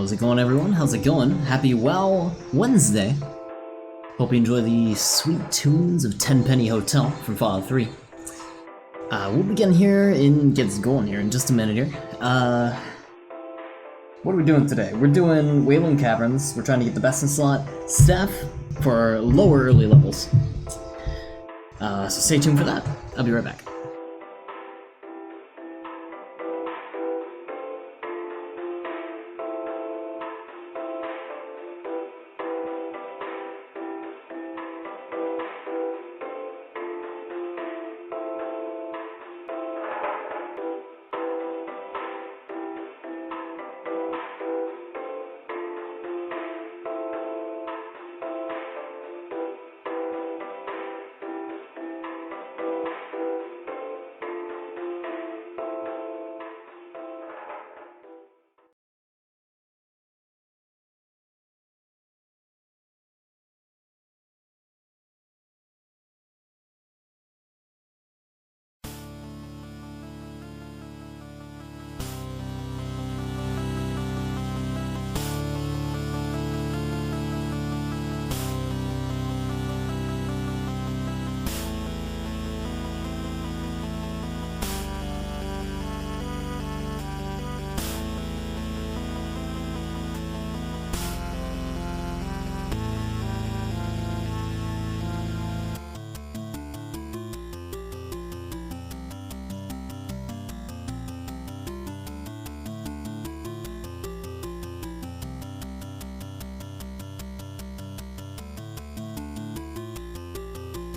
How's it going, everyone? How's it going? Happy WoW Wednesday. Hope you enjoy the sweet tunes of Tenpenny Hotel from Fallout 3. We'll begin here and get going here in just a minute here. What are we doing today? We're doing Wailing Caverns. We're trying to get the best in slot staff for lower early levels. So stay tuned for that. I'll be right back.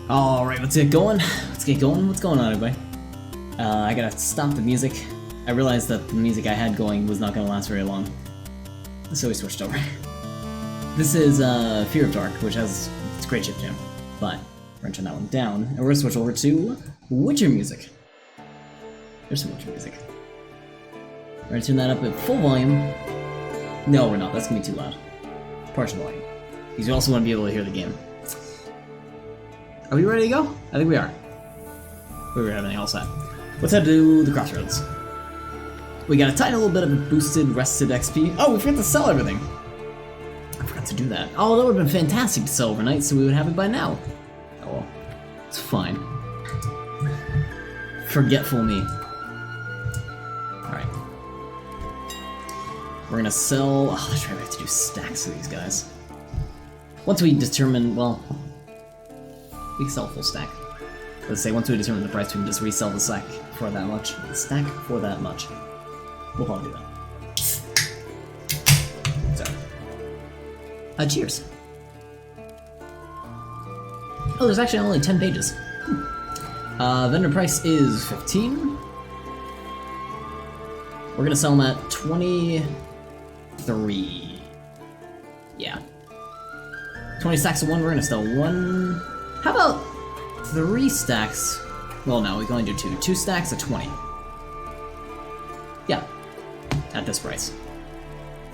Alright, let's get going. Let's get going. What's going on, everybody? I gotta stop the music. I realized that the music I had going was not gonna last very long, so we switched over. This is Fear of Dark, which has it's a great chip jam, but we're gonna turn that one down, and we're gonna switch over to Witcher music. There's some Witcher music. We're gonna turn that up at full volume. No, we're not. That's gonna be too loud. Partial volume, because you also want to be able to hear the game. Are we ready to go? I think we are. We have everything all set. Let's head to the Crossroads. We got a tiny little bit of a boosted, rested XP. Oh, we forgot to sell everything. I forgot to do that. Oh, that would have been fantastic to sell overnight, so we would have it by now. Oh well. It's fine. Forgetful me. Alright. We're gonna sell... Oh, that's right, we have to do stacks of these guys. Once we determine... Well... We can sell a full stack. Let's say once we determine the price, we can just resell the stack for that much. The stack for that much. We'll probably do that. So. Cheers. Oh, there's actually only 10 pages. Vendor price is 15. We're gonna sell them at 23. Yeah. 20 stacks of one, we're gonna sell one. How about 3 stacks? Well, no, we can only do 2. 2 stacks of 20. Yeah, at this price.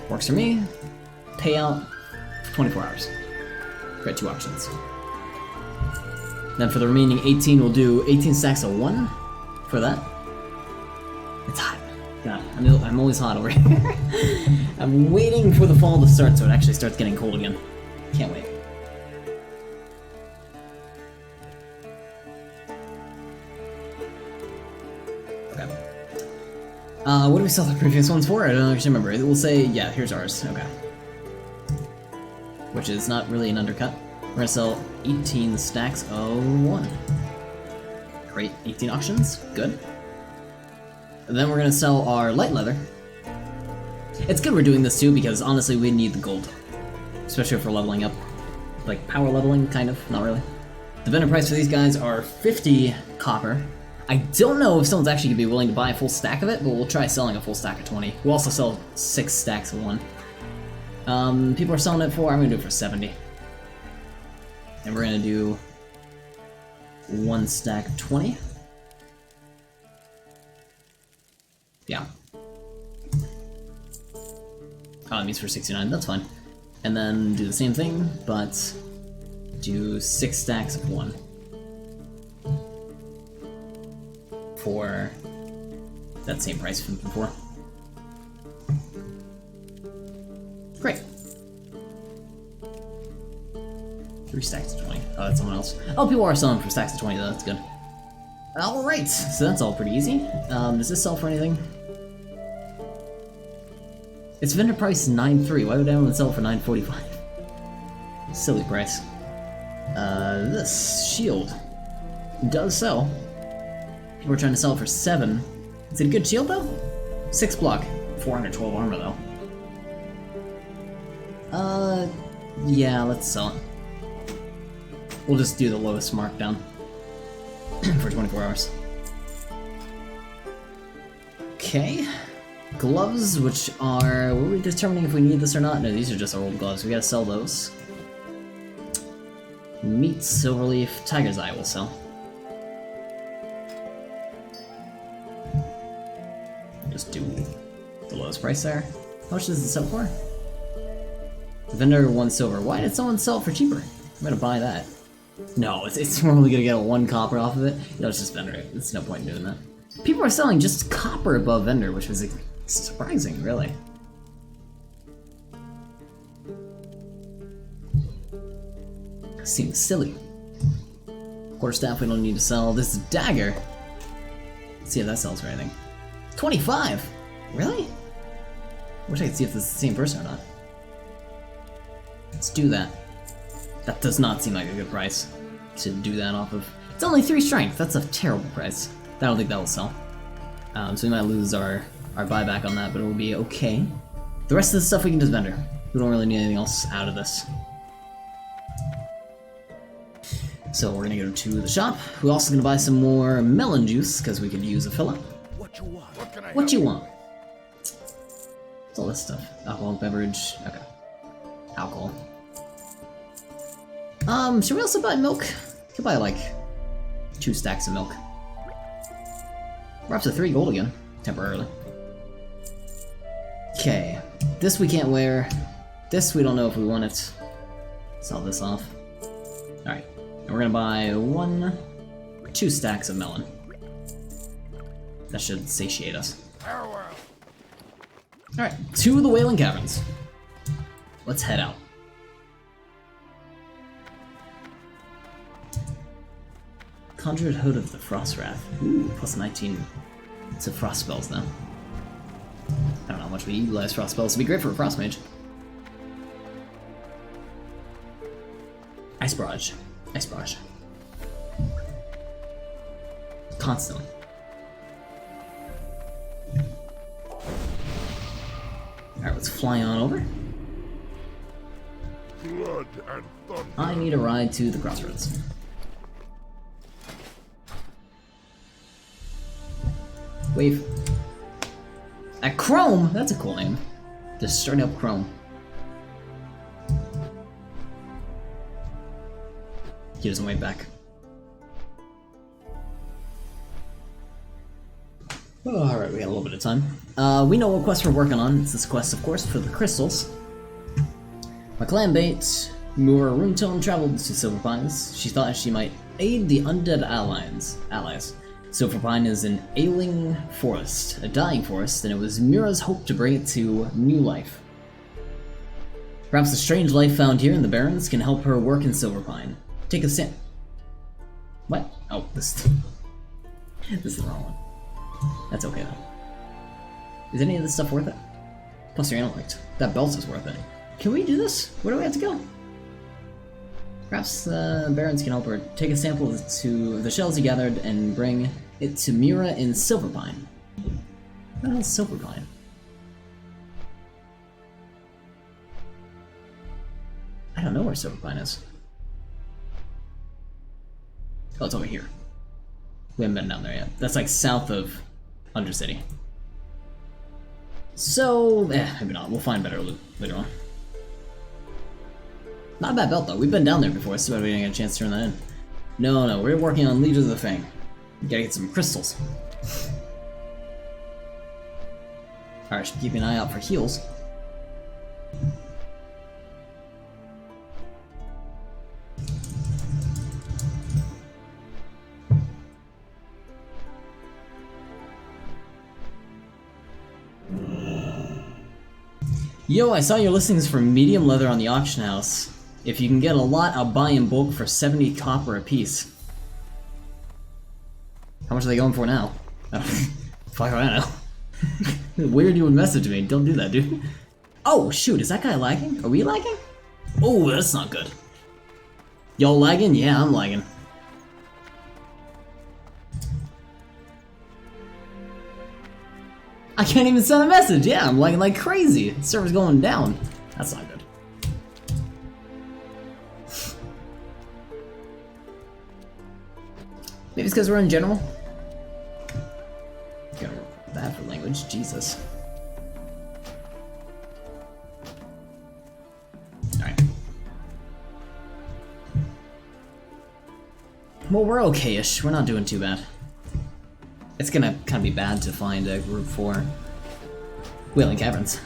Works for me. Payout 24 hours. We got 2 options. Then for the remaining 18, we'll do 18 stacks of 1 for that. It's hot. God, I'm always hot over here. I'm waiting for the fall to start so it actually starts getting cold again. Can't wait. What do we sell the previous ones for? I don't actually remember. We'll say, yeah, here's ours. Okay. Which is not really an undercut. We're gonna sell 18 stacks of 1. Great. 18 auctions. Good. And then we're gonna sell our light leather. It's good we're doing this too, because honestly, we need the gold. Especially if we're leveling up. Like, power leveling, kind of. Not really. The vendor price for these guys are 50 copper. I don't know if someone's actually going to be willing to buy a full stack of it, but we'll try selling a full stack of 20. We'll also sell 6 stacks of 1. People are selling it for, I'm going to do it for 70. And we're going to do 1 stack of 20. Yeah. Oh, it means for 69, that's fine. And then do the same thing, but do 6 stacks of 1. For that same price from before. 3 stacks of 20. Oh, that's someone else. Oh, people are selling for stacks of 20 though, that's good. Alright, so that's all pretty easy. Does this sell for anything? Its vendor price is 9.3. Why would anyone sell it for 9.45? Silly price. This shield does sell. People are trying to sell it for 7. Is it a good shield though? 6 block, 412 armor though. Yeah, let's sell it. We'll just do the lowest markdown for 24 hours. Okay. Gloves, which are... were we determining if we need this or not? No, these are just our old gloves. We gotta sell those. Meat, Silverleaf, Tiger's Eye will sell. Just do the lowest price there. How much does it sell for? The vendor 1 silver. Why did someone sell it for cheaper? I'm gonna buy that. No, it's normally gonna get 1 copper off of it. No, it's just vendor. There's no point in doing that. People are selling just copper above vendor, which was surprising, really. Seems silly. Quarterstaff we don't need to sell. This is dagger. Let's see if that sells for anything. 25? Really? Wish I could see if this is the same person or not. Let's do that. That does not seem like a good price to do that off of. It's only 3 strength. That's a terrible price. I don't think that will sell. So we might lose our buyback on that, but it will be okay. The rest of the stuff we can just vendor. We don't really need anything else out of this. So we're gonna go to the shop. We're also gonna buy some more melon juice because we could use a fill-up. What you want? What you want? What's all this stuff? Alcohol, beverage. Okay. Alcohol. Should we also buy milk? Could buy like 2 stacks of milk. We're up to 3 gold again, temporarily. Okay, this we can't wear. This we don't know if we want it. Sell this off. Alright, and we're gonna buy 2 stacks of melon. That should satiate us. Alright, to the Wailing Caverns. Let's head out. Conjured Hood of the Frost Wrath. Ooh, plus 19 to frost spells now. I don't know how much we utilize frost spells. It'd be great for a frost mage. Ice Barrage. Ice Barrage. Constantly. Alright, let's fly on over. Blood and thunder. I need a ride to the crossroads. Wave. At Chrome! That's a cool name. Just starting up Chrome. He doesn't wave back. Oh, alright, we got a little bit of time. We know what quest we're working on. It's this quest, of course, for the crystals. My clanmate, Mura Runetone, traveled to Silver Pines. She thought she might aid the undead allies. Silver Pine is an ailing forest, a dying forest, and it was Mira's hope to bring it to new life. Perhaps the strange life found here in the Barrens can help her work in Silver Pine. Take a stand. What? Oh, this is the wrong one. That's okay though. Is any of this stuff worth it? Plus your intellect. That belt is worth it. Can we do this? Where do we have to go? Perhaps the Barons can help her take a sample to the shells he gathered and bring it to Mira in Silverpine. What the hell is Silverpine? I don't know where Silverpine is. Oh, it's over here. We haven't been down there yet. That's like south of Undercity. So, maybe not. We'll find better loot later on. Not a bad belt though. We've been down there before, so we didn't get a chance to turn that in. No, we're working on Legion of the Fang. We gotta get some crystals. Alright, should keep an eye out for heals. Yo, I saw your listings for medium leather on the auction house. If you can get a lot, I'll buy in bulk for 70 copper a piece. How much are they going for now? Fuck, I don't know. Weird you would message me. Don't do that, dude. Oh, shoot, is that guy lagging? Are we lagging? Oh, that's not good. Y'all lagging? Yeah, I'm lagging. I can't even send a message. Yeah, I'm lagging like crazy. The server's going down. That's not good. Maybe it's because we're in general. Gotta record that for language. Jesus. Alright. Well, we're okay-ish. We're not doing too bad. It's gonna kind of be bad to find a group for Whaling Caverns.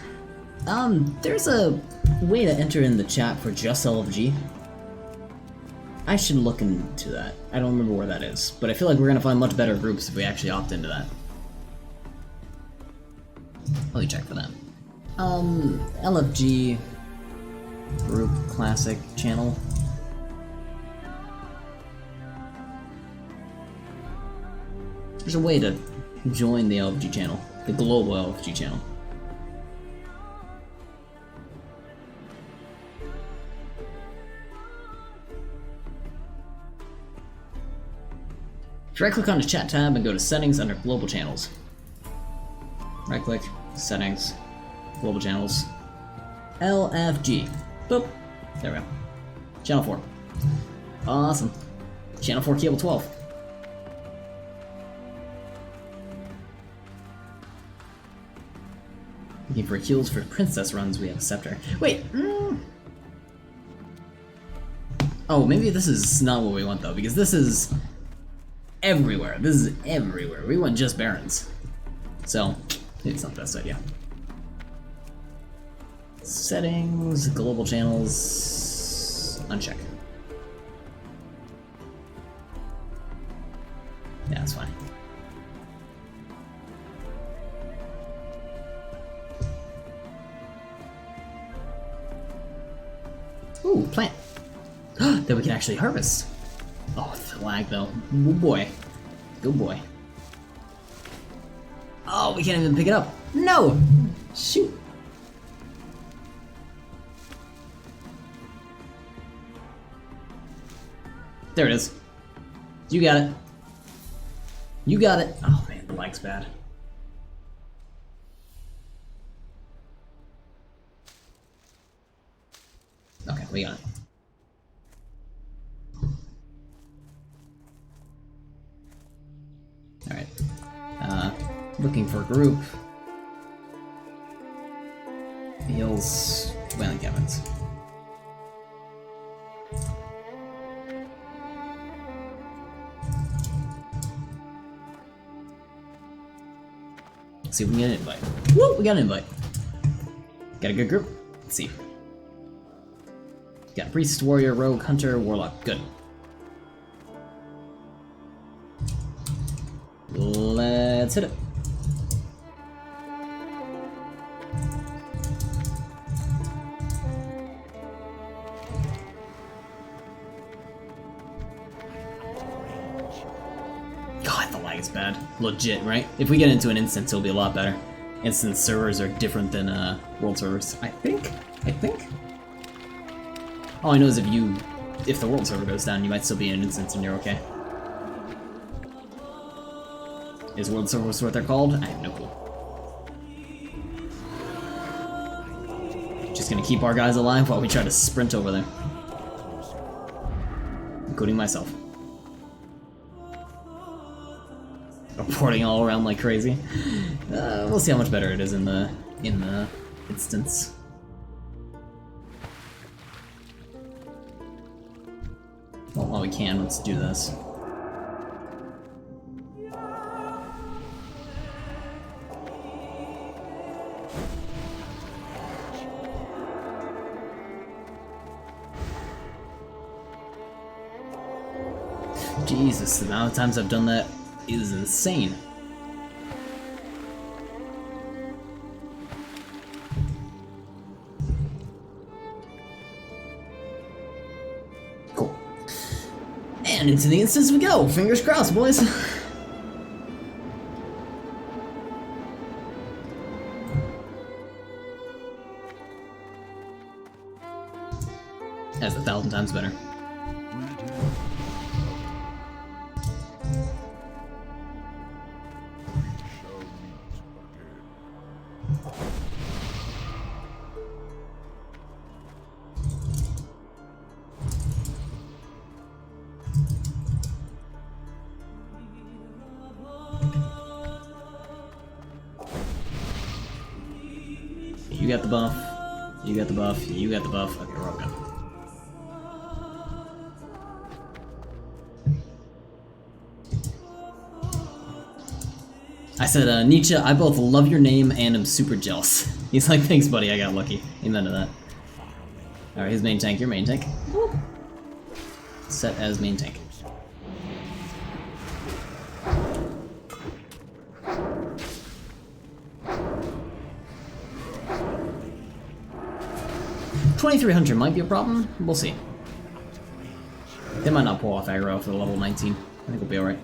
There's a way to enter in the chat for just LFG. I should look into that. I don't remember where that is, but I feel like we're gonna find much better groups if we actually opt into that. Let me check for that. LFG group classic channel. There's a way to join the LFG channel, the global LFG channel. Right click on the chat tab and go to settings under global channels. Right click, settings, global channels, LFG. Boop. There we go. Channel 4. Awesome. Channel 4 cable 12. Looking for heals for princess runs, we have a scepter. Wait! Oh, maybe this is not what we want though, because this is everywhere. This is everywhere. We want just barons. So, maybe it's not the best idea. Settings, global channels, uncheck. Yeah, that's fine. Ooh, plant. That we can actually harvest. Oh, the lag though. Oh boy. Good boy. Oh, we can't even pick it up. No! Shoot. There it is. You got it. You got it. Oh man, the lag's bad. Okay, we got it. Alright. Looking for a group. Heals Whaling Caverns. Let's see if we can get an invite. Woo! We got an invite. Got a good group? Let's see. Got Priest, Warrior, Rogue, Hunter, Warlock. Good. Let's hit it. God, the lag is bad. Legit, right? If we get into an instance, it'll be a lot better. Instance servers are different than world servers. I think? All I know is if the world server goes down, you might still be in an instance and you're okay. Is world servers what they're called? I have no clue. Just gonna keep our guys alive while we try to sprint over there. Including myself. Reporting all around like crazy. We'll see how much better it is in the instance. Well, while we can, let's do this. Jesus, the amount of times I've done that is insane. And into the instance we go! Fingers crossed, boys! That's 1,000 times better. You got the buff. You got the buff. You got the buff. Okay, we're all good. I said, Nietzsche, I both love your name and am super jealous. He's like, thanks, buddy, I got lucky. Amen to that. Alright, his main tank, your main tank. Woo. Set as main tank. $2,300 might be a problem. We'll see. They might not pull off aggro for the level 19. I think we'll be alright.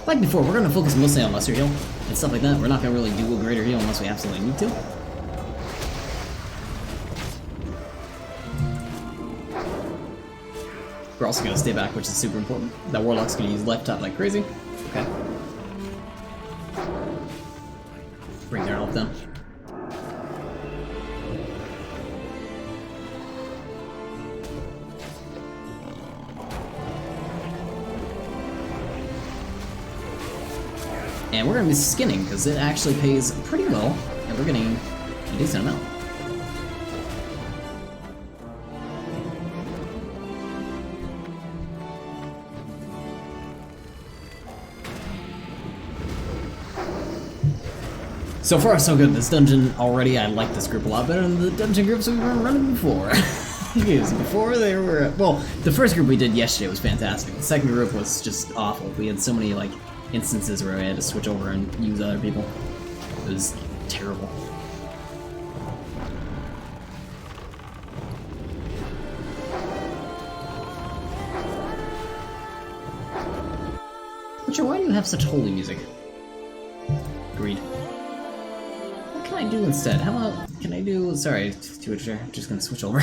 Like before, we're going to focus mostly on lesser heal and stuff like that. We're not going to really do a greater heal unless we absolutely need to. We're also going to stay back, which is super important. That Warlock's going to use left top like crazy. Okay. Bring their health down. And we're going to be skinning, because it actually pays pretty well, and we're getting a decent amount. So far, so good. This dungeon already, I like this group a lot better than the dungeon groups we were running before. Because before they were, well, the first group we did yesterday was fantastic. The second group was just awful. We had so many, like, instances where I had to switch over and use other people. It was terrible. Witcher, why do you have such holy music? Agreed. What can I do instead? How about, can I do, sorry, Witcher, I'm just gonna switch over.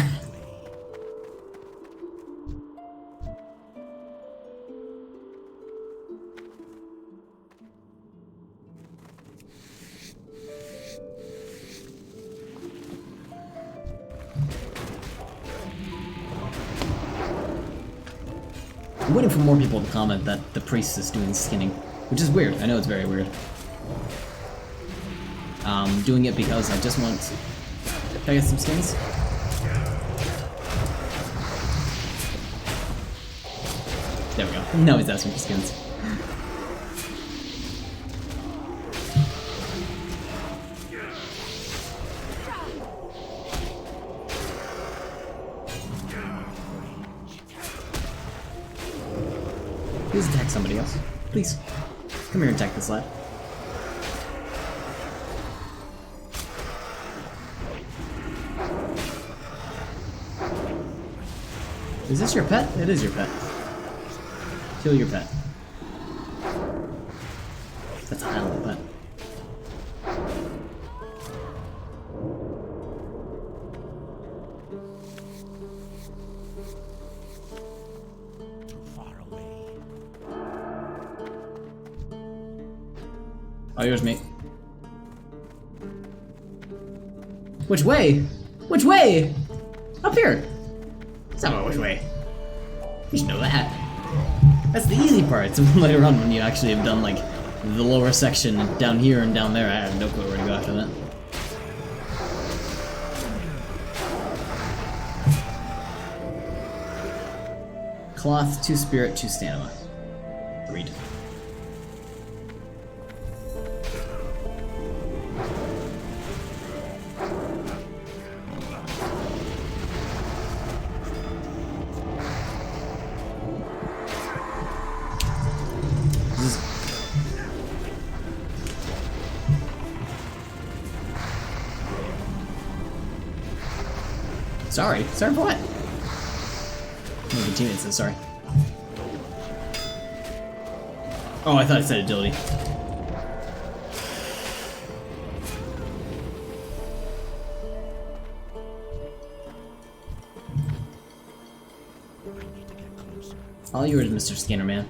I'm waiting for more people to comment that the priest is doing skinning, which is weird. I know it's very weird. Doing it because I just want to get some skins. There we go. Now he's asking for skins. Please attack somebody else. Please. Come here and attack this lad. Is this your pet? It is your pet. Kill your pet. That's a high level pet. All yours, mate. Which way? Which way? Up here. It's not about which way. You should know that. That's the easy part. It's later on when you actually have done like the lower section down here and down there. I have no clue where to go after that. Cloth, 2 spirit, 2 stamina. Agreed. Sorry. Sorry for what? No, the teammate says sorry. Oh, I thought it said agility. All yours, Mr. Skinner Man.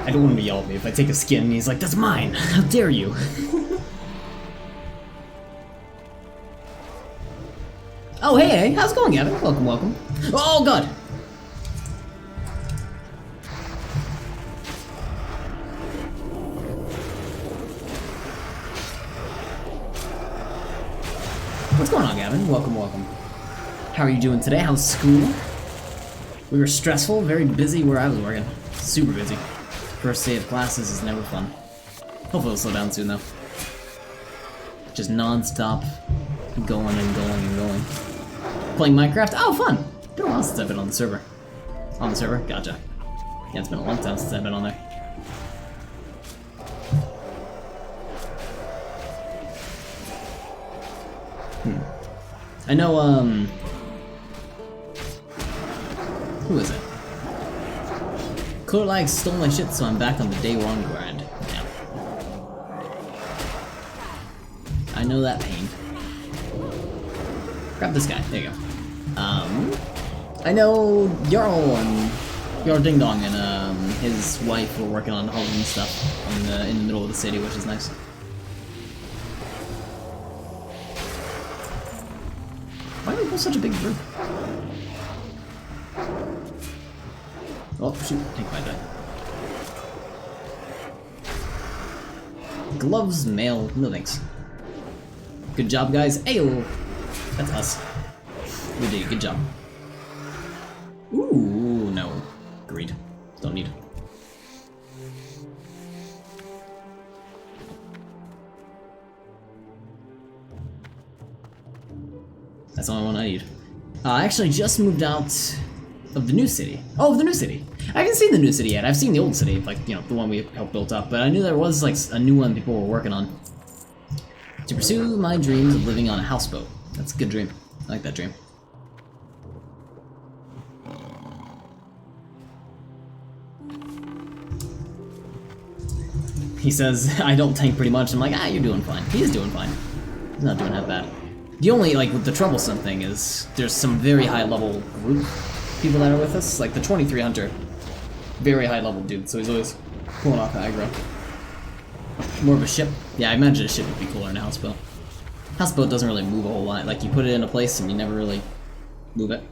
I don't want him to yell at me if I take a skin and he's like, "That's mine! How dare you!" Oh, hey, how's it going, Gavin? Welcome, welcome. Oh, God! What's going on, Gavin? Welcome, welcome. How are you doing today? How's school? We were stressful, very busy where I was working. Super busy. First day of classes is never fun. Hopefully it'll slow down soon, though. Just non-stop going and going and going. Playing Minecraft? Oh, fun! Been a while since I've been on the server. On the server? Gotcha. Yeah, it's been a long time since I've been on there. I know, who is it? Clear Lag stole my shit, so I'm back on the day one grind. Yeah. I know that pain. Grab this guy. There you go. I know Jarl Ding Dong and his wife were working on Halloween stuff in the middle of the city, which is nice. Why are we such a big group? Oh shoot! Take my die. Gloves, mail, no thanks. Good job, guys. Ayo! That's us. We did a good job. Ooh, no. Agreed. Don't need. That's the only one I need. I actually just moved out of the new city. Oh, of the new city. I haven't seen the new city yet. I've seen the old city, like, you know, the one we helped build up, but I knew there was, like, a new one people were working on. To pursue my dreams of living on a houseboat. That's a good dream. I like that dream. He says, I don't tank pretty much. I'm like, you're doing fine. He is doing fine. He's not doing that bad. The only, like, with the troublesome thing is there's some very high level group people that are with us. Like the 23 Hunter. Very high level dude, so he's always pulling off aggro. More of a ship. Yeah, I imagine a ship would be cooler than a houseboat. Houseboat doesn't really move a whole lot. Like, you put it in a place and you never really move it.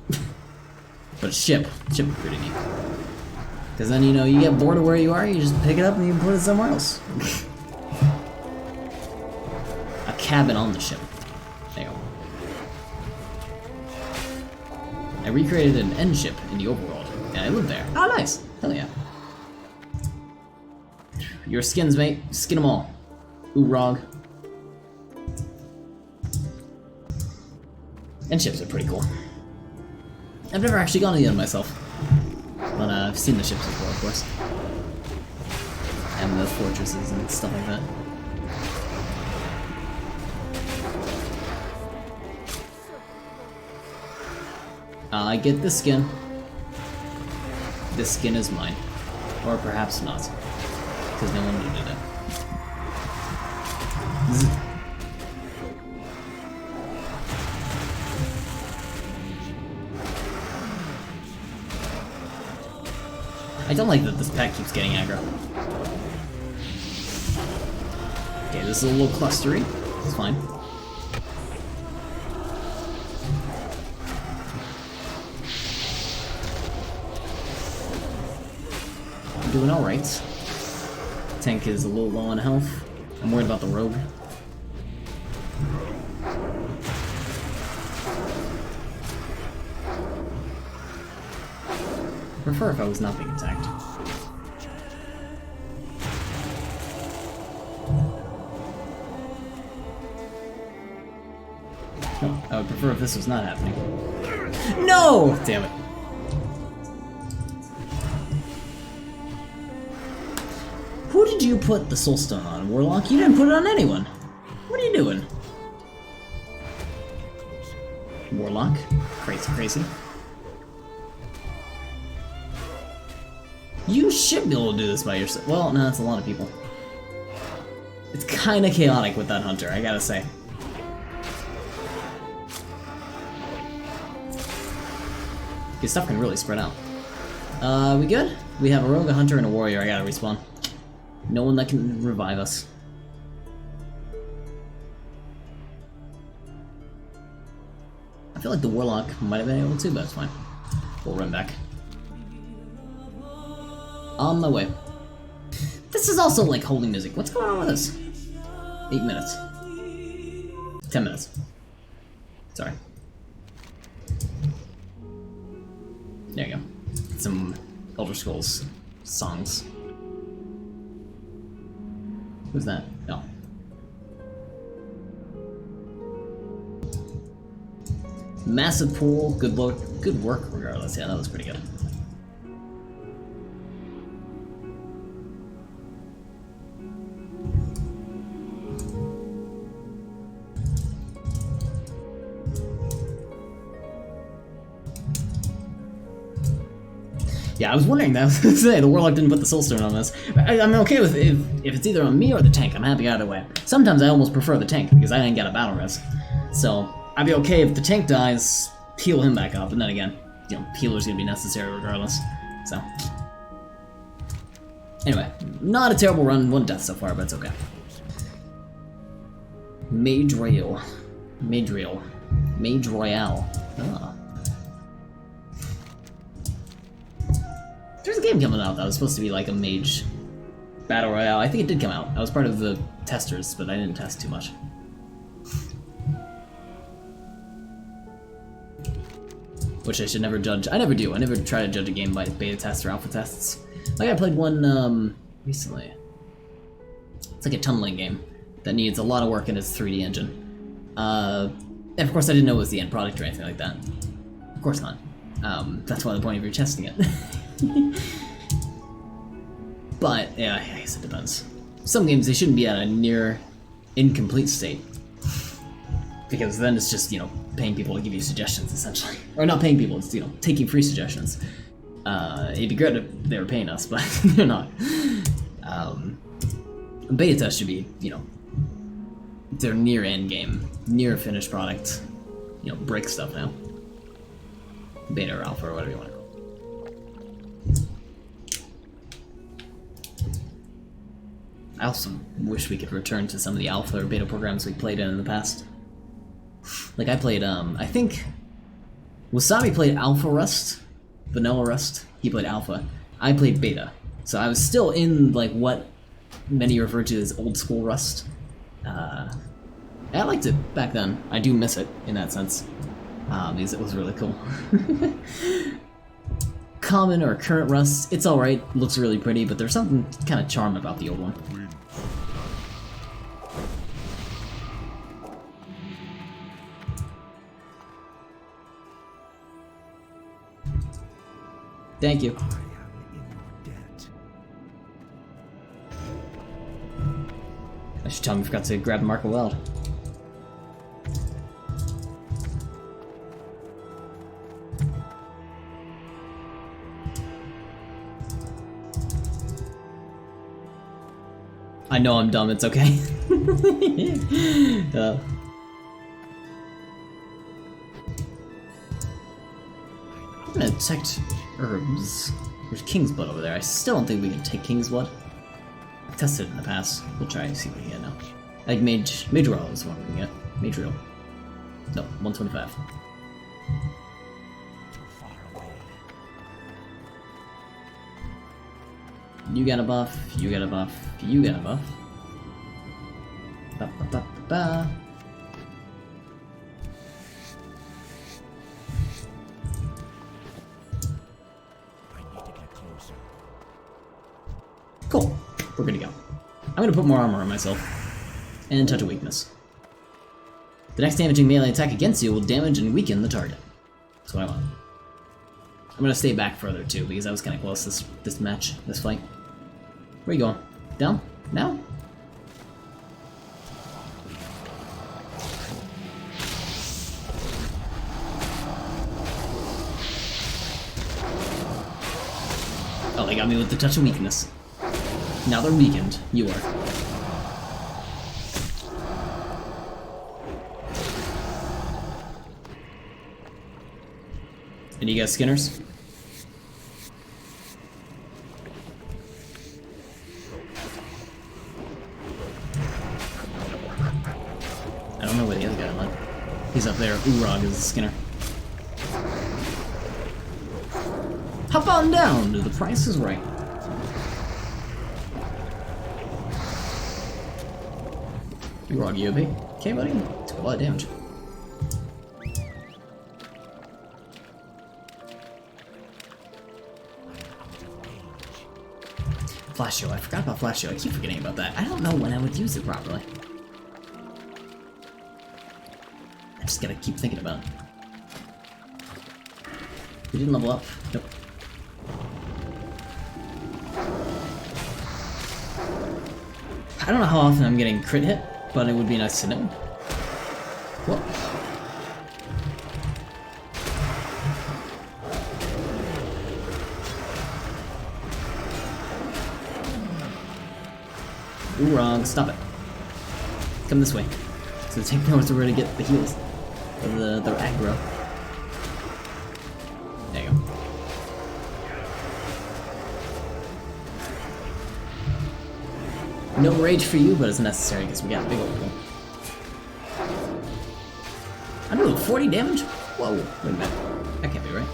But a ship would be pretty neat. Because then, you know, you get bored of where you are, you just pick it up and you put it somewhere else. A cabin on the ship. There you go. I recreated an end ship in the overworld, and I live there. Oh, nice! Hell yeah. Your skins, mate. Skin them all. Ooh, Rog. End ships are pretty cool. I've never actually gone to the end myself. But I've seen the ships before, of course. And the fortresses and stuff like that. I get this skin. This skin is mine. Or perhaps not. Because no one needed it. I don't like that this pack keeps getting aggro. Okay, this is a little clustery. It's fine. I'm doing alright. Tank is a little low on health. I'm worried about the rogue. I prefer if I was not being attacked. No, I would prefer if this was not happening. No! Damn it. Who did you put the soulstone on, Warlock? You didn't put it on anyone. What are you doing? Warlock? Crazy, crazy. You should be able to do this by yourself. Well, no, that's a lot of people. It's kind of chaotic with that hunter, I gotta say. His stuff can really spread out. We good? We have a rogue, a hunter, and a warrior. I gotta respawn. No one that can revive us. I feel like the warlock might have been able to, but it's fine. We'll run back. On my way. This is also like holding music. What's going on with this? 8 minutes. 10 minutes. Sorry. There you go. Some Elder Scrolls songs. Who's that? Oh. Massive pool, good work regardless. Yeah, that was pretty good. Yeah, I was wondering that. I was gonna say, the Warlock didn't put the soulstone on this. I'm okay with if it's either on me or the tank. I'm happy either way. Sometimes I almost prefer the tank because I didn't get a battle res. So I'd be okay if the tank dies, heal him back up, and then again, you know, healer's gonna be necessary regardless. So anyway, not a terrible run, 1 death so far, but it's okay. Mage Royale. Ah. There's a game coming out that was supposed to be like a mage battle royale. I think it did come out. I was part of the testers, but I didn't test too much. Which I should never judge. I never do. I never try to judge a game by beta tests or alpha tests. Like I played one recently. It's like a tunneling game that needs a lot of work in its 3D engine. And of course I didn't know it was the end product or anything like that. Of course not. That's why the point of your testing it. But, yeah, I guess it depends. Some games, they shouldn't be at a near incomplete state. Because then it's just, you know, paying people to give you suggestions, essentially. Or not paying people, it's, you know, taking free suggestions. It'd be great if they were paying us, but they're not. Beta test should be, you know, they're near end game, near finished product, you know, break stuff now. Beta or alpha or whatever you want to call it. I also wish we could return to some of the alpha or beta programs we played in the past. Like I played, I think Wasabi played Alpha Rust, Vanilla Rust. He played Alpha. I played Beta. So I was still in like what many refer to as old school Rust. I liked it back then. I do miss it in that sense. Because it was really cool. Common or current Rust, it's alright, looks really pretty, but there's something kind of charm about the old one. Thank you. I should tell him we forgot to grab Mark Weld. I know I'm dumb, it's okay. I'm gonna detect herbs. There's King's Blood over there. I still don't think we can take King's Blood. I've tested it in the past. We'll try and see what we can get now. Like Mage Royal is one we can get. Mage Royal. No, 125. You got a buff, you got a buff, you got a buff. Ba, ba, ba, ba, ba. I need to get closer. Cool, we're good to go. I'm gonna put more armor on myself. And Touch of Weakness. The next damaging melee attack against you will damage and weaken the target. That's what I want. I'm gonna stay back further too, because I was kinda close this match, this fight. Where you going? Down? Now? Oh, they got me with the touch of weakness. Now they're weakened. You are. Any guys Skinners? I don't know where the other guy went. He's up there. Urag is a Skinner. Hop on down to The Price is Right. Urag, you okay? Okay, buddy? Took a lot of damage. Flash Show. I forgot about Flash Show. I keep forgetting about that. I don't know when I would use it properly. I just gotta keep thinking about it. We didn't level up. Nope. I don't know how often I'm getting crit hit, but it would be nice to know. What? Ooh, wrong. Stop it. Come this way. So take notes where to get the heals. Or the aggro. There you go. No rage for you, but it's necessary because we got a big old one. I do 40 damage? Whoa, wait a minute. That can't be right.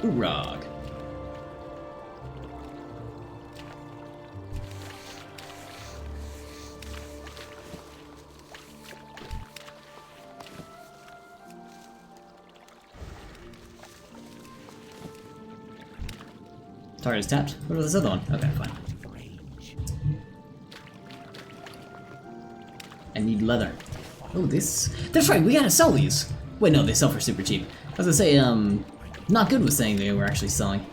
Urag. Target is tapped. What was this other one? Okay, fine. I need leather. Oh, this... That's right, we gotta sell these! Wait, no, they sell for super cheap. I was gonna say, Not Good was saying they were actually selling.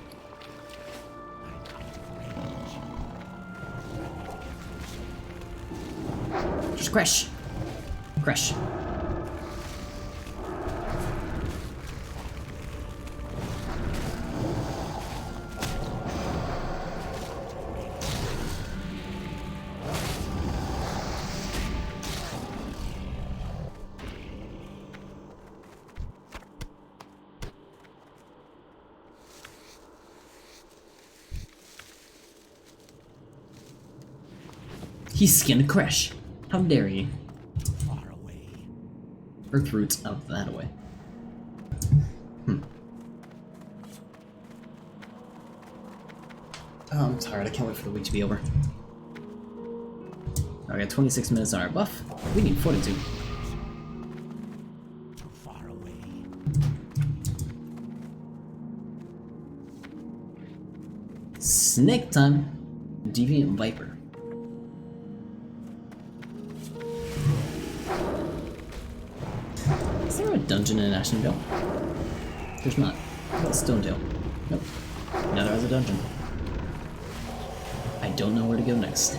Just crash. Crash. He skinned Crash. How dare you? Far away. Earth roots out that way. Oh, I'm tired. I can't wait for the week to be over. I got 26 minutes on our buff. We need fortitude. Too far away. Snake time. Deviant Viper. Is there a dungeon in Ashendale? There's not. What's Stonedale? Nope. Now there is a dungeon. I don't know where to go next.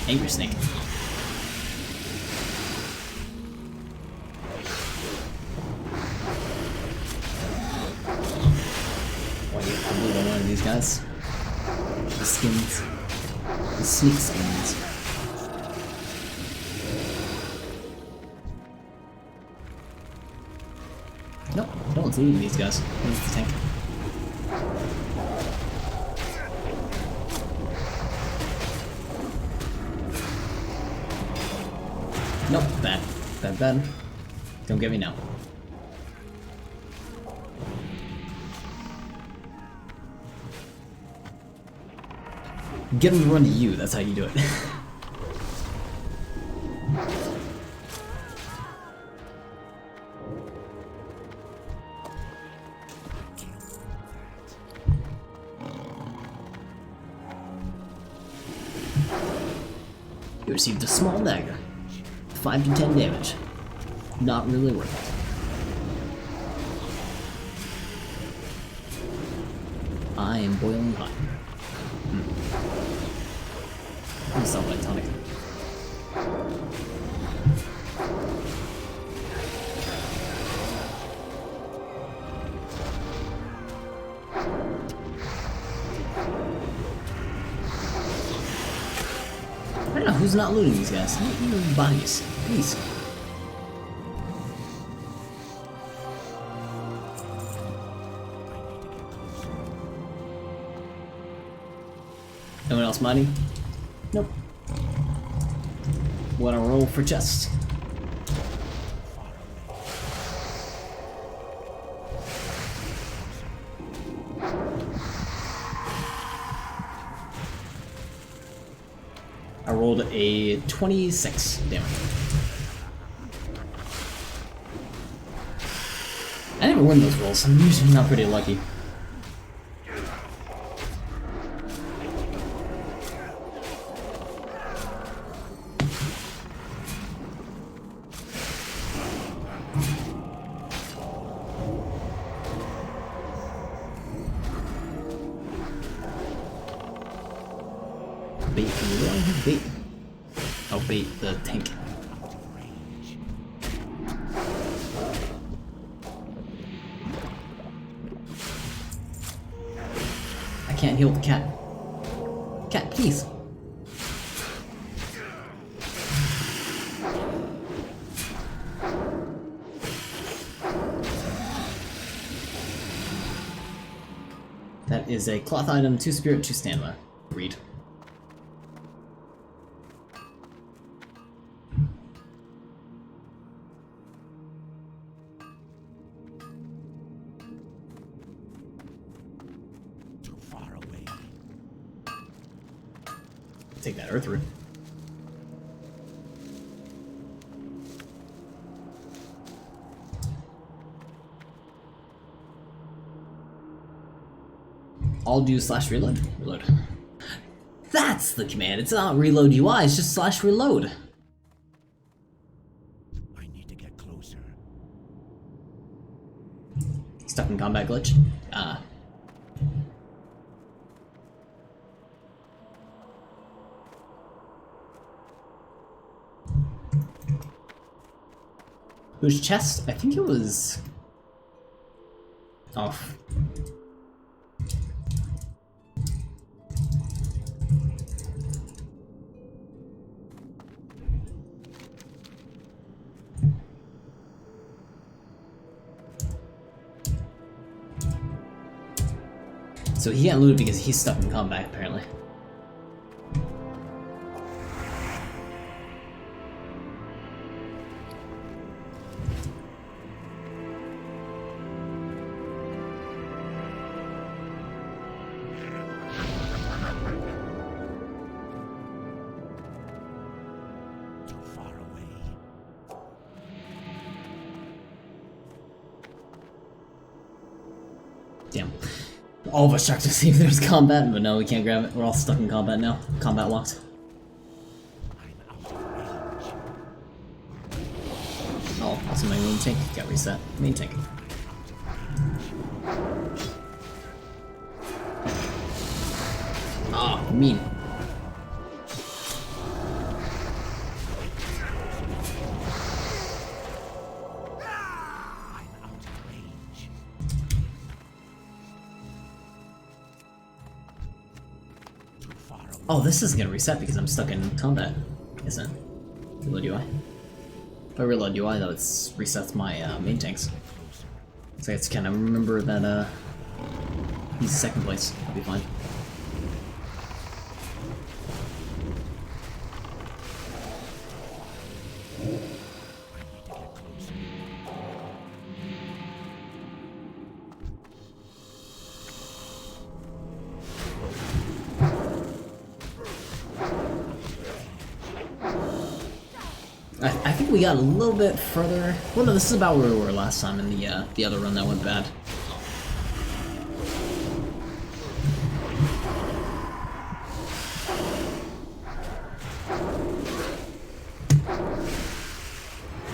Angry Snake. One of these guys. The skins. The sneak skins. Nope, no one's looting these guys. Where's the tank? Nope, bad. Bad, bad. Don't get me now. Get him to run to you, that's how you do it. You received a small dagger. 5 to 10 damage. Not really worth it. I am boiling hot. I'm so like tonic. I don't know who's not looting these guys. I need your bodies, please. Anyone else mining? Nope. Wanna roll for chest? I rolled a 26 damage. I never win those rolls. I'm usually not pretty lucky. Bait, we don't have bait. Oh, bait, the tank. I can't heal the cat. Cat, please. That is a cloth item, 2 spirit, 2 stamina. Read. Take that earth root. All do / reload. Reload. That's the command. It's not reload UI, it's just / reload. I need to get closer. Stuck in combat glitch. Whose chest? I think it was... Oh. So he can't loot it because he's stuck in combat, apparently. Damn. All of us checked to see if there's combat, but no, we can't grab it. We're all stuck in combat now. Combat locked. Oh, also my main tank got reset. Main tank. Ah, oh, mean. Oh, this isn't gonna reset because I'm stuck in combat, isn't it? Reload UI. If I reload UI, though, it resets my main tanks. So I have to kind of remember that he's second place. I'll be fine. I think we got a little bit further. Well, no, this is about where we were last time in the other run that went bad.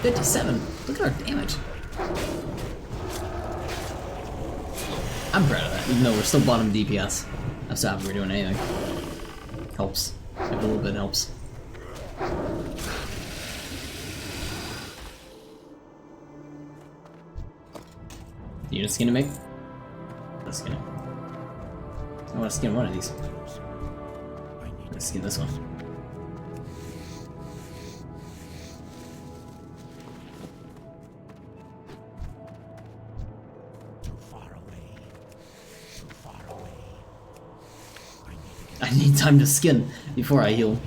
$57. Look at our damage. I'm proud of that, even though we're still bottom DPS. I'm so happy we're doing anything. Helps. Every little bit helps. Unit skin to make? Let's skin it. I want to skin one of these. Let's skin this one. I need time to skin before I heal.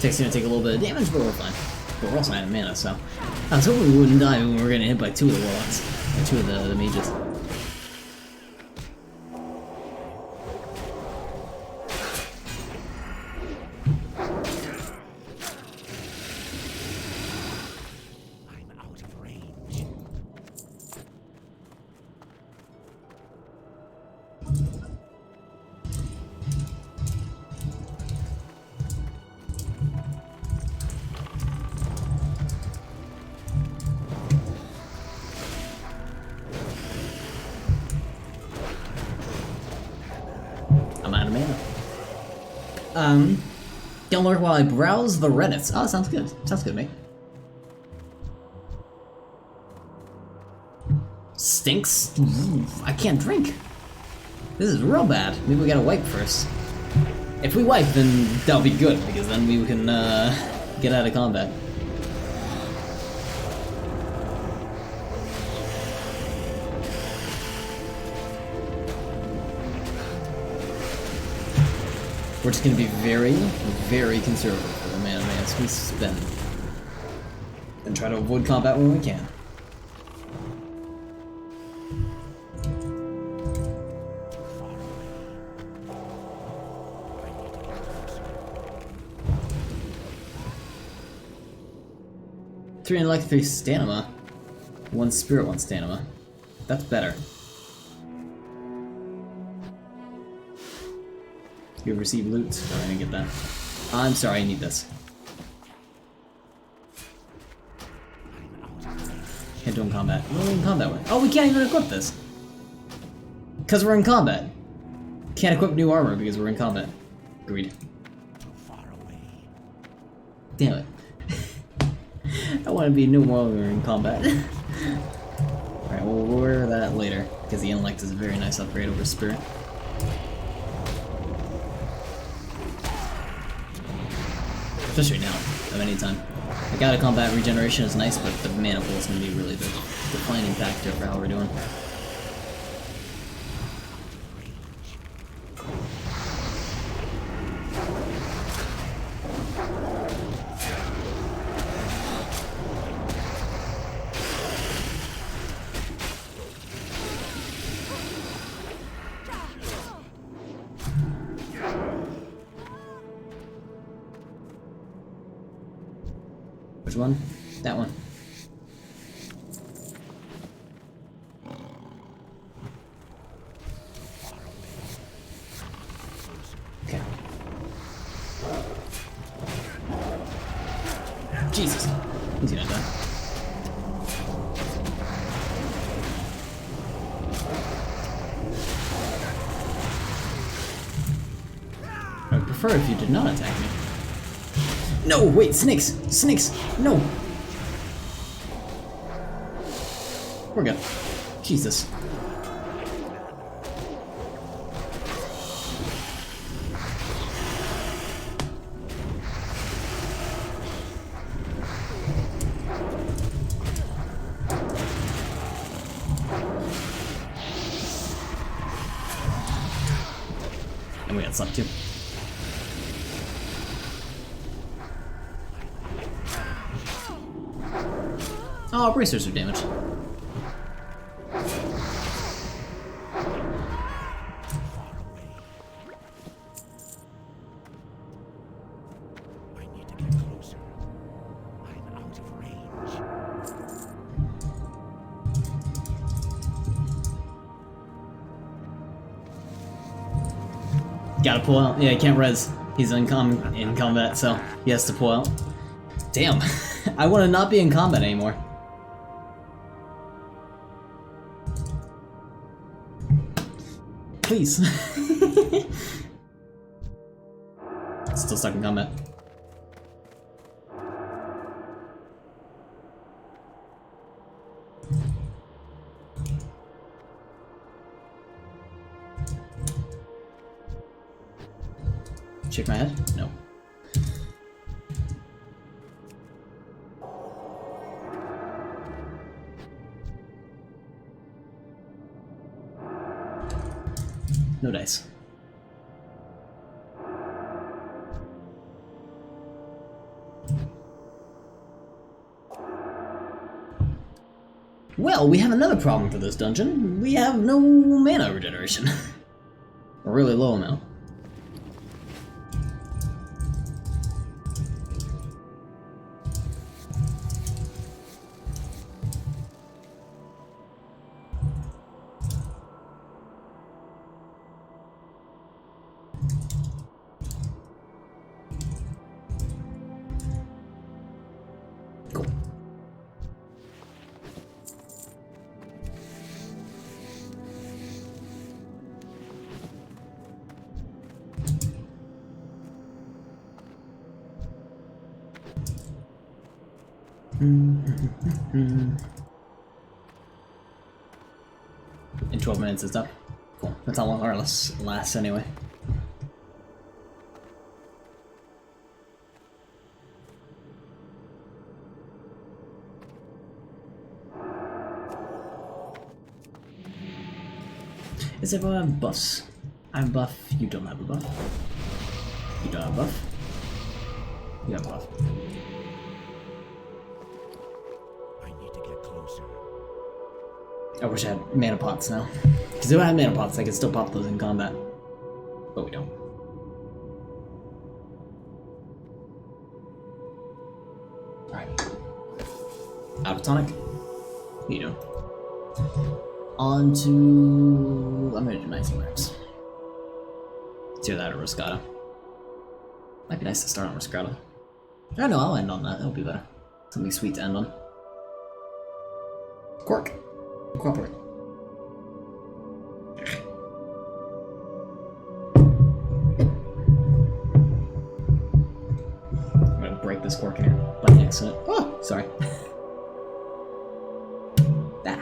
It's gonna take a little bit of damage, but we're fine. But we're also out of mana, so I was hoping we wouldn't die when we were getting hit by 2 of the warlocks, or 2 of the mages. I'm out of range. Gonna lurk while I browse the Reddits. Oh, sounds good. Sounds good, mate. Stinks? I can't drink. This is real bad. Maybe we gotta wipe first. If we wipe, then that'll be good, because then we can get out of combat. We're just gonna be very, very conservative for the mana mans we spend. And try to avoid combat when we can. Three intellect, 3 stamina. 1 spirit, 1 stamina. That's better. You receive loot. Oh, I didn't get that. I'm sorry, I need this. Can't do in combat. What are we in combat with? Oh, we can't even equip this! Because we're in combat. Can't equip new armor because we're in combat. Agreed. Damn it. I want to be new while we're in combat. Alright, we'll wear that later, because the intellect is a very nice upgrade over spirit. Especially now, of any time. Like, out of combat regeneration is nice, but the mana pool is going to be really the defining factor for how we're doing. Which one? That one. Okay. Jesus. He's gonna die. I would prefer if you did not attack me. No, wait, snakes! Snakes! No! We're good. Jesus. And we got slept too. Oh, bracers are damaged. I need to get closer. I'm out of range. Gotta pull out. Yeah, he can't res. He's in combat, so he has to pull out. Damn. I want to not be in combat anymore. Please. Still stuck in combat. Shake my head? No. No dice. Well, we have another problem for this dungeon. We have no mana regeneration. A really low amount. Cool. In 12 minutes it's up. Cool. That's how long our lasts anyway. Is everyone have buffs? I have a buff, you don't have a buff. You don't have a buff. You have a buff. I need to get closer. I wish I had mana pots now. Because if I had mana pots, I could still pop those in combat. But we don't. Alright. Out of tonic. What are you doing? On to... I'm gonna do 19 reps. It's either that or Riscata. Might be nice to start on Riscata. I don't know, I'll end on that. That'll be better. Something sweet to end on. Cork. Cooperate. I'm gonna break this cork in here by accident. Oh, sorry. Ah.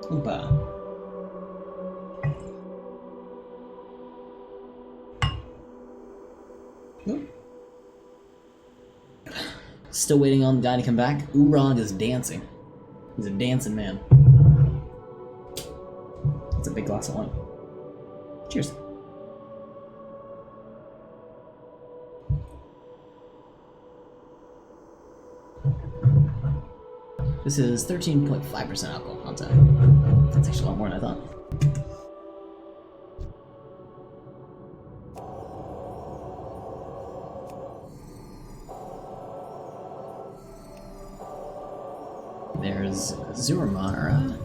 Oompa. Oop. Still waiting on the guy to come back. Oorog is dancing. He's a dancing man. It's a big glass of wine. Cheers. This is 13.5% alcohol content. That's actually a lot more than I thought. There's Zuramara.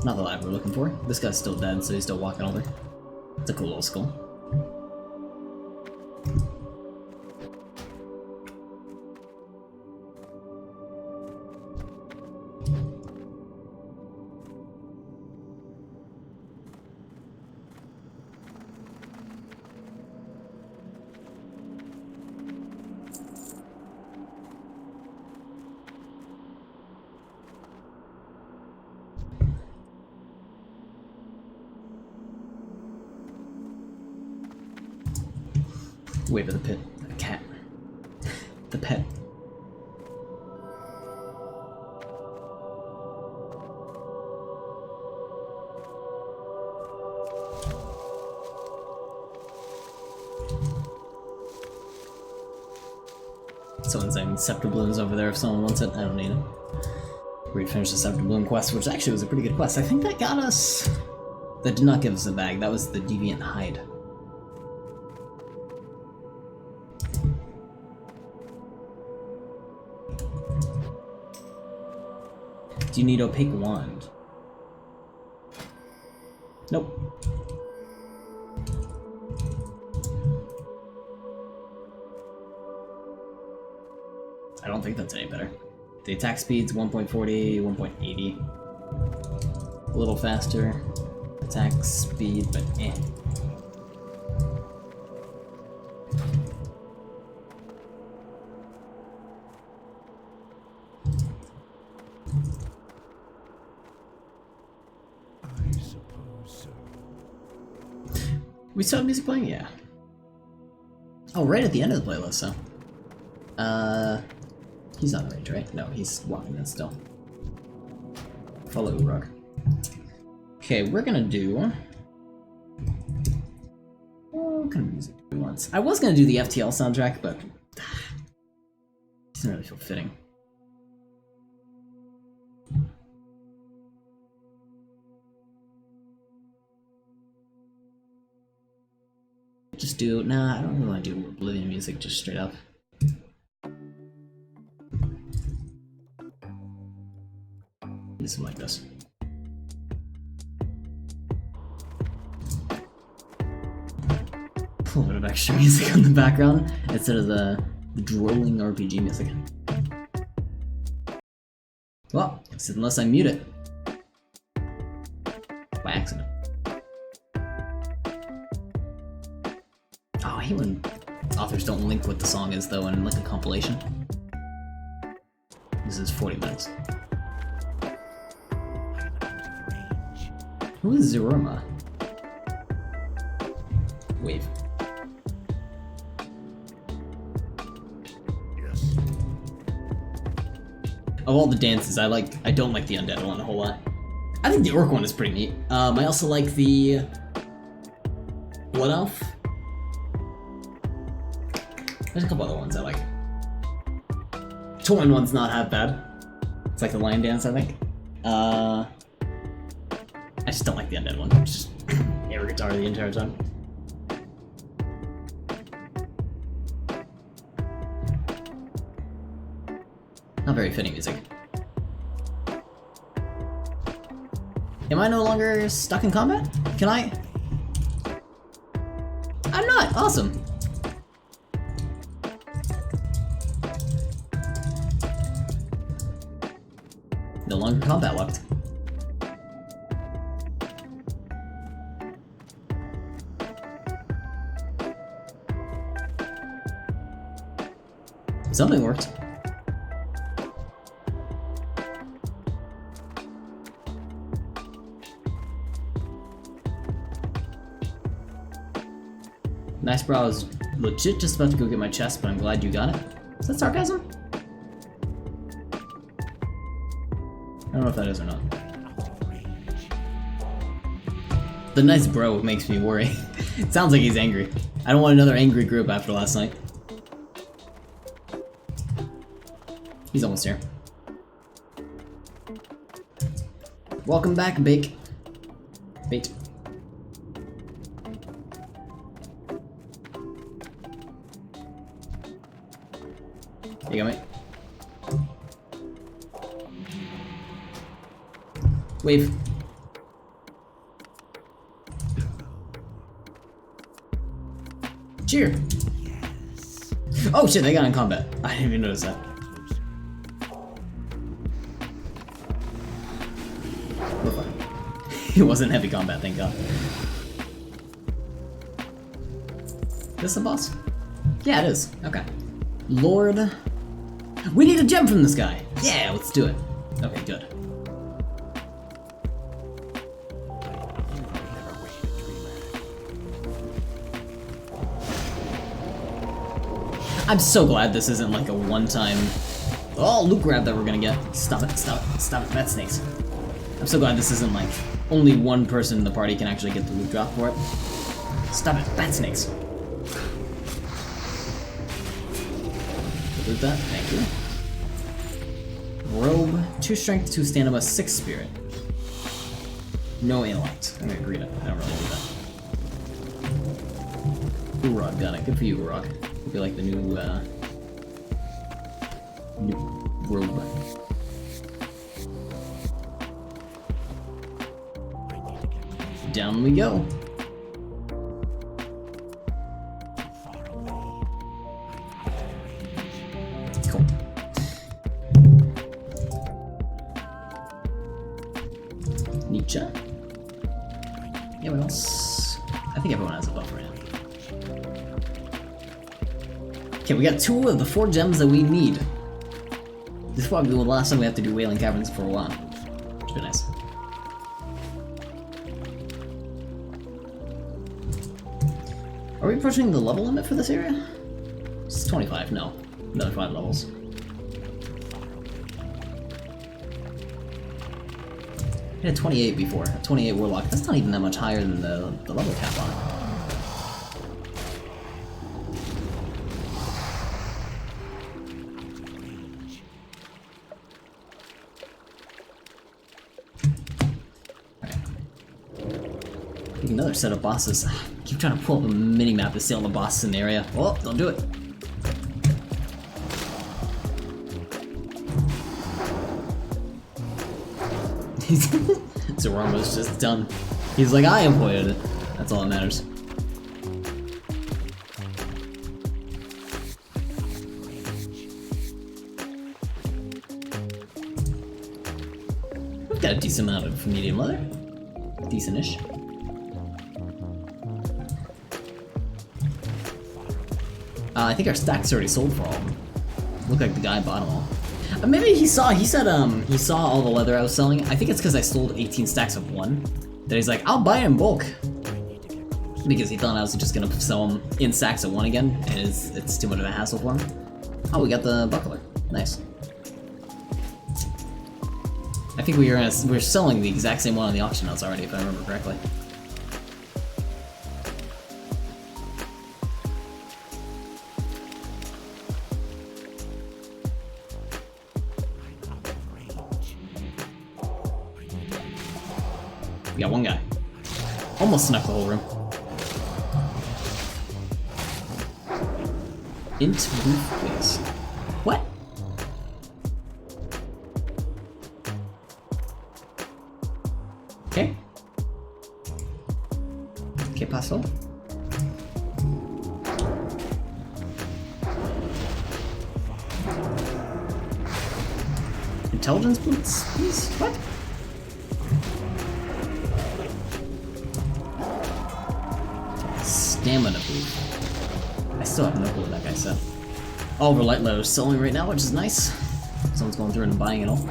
Not the lab we're looking for. This guy's still dead, so he's still walking over. It's a cool little skull. Wait for the pit. The cat. The pet. Someone's saying Scepter Bloom's over there if someone wants it. I don't need it. We finished the Scepter Bloom quest, which actually was a pretty good quest. I think that got us... That did not give us a bag. That was the Deviant Hide. Do you need Opaque Wand? Nope. I don't think that's any better. The attack speed's 1.40, 1.80. A little faster. Attack speed, but eh. I suppose so. We still have music playing? Yeah. Oh, right at the end of the playlist, so. He's on the range, right? No, he's walking in still. Follow Uruk. Okay, we're gonna do... What kind of music do we want? I was gonna do the FTL soundtrack, but... it doesn't really feel fitting. Just do... Nah, I don't really want to do Oblivion music just straight up. Do something like this. A little bit of extra music on the background instead of the drolling RPG music. Well, unless I mute it. By accident. Oh, I hate when authors don't link what the song is though in like a compilation. This is 40 minutes. Who is Zeruma? Wave. Yes. Of all the dances, I don't like the undead one a whole lot. I think the orc one is pretty neat. I also like the Blood Elf. There's a couple other ones I like. Torn one's not half bad. It's like the lion dance, I think. I just don't like the undead one. It's just air guitar the entire time. Not very fitting music. Am I no longer stuck in combat? Can I? I'm not! Awesome! No longer combat locked. Something worked. Nice bro, I was legit just about to go get my chest, but I'm glad you got it. Is that sarcasm? I don't know if that is or not. The nice bro makes me worry. It sounds like he's angry. I don't want another angry group after last night. He's almost here. Welcome back, Bake. Bait. You got me? Wave. Cheer. Yes. Oh shit, they got in combat. I didn't even notice that. We're fine. It wasn't heavy combat, thank god. This the boss? Yeah, it is. Okay. Lord. We need a gem from this guy. Yeah, let's do it. Okay, good. I'm so glad this isn't like a one-time... Oh, loot grab that we're gonna get. Stop it, stop it, stop it, bat snakes. I'm so glad this isn't like only one person in the party can actually get the loot drop for it. Stop it, bat snakes. Loot that, thank you. Robe, 2 strength, 2 stamina, 6 spirit. No intellect. I'm gonna greet it. I don't really need that. Urog got it. Good for you, Urog. Hope you like the new robe. Down we go. Cool. Nietzsche. Yeah, what else? I think everyone has a buff right now. Okay, we got 2 of the 4 gems that we need. This is probably the last time we have to do Wailing Caverns for a while. Which would be nice. Are we approaching the level limit for this area? It's 25, no. Another 5 levels. I had 28 before. 28 Warlock. That's not even that much higher than the level cap on it. Another set of bosses. I keep trying to pull up a mini-map to see all the bosses in the area. Oh, don't do it. Zoroma's just done. He's like, I avoided it. That's all that matters. We've got a decent amount of medium leather. Decent-ish. I think our stack's already sold for all of them. Looked like the guy bought them all. Maybe he said he saw all the leather I was selling. I think it's because I sold 18 stacks of 1. That he's like, I'll buy it in bulk. Because he thought I was just gonna sell them in stacks of 1 again, and it's too much of a hassle for him. Oh, we got the buckler. Nice. I think we were selling the exact same one on the auction house already, if I remember correctly. We got one guy. Almost snuck the whole room. Int booth, please. What? Okay. ¿Qué pasó? Intelligence boots, please? What? Stamina boost. I still have no clue what that guy said. All of our light leather is selling right now, which is nice. Someone's going through and buying it all.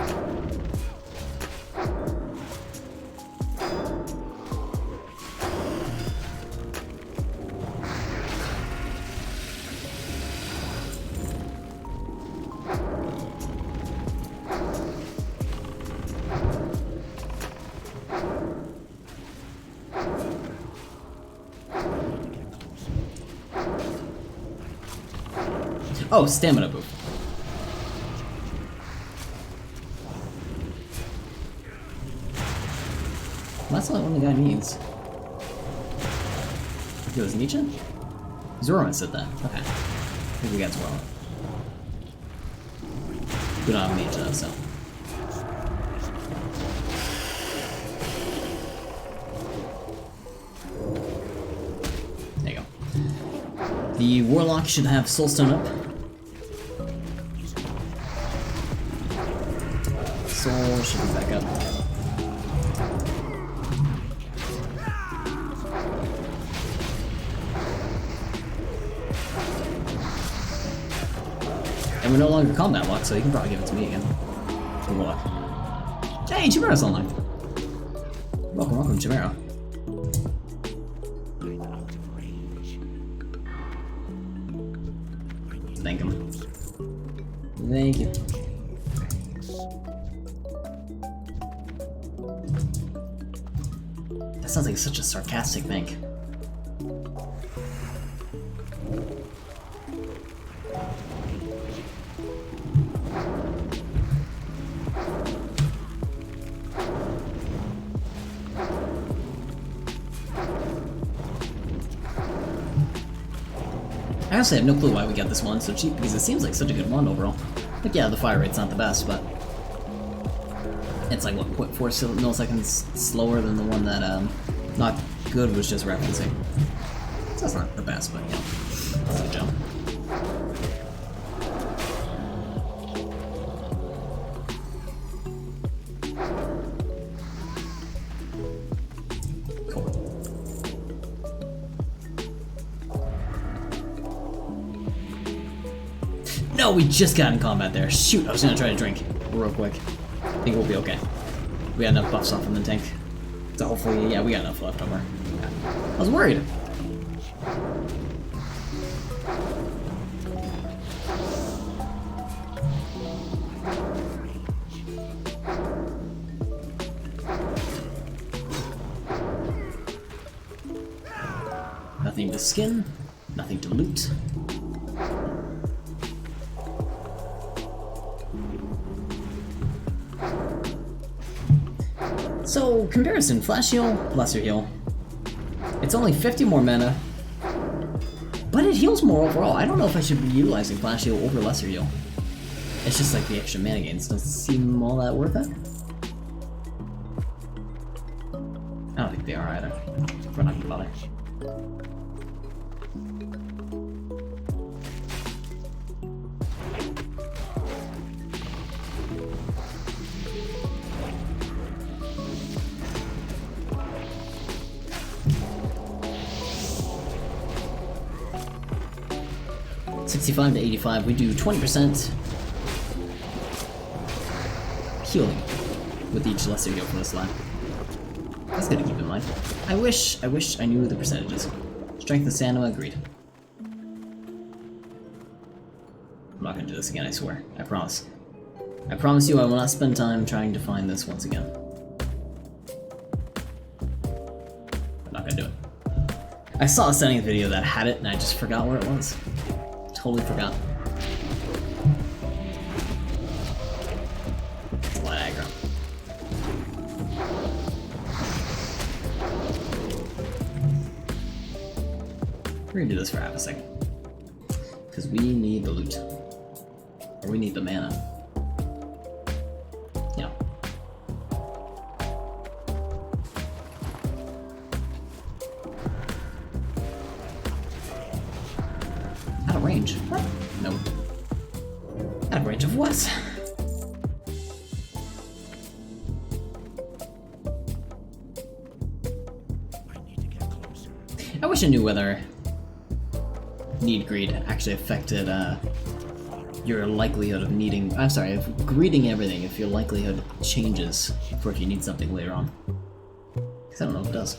Oh, stamina boost. That's not what the guy needs. It was Nietzsche? Zoroma said that. Okay. I think we got Zoroma. We don't have Nietzsche though, so. There you go. The Warlock should have Soulstone up. Soul should be back up. And we're no longer combat locked, so you can probably give it to me again. For what? Hey, Chimero's online. Welcome, welcome, Chimero. Thank him. Thank you. That sounds like such a sarcastic thank. honestly have no clue why we got this one so cheap, because it seems like such a good wand overall. Like, yeah, the fire rate's not the best, but it's like, what, 0.4 milliseconds slower than the one that, Not Good was just referencing. So that's not the best, but, yeah, that's a good job. No, we just got in combat there. Shoot, I was gonna try to drink real quick. I think we'll be okay. We got enough buffs off from the tank. So hopefully, yeah, we got enough left over. Yeah. I was worried. Nothing to skin, nothing to loot. So, comparison, Flash Heal, Lesser Heal. It's only 50 more mana, but it heals more overall. I don't know if I should be utilizing Flash Heal over Lesser Heal. It's just like the extra mana gains doesn't seem all that worth it. I don't think they are either. We're not gonna bother. $65 to $85, we do 20% healing with each lesser heal for this line. That's good to keep in mind. I wish I knew the percentages. Strength and stamina, agreed. I'm not gonna do this again, I swear. I promise. I promise you I will not spend time trying to find this once again. I'm not gonna do it. I saw a settings video that had it and I just forgot where it was. Totally forgot. It's a lot of aggro. We're gonna do this for half a second. Because we need the loot. Or we need the mana. Yeah. Out of range. What? No. Out of range of what? I need to get closer. I wish I knew whether need greed actually affected your likelihood of needing. I'm sorry, of greeting everything, if your likelihood changes for if you need something later on. Because I don't know if it does.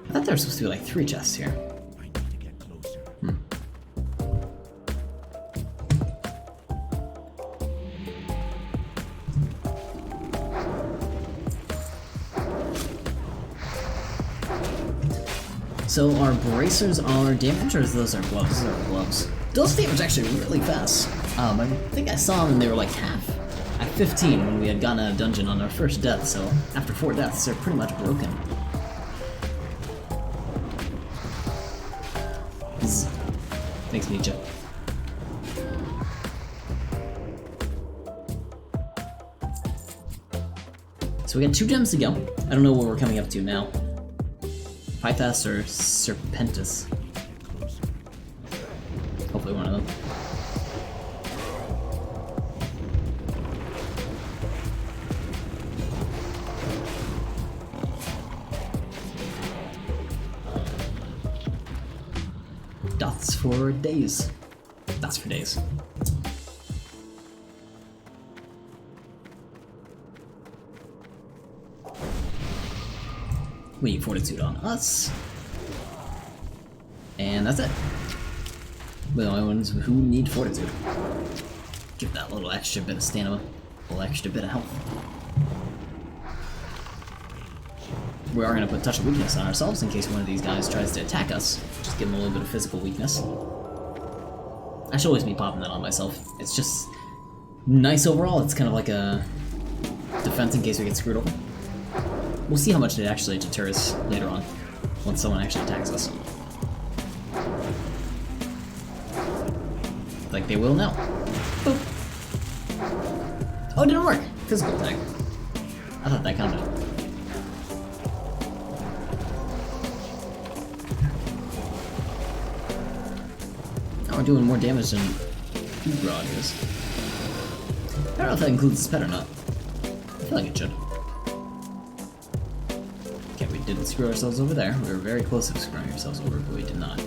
I thought there were supposed to be like 3 chests here. I need to get closer. So our bracers are damage, or those are gloves? Those are gloves. Those damage actually really fast. I think I saw them and they were like half at 15 when we had gotten out of dungeon on our first death, so after 4 deaths they're pretty much broken. Zzz. Thanks, Nietzsche. So we got 2 gems to go. I don't know what we're coming up to now. Pythas or Serpentis. Hopefully one of them. Dots for days. Dots for days. We need fortitude on us. And that's it. We're the only ones who need fortitude. Give that little extra bit of stamina, a little extra bit of health. We are going to put touch of weakness on ourselves in case one of these guys tries to attack us. Just give them a little bit of physical weakness. I should always be popping that on myself. It's just Nice overall. It's kind of like a defense in case we get screwed over. We'll see how much it actually deters later on, once someone actually attacks us. Like they will now. Boop. Oh, it didn't work. Physical attack. I thought that counted. Now we're doing more damage than Ugrod is. I don't know if that includes this pet or not. I feel like it should. Okay, we didn't screw ourselves over there. We were very close to screwing ourselves over, but we did not.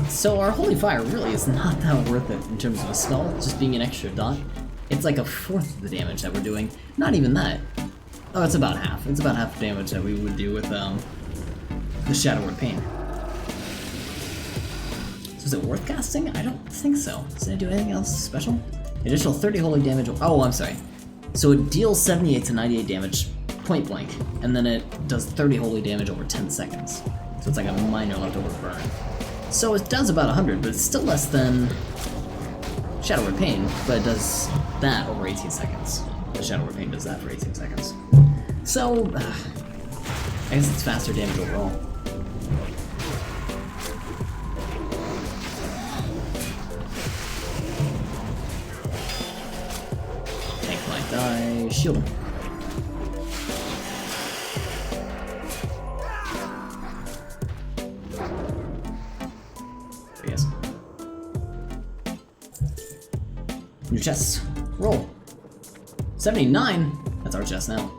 So our Holy Fire really is not that worth it in terms of a spell, just being an extra dot. It's like a fourth of the damage that we're doing. Not even that. Oh, it's about half. It's about half the damage that we would do with the Shadow Word Pain. So is it worth casting? I don't think so. Does it do anything else special? Additional 30 holy damage. Oh, I'm sorry. So it deals 78 to 98 damage point blank, and then it does 30 holy damage over 10 seconds. So it's like a minor leftover burn. So it does about 100, but it's still less than Shadow Word Pain, but it does that over 18 seconds. The Shadow Word Pain does that for 18 seconds. So, I guess it's faster damage overall. Tank might die, shield him. New chests. Roll. 79? That's our chest now.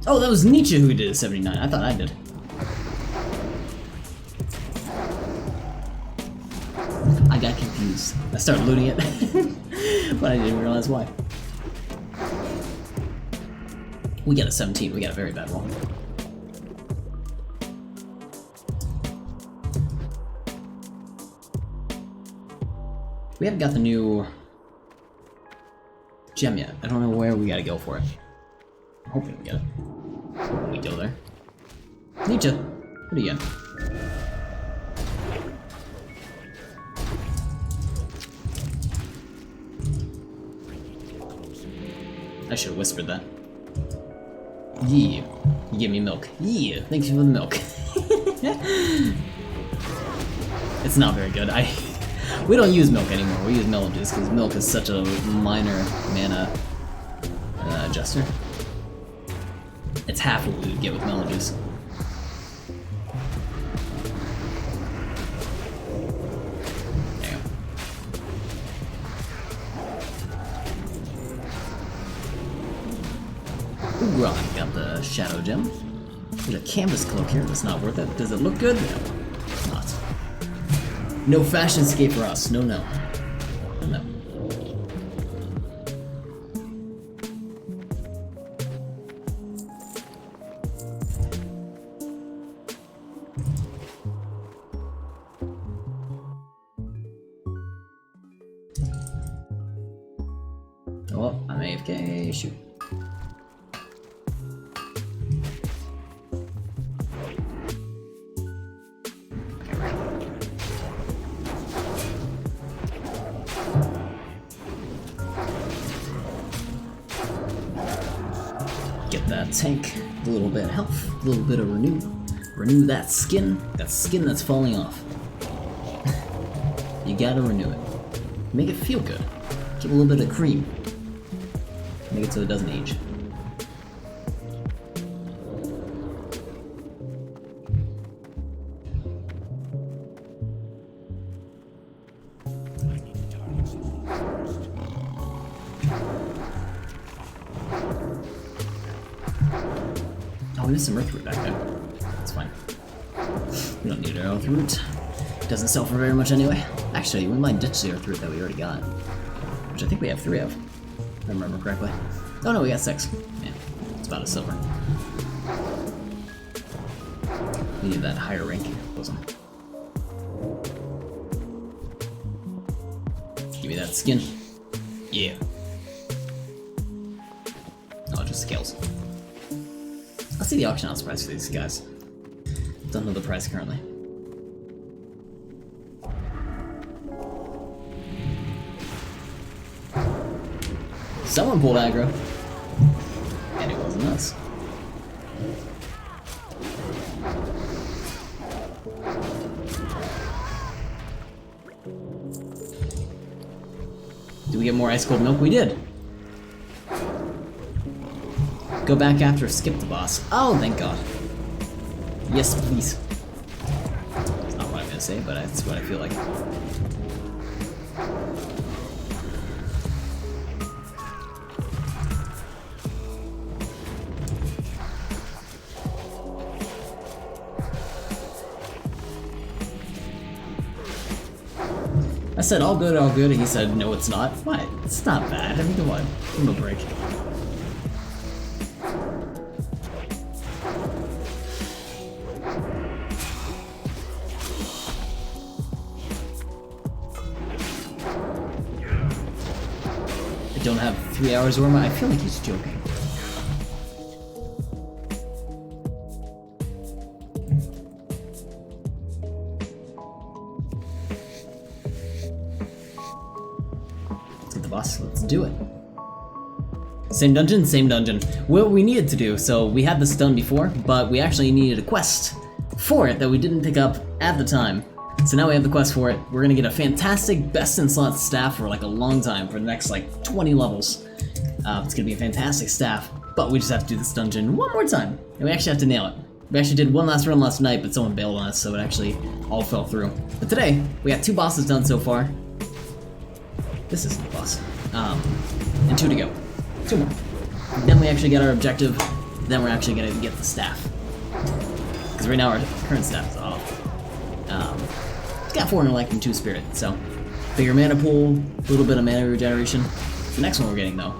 Oh, that was Nietzsche who did 79. I thought I did. I got confused. I started looting it, but I didn't realize why. We got a 17, we got a very bad roll. We haven't got the new gem yet. I don't know where we gotta go for it. I'm hoping we get it. Hoping we go there. Nietzsche, what do you got? I should have whispered that. Yeah, you give me milk. Yeah, thank you for the milk. It's not very good. We don't use milk anymore. We use melon juice because milk is such a minor mana adjuster. It's half what we would get with melon juice. There you go. Ron got the shadow gem. There's a canvas cloak here. That's not worth it. Does it look good? No, it's not. No fashion escape for us. No, no. No. Oh, I'm AFK. Shoot. Get that tank, a little bit of health, a little bit of renew. Renew that skin that's falling off. You gotta renew it. Make it feel good. Give it a little bit of cream. Make it so it doesn't age. Oh, there's some earthroot back there. That's fine. We don't need our earthroot. Doesn't sell for very much anyway. Actually, we might ditch the earthroot that we already got. Which I think we have 3 of. I remember correctly. Oh no, we got 6. Yeah, it's about a silver. We need that higher rank bosom. Give me that skin. Yeah. Oh, just scales. Let's see the auction house price for these guys. Don't know the price currently. Someone pulled aggro. And it wasn't us. Did we get more ice cold milk? We did. Go back after skip the boss. Oh, thank God. Yes, please. That's not what I'm gonna say, but that's what I feel like. I said, all good, and he said, no, it's not. What? It's not bad. I mean, come on. Give him a break. I don't have 3 hours or more. I feel like he's joking. Let's do it. Same dungeon? Same dungeon. What we needed to do, so we had this done before, but we actually needed a quest for it that we didn't pick up at the time. So now we have the quest for it. We're gonna get a fantastic best in slot staff for like a long time, for the next like 20 levels. It's gonna be a fantastic staff, but we just have to do this dungeon one more time. And we actually have to nail it. We actually did one last run last night, but someone bailed on us, so it actually all fell through. But today, we got 2 bosses done so far. This isn't the boss. And 2 to go. 2 more. Then we actually get our objective. Then we're actually gonna get the staff. Because right now our current staff is off. It's got 4 intellect and 2 spirit, so bigger mana pool, a little bit of mana regeneration. The next one we're getting though,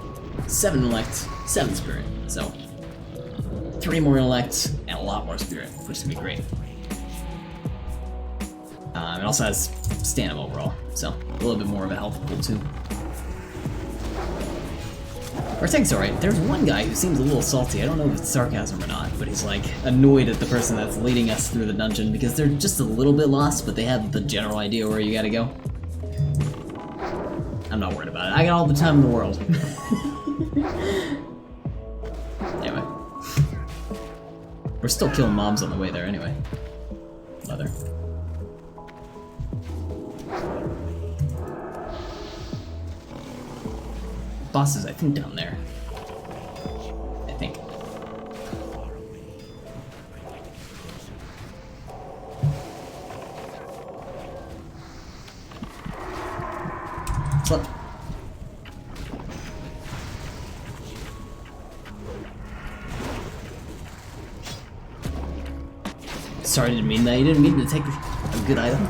7 intellect, 7 spirit. So 3 more intellect and a lot more spirit, which is gonna be great. It also has stamina overall, so a little bit more of a health pool too. Our tank's alright. There's one guy who seems a little salty. I don't know if it's sarcasm or not, but he's like annoyed at the person that's leading us through the dungeon because they're just a little bit lost, but they have the general idea where you gotta go. I'm not worried about it. I got all the time in the world. Anyway. We're still killing mobs on the way there anyway. Leather. Boss is, I think, down there. I think. What? Sorry, I didn't mean that. You didn't mean to take a good item.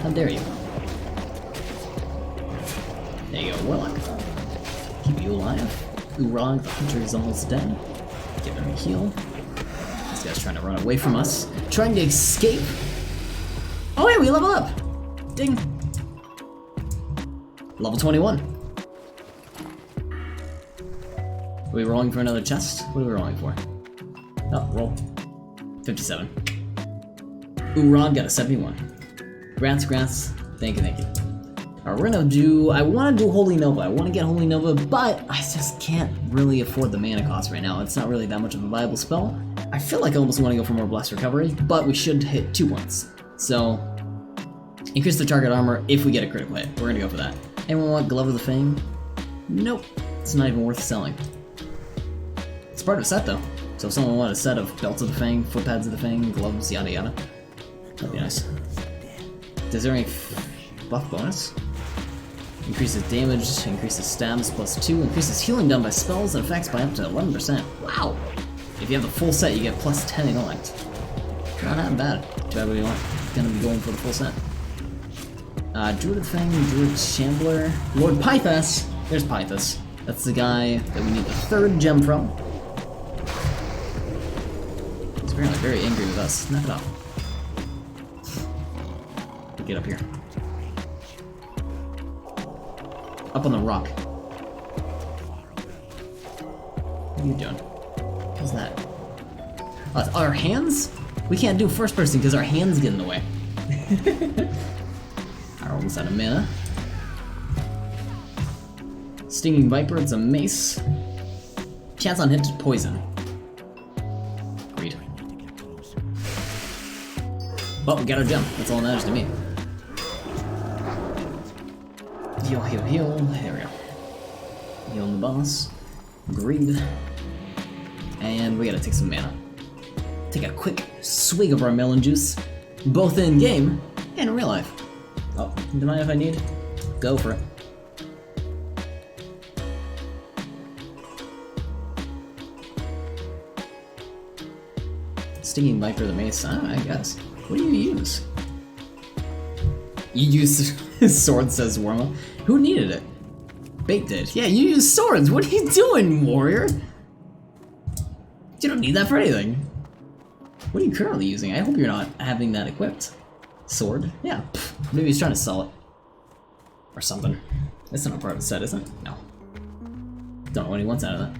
How dare you? There you go, Warlock. Keep you alive. Oorang, the hunter, is almost dead. Give him a heal. This guy's trying to run away from us. Trying to escape. Oh wait, we level up! Ding! Level 21. Are we rolling for another chest? What are we rolling for? Oh, roll. 57. Oorang got a 71. Grants. Thank you. Alright, we're gonna do... I want to do Holy Nova. I want to get Holy Nova, but I just can't really afford the mana cost right now. It's not really that much of a viable spell. I feel like I almost want to go for more Blessed Recovery, but we should hit 2 points. So, increase the target armor if we get a critical hit. We're gonna go for that. Anyone want Glove of the Fang? Nope. It's not even worth selling. It's part of a set though. So if someone wanted a set of Belts of the Fang, Foot Pads of the Fang, gloves, yada yada, that'd be nice. Does there any buff bonus? Increases damage, increases stabs +2, increases healing done by spells and effects by up to 11%. Wow! If you have the full set, you get +10 intellect. Not that bad. Too bad we aren't gonna be going for the full set. Druid of the Fang, Druid Shambler, Lord Pythas! There's Pythas. That's the guy that we need the 3rd gem from. He's apparently very angry with us. Knock it off. Get up here. Up on the rock. What are you doing? What's that? Oh, our hands? We can't do first person because our hands get in the way. Alright, almost out of mana. Stinging Viper, it's a mace. Chance on hit to poison. Agreed. But we got our gem. That's all that matters to me. Heal, heal, heal. There we go. Healing the boss. Agreed. And we gotta take some mana. Take a quick swig of our melon juice, both in game and in real life. Oh, do you mind if I need? Go for it. Stinging Viper the mace, I guess. What do you use? You use sword, says Warma. Who needed it? Bait did. Yeah, you use swords. What are you doing, warrior? You don't need that for anything. What are you currently using? I hope you're not having that equipped. Sword? Yeah. Pfft. Maybe he's trying to sell it. Or something. That's not a part of the set, is it? No. Don't know what he wants out of that.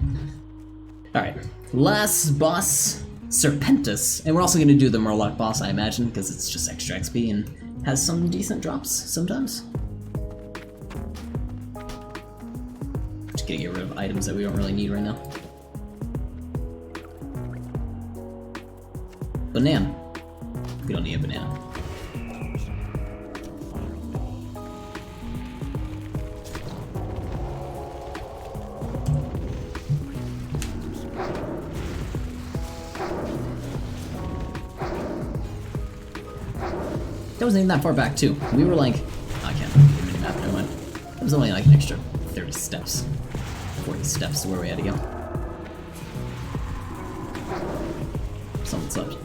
Alright. Last boss, Serpentis. And we're also going to do the Murloc boss, I imagine, because it's just extra XP and has some decent drops sometimes. Just gonna get rid of items that we don't really need right now. Banana. We don't need a banana. That wasn't even that far back too. We were like, oh, I can't do mini map, never mind. It was only like an extra 30 steps. 40 steps to where we had to go. Someone slept.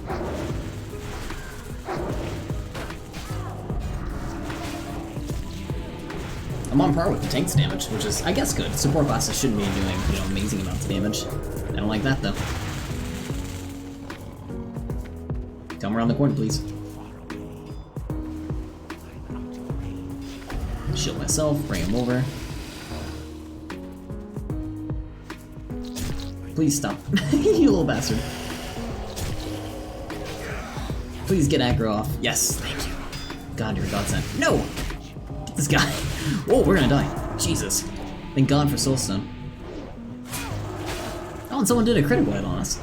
I'm on par with the tank's damage, which is, I guess, good. Support bosses shouldn't be doing, you know, amazing amounts of damage. I don't like that, though. Come around the corner, please. Shield myself, bring him over. Please stop. You little bastard. Please get aggro off. Yes, thank you. God, you're a godsend. No! Get this guy. Whoa, we're gonna die. Jesus. Thank God for Soulstone. Oh, and someone did a critical hit on us.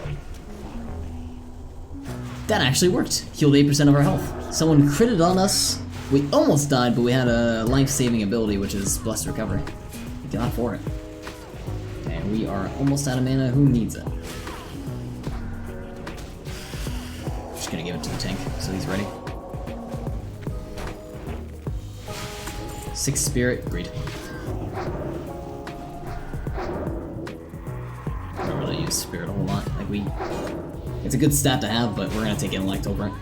That actually worked. Healed 8% of our health. Someone critted on us. We almost died, but we had a life-saving ability, which is Blessed Recovery. Thank God for it. Okay, we are almost out of mana. Who needs it? Just gonna give it to the tank, so he's ready. 6 spirit, agreed. I don't really use spirit a whole lot. Like it's a good stat to have, but we're gonna take intellect over it.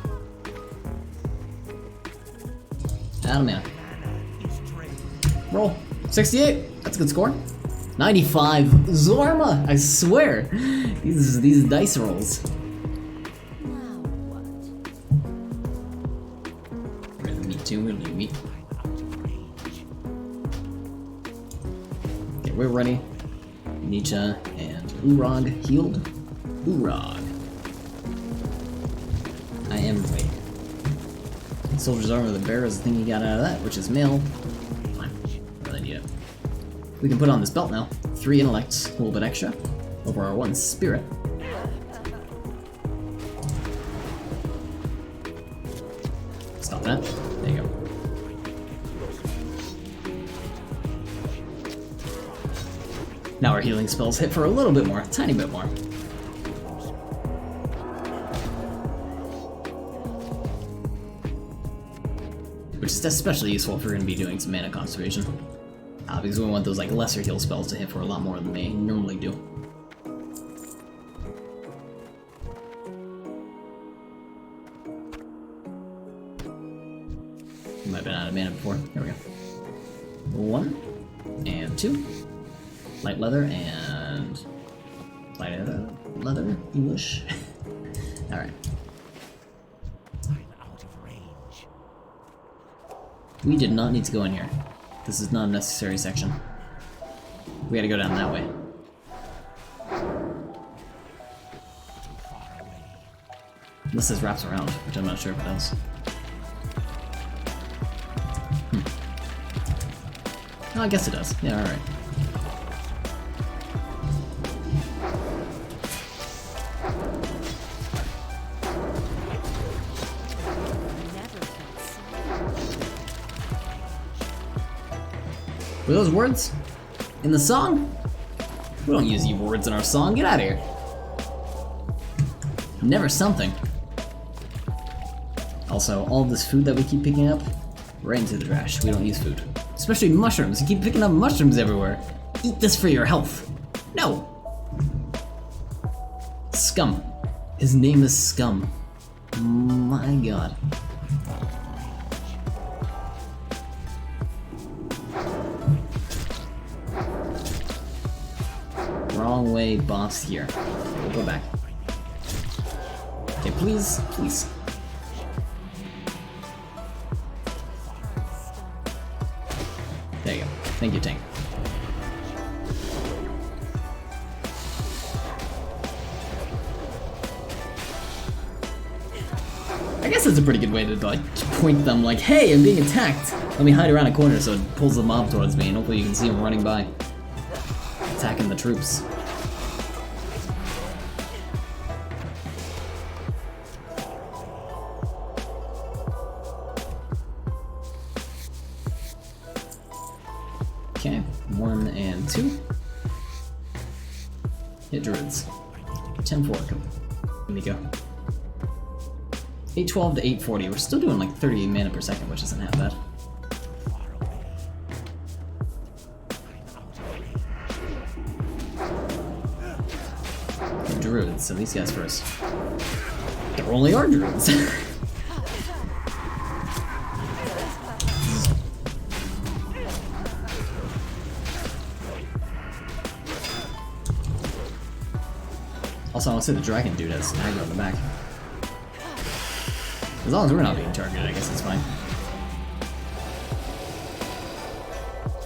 Out of mana. Roll. 68. That's a good score. 95. Zorma. I swear. These dice rolls. We're gonna meet too. We're gonna meet. Okay, we're ready. Nietzsche and Urag healed. Urag. I am ready. Soldier's Armor of the Bear is the thing you got out of that, which is mail. Fine. Really need it. We can put on this belt now. 3 intellects, a little bit extra, over our 1 spirit. Stop that. There you go. Now our healing spells hit for a little bit more, a tiny bit more. Which is especially useful if we're going to be doing some mana conservation. Because we want those like lesser heal spells to hit for a lot more than they normally do. Might have been out of mana before. There we go. 1 and 2. Light leather and light leather English. All right. I'm out of range. We did not need to go in here. This is not a necessary section. We gotta go down that way. Too far away. Unless this wraps around, which I'm not sure if it does. Oh, I guess it does. Yeah, alright. Were those words? In the song? We don't use words in our song, get out of here. Never something. Also, all this food that we keep picking up, right into the trash. We don't use food. Especially mushrooms. You keep picking up mushrooms everywhere. Eat this for your health. No. Scum. His name is Scum. My god. Wrong way, boss here. We'll go back. Okay, please, please. There you go. Thank you, Tank. I guess that's a pretty good way to like point them like, hey, I'm being attacked. Let me hide around a corner so it pulls the mob towards me and hopefully you can see him running by. Attacking the troops. Okay, 1 and 2. Hit druids. 10-4. Let me go. 812 to 840. We're still doing like 38 mana per second, which isn't half bad. Druids, so these guys first. There only are druids. Also, I want to say the dragon dude has aggro in the back. As long as we're not being targeted, I guess it's fine.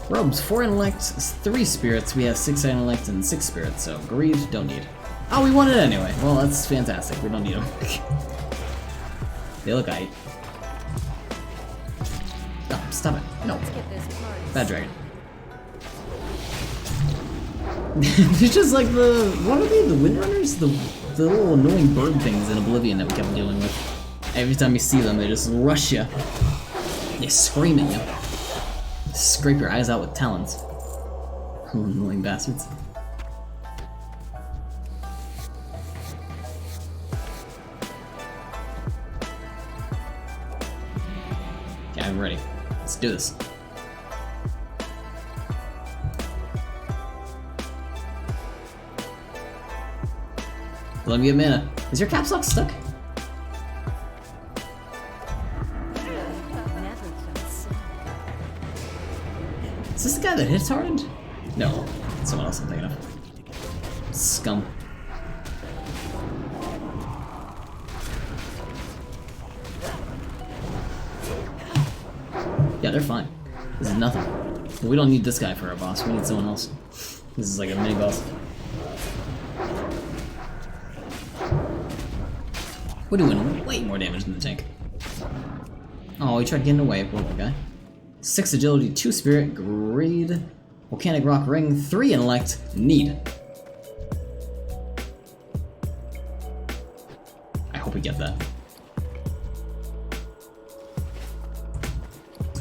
Robes, 4 intellect, 3 spirits. We have 6 intellect and 6 spirits, so greed, don't need. Oh, we want it anyway. Well, that's fantastic. We don't need them. They look aight. Oh, stop it. No. Bad dragon. It's just like the... What are they? The Windrunners? The little annoying bird things in Oblivion that we kept dealing with. Every time you see them, they just rush you. They scream at you. Scrape your eyes out with talons. Little annoying bastards. Okay, I'm ready. Let's do this. Let me get mana. Is your caps lock stuck? Is this the guy that hits hardened? No, it's someone else I'm thinking of. Scum. Yeah, they're fine. This is nothing. But we don't need this guy for our boss, we need someone else. This is like a mini boss. We're doing way more damage than the tank. Oh, he tried getting away, poor guy. 6 agility, 2 spirit, greed, volcanic rock ring, 3 intellect, need. I hope we get that.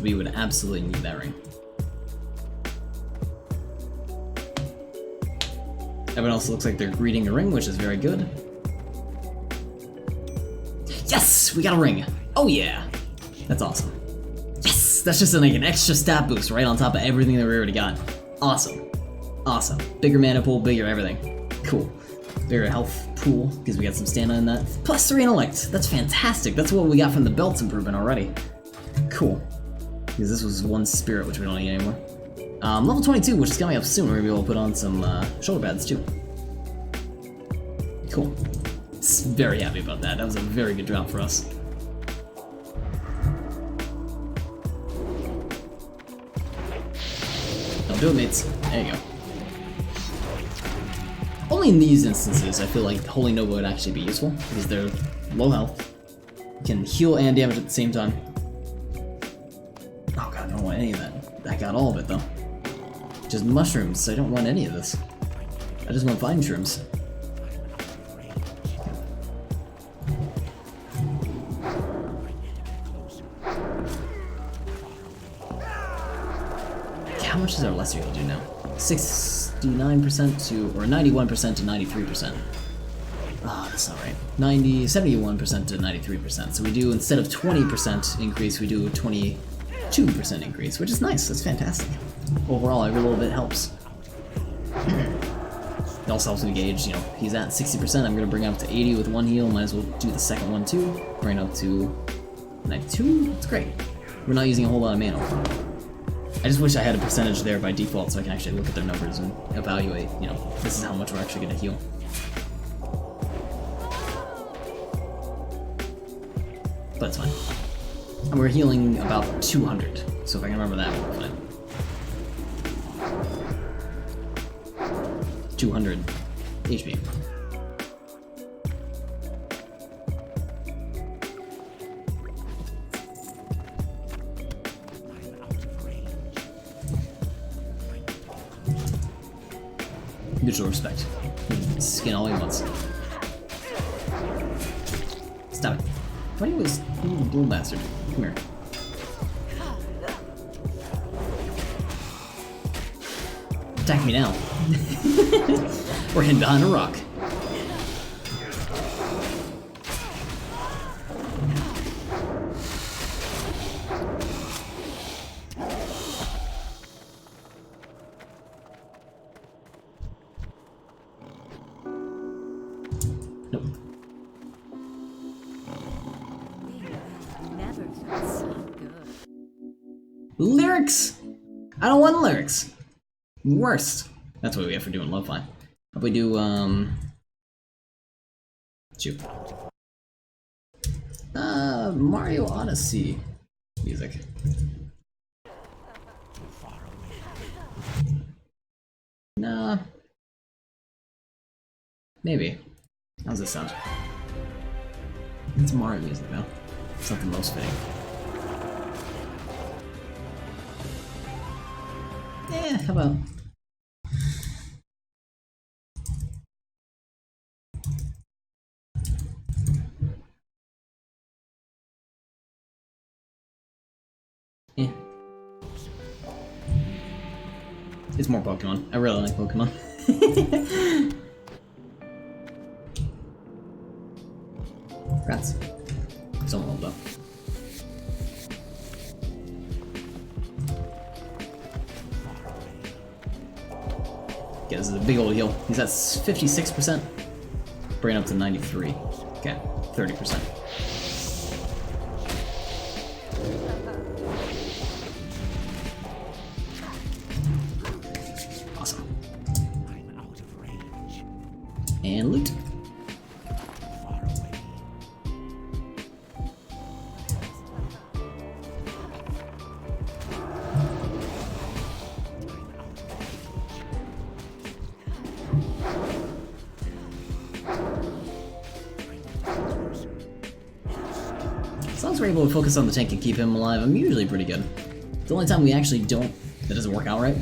We would absolutely need that ring. Everyone else looks like they're greeting a ring, which is very good. Yes! We got a ring! Oh yeah! That's awesome. Yes! That's just like an extra stat boost right on top of everything that we already got. Awesome. Awesome. Bigger mana pool, bigger everything. Cool. Bigger health pool, because we got some stamina in that. Plus 3 intellect. That's fantastic. That's what we got from the belts improvement already. Cool. Because this was 1 spirit, which we don't need anymore. Level 22, which is coming up soon, we're gonna be able to put on some shoulder pads too. Cool. Very happy about that. That was a very good drop for us. Don't do it, mates. There you go. Only in these instances, I feel like Holy Nova would actually be useful, because they're low health, can heal and damage at the same time. Oh god, I don't want any of that. I got all of it, though. Just mushrooms, I don't want any of this. I just want vine shrooms. How much does our lesser heal do now? 69% to, or 91% to 93%. Oh, that's not right. 71% to 93%. So we do, instead of 20% increase, we do a 22% increase, which is nice. That's fantastic. Overall, every little bit helps. It also helps me gauge, you know, he's at 60%, I'm going to bring him up to 80 with one heal, might as well do the second one too. Bring it up to 92, that's great. We're not using a whole lot of mana. I just wish I had a percentage there by default so I can actually look at their numbers and evaluate, you know, this is how much we're actually going to heal. But it's fine. And we're healing about 200, so if I can remember that, we're fine. 200 HP. Mutual respect. Skin all he wants. Stop it. Why do you always... You little bastard. Come here. Attack me now. We're hidden behind a rock. Nope. Never felt so good. Lyrics! I don't want lyrics. Worst. That's what we have for doing Love Fine. If we do, shoot. Mario Odyssey music. Nah. Maybe. How's this sound? It's Mario music though. Something most fitting. Yeah, how about? Yeah. It's more Pokemon. I really like Pokemon. Rats. Someone rolled up. Okay, this is a big old heal. He's at 56%. Bring it up to 93. Okay, 30%. Awesome. I'm out of range. And loot. Far away. As long as we're able to focus on the tank and keep him alive, I'm usually pretty good. The only time we actually don't, that doesn't work out right,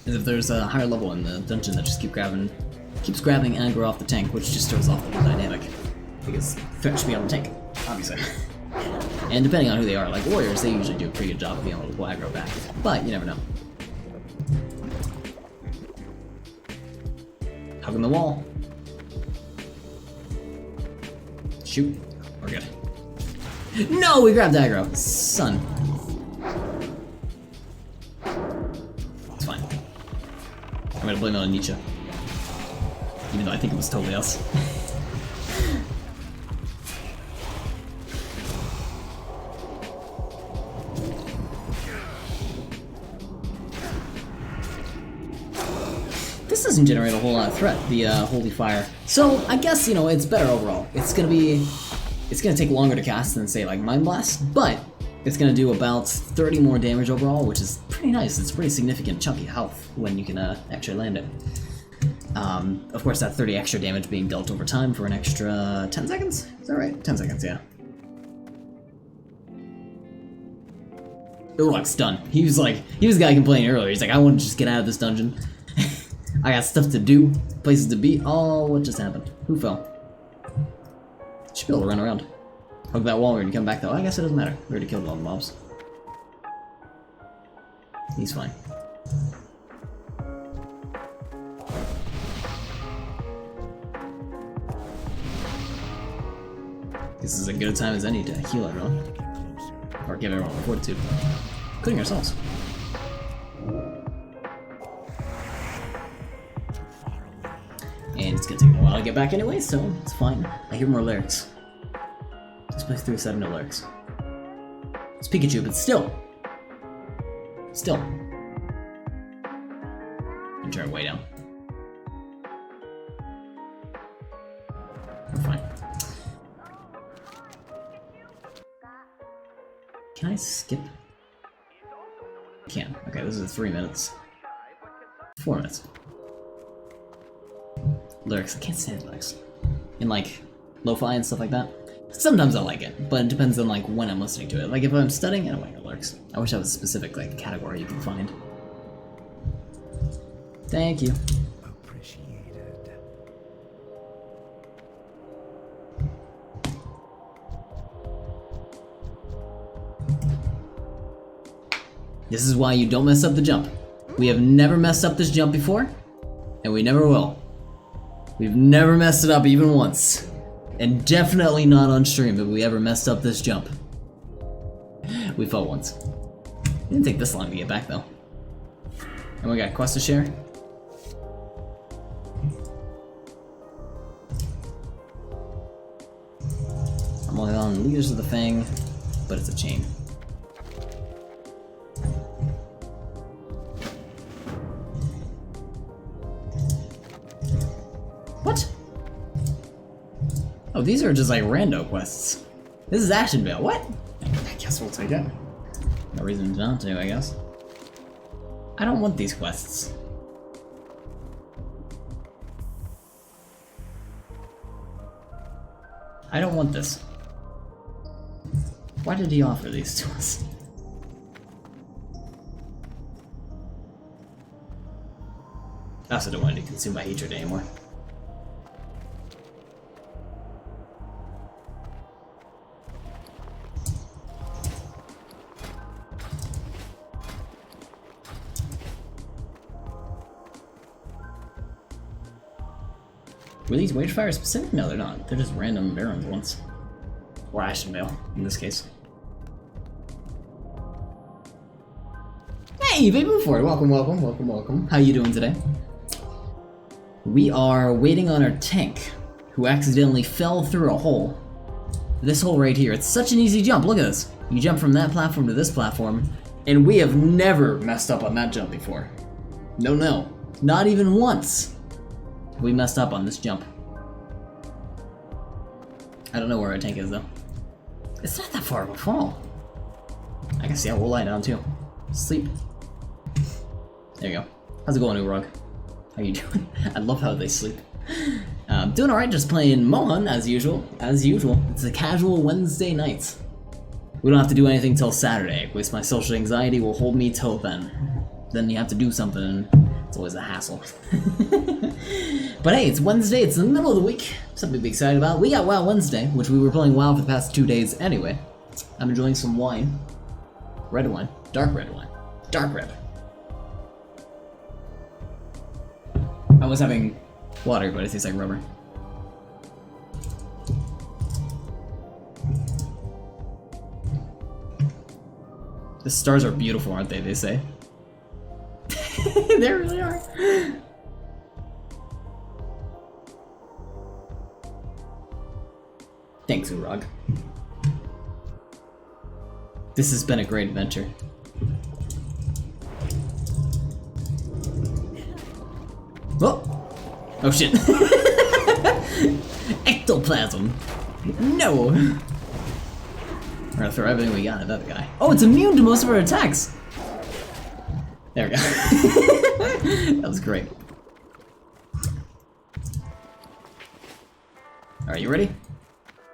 is if there's a higher level in the dungeon that just keeps grabbing aggro off the tank, which just throws off the whole dynamic. Because threat should be on the tank, obviously. And depending on who they are, like warriors, they usually do a pretty good job of being able to pull aggro back. But you never know. Hugging the wall. Shoot. We're good. No, we grabbed aggro. Son. It's fine. I'm gonna blame it on Nietzsche. Even though I think it was totally us. doesn't generate a whole lot of threat, the Holy Fire. So I guess, you know, it's better overall. It's gonna take longer to cast than, say, like Mind Blast, but it's gonna do about 30 more damage overall, which is pretty nice. It's pretty significant chunky health when you can actually land it. Of course, that 30 extra damage being dealt over time for an extra 10 seconds? Is that right? 10 seconds, yeah. Urloc's done. He was the guy complaining earlier. He's like, I want to just get out of this dungeon. I got stuff to do, places to be. Oh, what just happened? Who fell? Should be able to run around. Hug that wall when you come back, though. I guess it doesn't matter. We already killed all the mobs. He's fine. This is as good a time as any to heal everyone. Or give everyone fortitude. Including ourselves. And it's gonna take a while to get back anyway, so it's fine. I hear more lyrics. This place 307, no lyrics. It's Pikachu, but still. Still. And turn it way down. We're fine. Can I skip? I can. Okay, this is 3 minutes. 4 minutes. Lyrics. I can't stand lyrics. In like lo-fi and stuff like that. Sometimes I like it, but it depends on like when I'm listening to it. Like if I'm studying, I don't like the lyrics. I wish I was a specific like category you can find. Thank you. Appreciated. This is why you don't mess up the jump. We have never messed up this jump before, and we never will. We've never messed it up even once. And definitely not on stream have we ever messed up this jump. We fell once. It didn't take this long to get back though. And we got a quest to share. I'm only on Leaders of the Fang, but it's a chain. What? Oh, these are just like rando quests. This is Ashenvale. What? I guess we'll take it. No reason not to, I guess. I don't want these quests. I don't want this. Why did he offer these to us? I also don't want to consume my hatred anymore. Were these Wagefire specific? No, they're not. They're just random Barons ones. Or Ashenvale, in this case. Hey, Baby Ford! Welcome, welcome, welcome, welcome. How you doing today? We are waiting on our tank, who accidentally fell through a hole. This hole right here. It's such an easy jump. Look at this. You jump from that platform to this platform, and we have never messed up on that jump before. No, no. Not even once. We messed up on this jump. I don't know where our tank is though. It's not that far of a fall. I guess, yeah, we'll lie down too. Sleep. There you go. How's it going, Urog? How you doing? I love how they sleep. Doing alright, just playing Mohan as usual. As usual. It's a casual Wednesday night. We don't have to do anything till Saturday, because my social anxiety will hold me till then. Then you have to do something, and it's always a hassle. But hey, it's Wednesday, it's the middle of the week. Something to be excited about. We got WoW Wednesday, which we were playing WoW for the past 2 days anyway. I'm enjoying some wine. Red wine. Dark red wine. Dark red. I was having water, but it tastes like rubber. The stars are beautiful, aren't they say? They really are. Thanks, Urog. This has been a great adventure. Oh! Oh shit. Ectoplasm! No! We're gonna throw everything we got at that guy. Oh, it's immune to most of our attacks! There we go. That was great. Alright, you ready?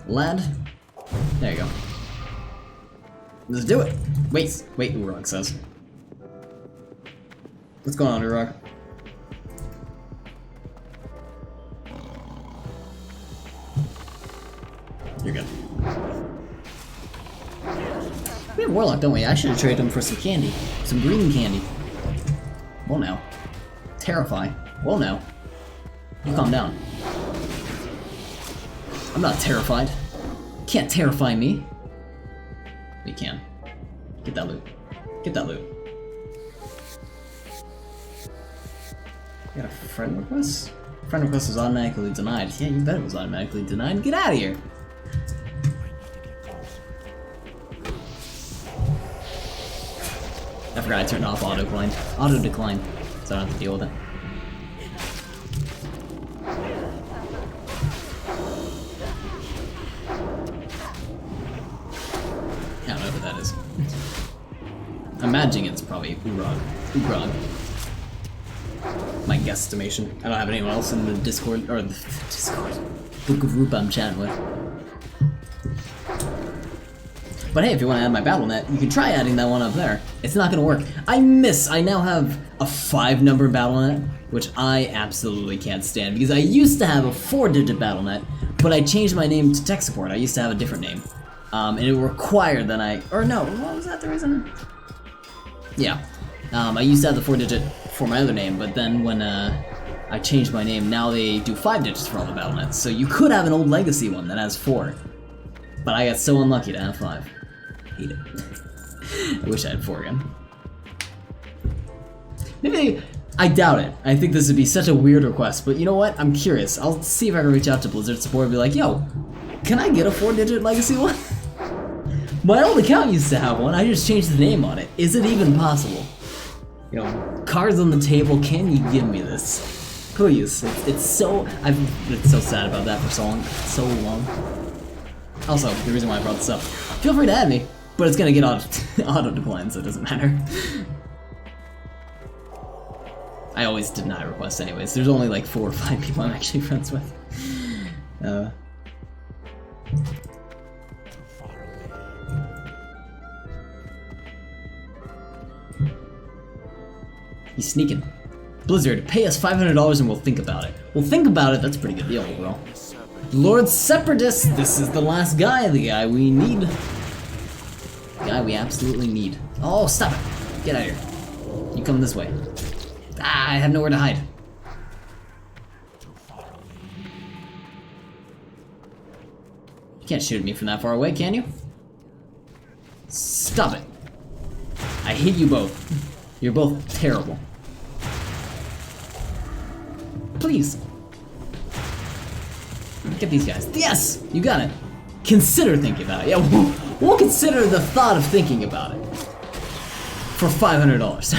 Lad? There you go. Let's do it! Wait, Urag says. What's going on, Urag? You're good. We have Warlock, don't we? I should have traded him for some candy. Some green candy. Well now. Terrify. Well now. You calm down. I'm not terrified. Can't terrify me. We can. Get that loot. Get that loot. You got a friend request? Friend request was automatically denied. Yeah, you bet it was automatically denied. Get out of here! I forgot I turned off auto decline. Auto decline, so I don't have to deal with it. I don't know who that is. I'm imagining it's probably Urag. My guesstimation. I don't have anyone else in the Discord, or the Discord, the group I'm chatting with. But hey, if you want to add my BattleNet, you can try adding that one up there. It's not gonna work. I now have a 5-number BattleNet, which I absolutely can't stand, because I used to have a 4-digit BattleNet, but I changed my name to tech support. I used to have a different name. And it required that what was that the reason? Yeah. I used to have the 4-digit for my other name, but then when I changed my name, now they do 5 digits for all the BattleNets. So you could have an old legacy one that has 4. But I got so unlucky to have 5. Hate it. I wish I had 4 again. Maybe, I doubt it. I think this would be such a weird request, but you know what? I'm curious. I'll see if I can reach out to Blizzard support and be like, yo, can I get a 4-digit legacy one? My old account used to have one, I just changed the name on it. Is it even possible? You know, cards on the table, can you give me this? Please. It's so, I've been so sad about that for so long. Also, the reason why I brought this up, feel free to add me, but it's gonna get auto decline, so it doesn't matter. I always deny requests anyways. There's only like 4 or 5 people I'm actually friends with. He's sneaking. Blizzard, pay us $500 and we'll think about it. We'll think about it, that's a pretty good deal overall. Lord Separatist, this is the last guy, the guy we need. The guy we absolutely need. Oh, stop it. Get out of here. You come this way. Ah, I have nowhere to hide. You can't shoot at me from that far away, can you? Stop it. I hate you both. You're both terrible. Please. Get these guys. Yes! You got it. Consider thinking about it. Yeah, we'll consider the thought of thinking about it. For $500.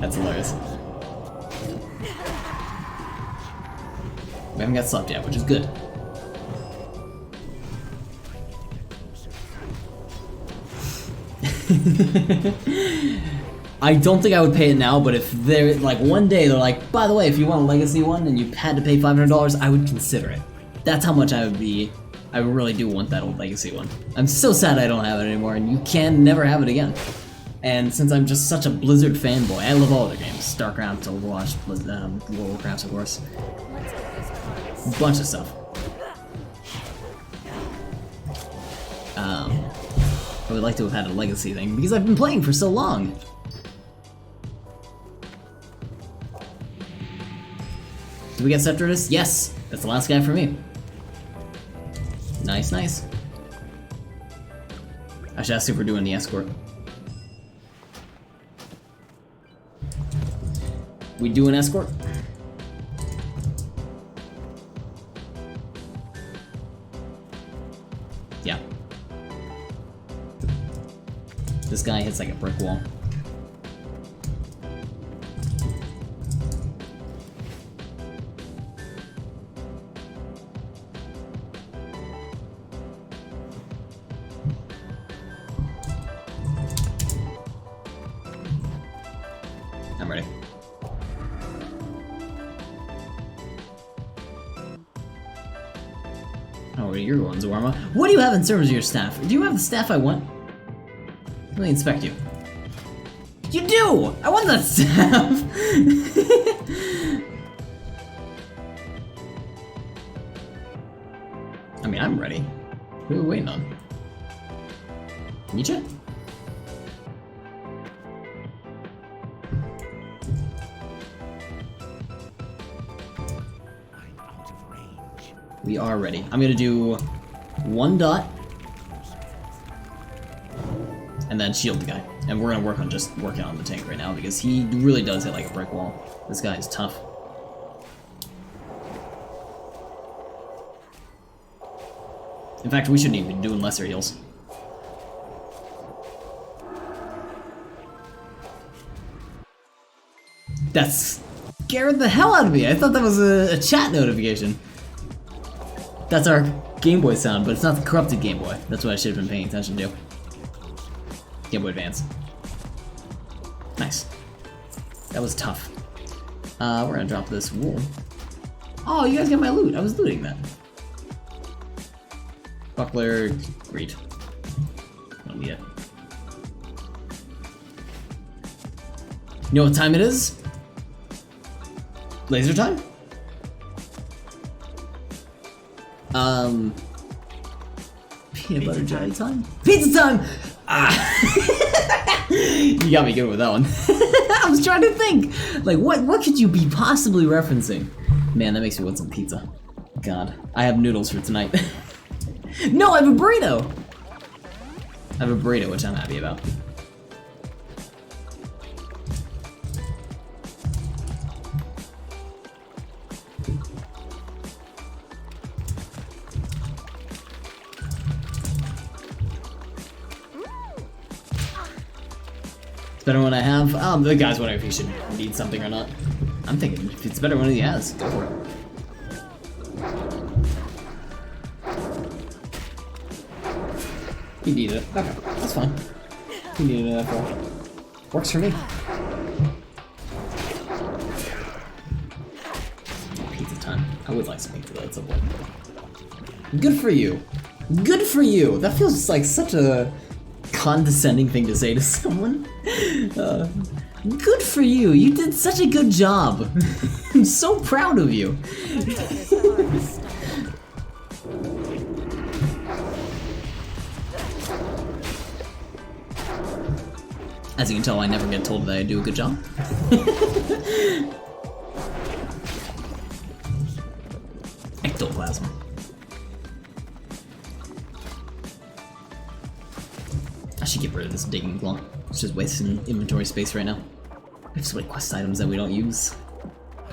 That's hilarious. We haven't got slept yet, which is good. I don't think I would pay it now, but if they're like one day they're like, by the way, if you want a legacy one and you had to pay $500, I would consider it. That's how much I would be. I really do want that old legacy one. I'm so sad I don't have it anymore, and you can never have it again. And since I'm just such a Blizzard fanboy, I love all their games. StarCraft, Overwatch, World of Warcraft, of course. A bunch of stuff. I would like to have had a legacy thing, because I've been playing for so long. Do we get Sceptridus? Yes! That's the last guy for me. Nice, nice. I should ask if we're doing the escort. We do an escort? Yeah. This guy hits like a brick wall. what you're going, Zorma. What do you have in terms of your staff? Do you have the staff I want? Let me inspect you. You do! I want that staff! I mean, I'm ready. Who are we waiting on? Nietzsche? We are ready. I'm gonna do 1 dot and then shield the guy. And we're gonna work on just working on the tank right now because he really does hit like a brick wall. This guy is tough. In fact, we shouldn't even be doing lesser heals. That scared the hell out of me. I thought that was a chat notification. That's our Game Boy sound, but it's not the corrupted Game Boy. That's what I should have been paying attention to. Game Boy Advance. Nice. That was tough. We're gonna drop this wool. Oh, you guys got my loot. I was looting that. Buckler, great. Don't need it. You know what time it is? Laser time? Peanut butter jelly time? Pizza time! Ah! You got me good with that one. I was trying to think! Like, what could you be possibly referencing? Man, that makes me want some pizza. God, I have noodles for tonight. No, I have a burrito! I have a burrito, which I'm happy about. It's better when I have. The guy's wondering if he should need something or not. I'm thinking if it's better when he has, go for it. He needed it. Okay, that's fine. He needed it after all. Works for me. Pizza time. I would like some pizza though at some point. Good for you. Good for you. That feels like such a condescending thing to say to someone. Good for you. You did such a good job. I'm so proud of you. As you can tell, I never get told that I do a good job. Ectoplasm. I should get rid of this digging claw. It's just wasting inventory space right now. We have so many quest items that we don't use.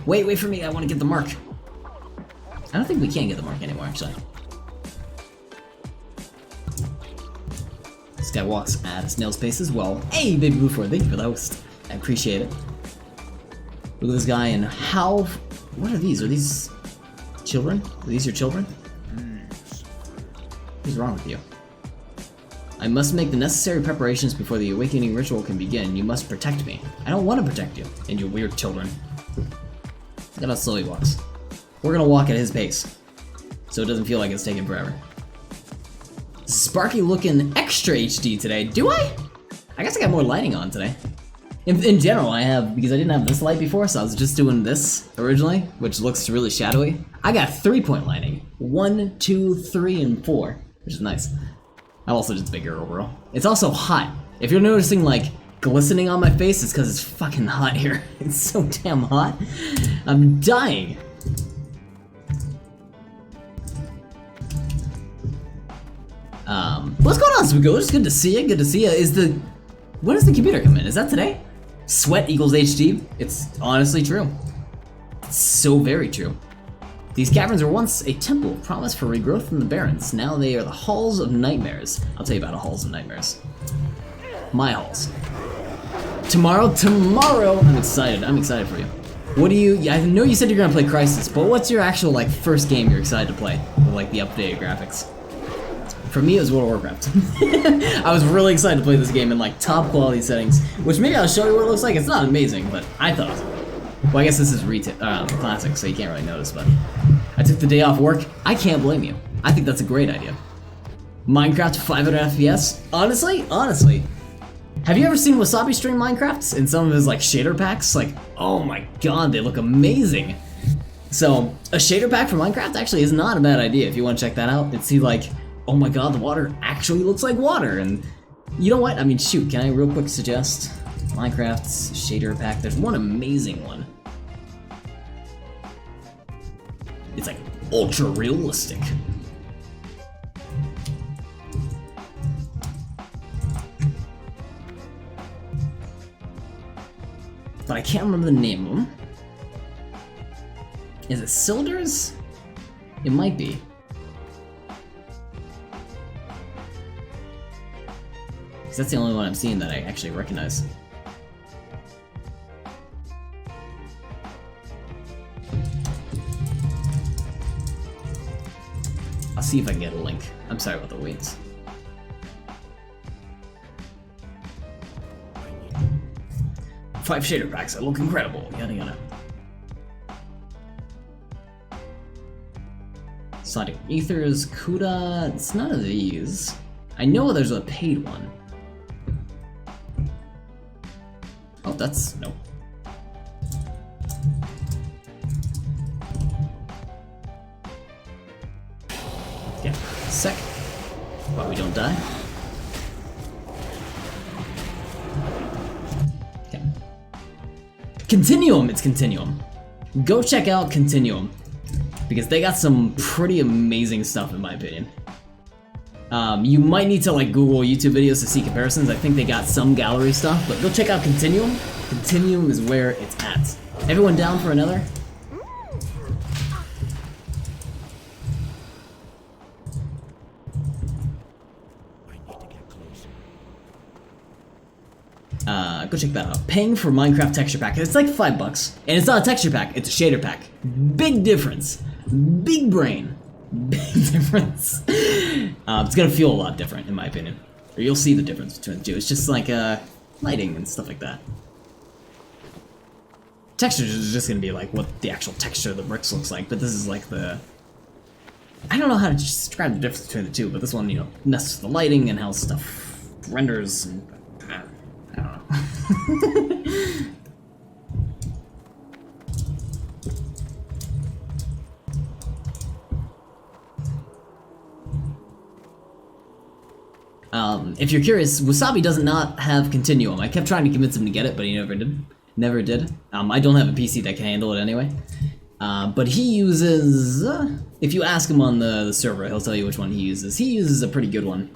Wait for me, I want to get the mark. I don't think we can get the mark anymore, actually. This guy walks at a snail's pace as well. Hey, Baby Blue 4, thank you for the host. I appreciate it. Look at this guy and how... What are these? Are these children? Are these your children? What's wrong with you? I must make the necessary preparations before the awakening ritual can begin. You must protect me. I don't want to protect you and your weird children. Look at how slow he walks. We're gonna walk at his pace, so it doesn't feel like it's taking forever. Sparky looking extra HD today. Do I? I guess I got more lighting on today. In general, I have, because I didn't have this light before, so I was just doing this originally, which looks really shadowy. I got 3-point lighting. 1, 2, 3, and 4, which is nice. I'm also just bigger overall. It's also hot. If you're noticing like glistening on my face, it's because it's fucking hot here. It's so damn hot. I'm dying. What's going on, Spagooers? Good to see you. Good to see you. When does the computer come in? Is that today? Sweat equals HD? It's honestly true. It's so very true. These caverns were once a temple promised for regrowth in the Barrens. Now they are the Halls of Nightmares. I'll tell you about the Halls of Nightmares. My halls. Tomorrow, I'm excited for you. What do you, I know you said you're gonna play Crysis, but what's your actual like first game you're excited to play with like the updated graphics? For me, it was World of Warcraft. I was really excited to play this game in like top quality settings, which maybe I'll show you what it looks like. It's not amazing, but I thought it was good. Well, I guess this is classic, so you can't really notice, but I took the day off work. I can't blame you. I think that's a great idea. Minecraft 500 FPS? Honestly. Have you ever seen Wasabi stream Minecraft in some of his like shader packs? Like, oh my god, they look amazing. So, a shader pack for Minecraft actually is not a bad idea if you want to check that out and see like, oh my god, the water actually looks like water. And you know what? I mean, shoot, can I real quick suggest Minecraft's shader pack? There's one amazing one. It's like ultra realistic. But I can't remember the name of them. Is it Silders? It might be. Because that's the only one I'm seeing that I actually recognize. I'll see if I can get a link. I'm sorry about the waits. Five shader packs that look incredible, yada yada. Sonic Ethers, Kuda, it's none of these. I know there's a paid one. Oh, that's, no. Yeah, sec. But we don't die. Okay. Continuum, it's Continuum. Go check out Continuum. Because they got some pretty amazing stuff in my opinion. You might need to like Google YouTube videos to see comparisons. I think they got some gallery stuff, but go check out Continuum. Continuum is where it's at. Everyone down for another? Go check that out. Paying for Minecraft texture pack. It's like $5, and it's not a texture pack. It's a shader pack. Big difference. Big brain. Big difference. It's gonna feel a lot different, in my opinion. Or you'll see the difference between the two. It's just like lighting and stuff like that. Textures is just gonna be like what the actual texture of the bricks looks like, but this is like the. I don't know how to describe the difference between the two, but this one, you know, messes with the lighting and how stuff renders. And, I don't know. If you're curious, Wasabi does not have Continuum. I kept trying to convince him to get it, but he never did. Never did. I don't have a PC that can handle it anyway. But he uses... if you ask him on the server, he'll tell you which one he uses. He uses a pretty good one.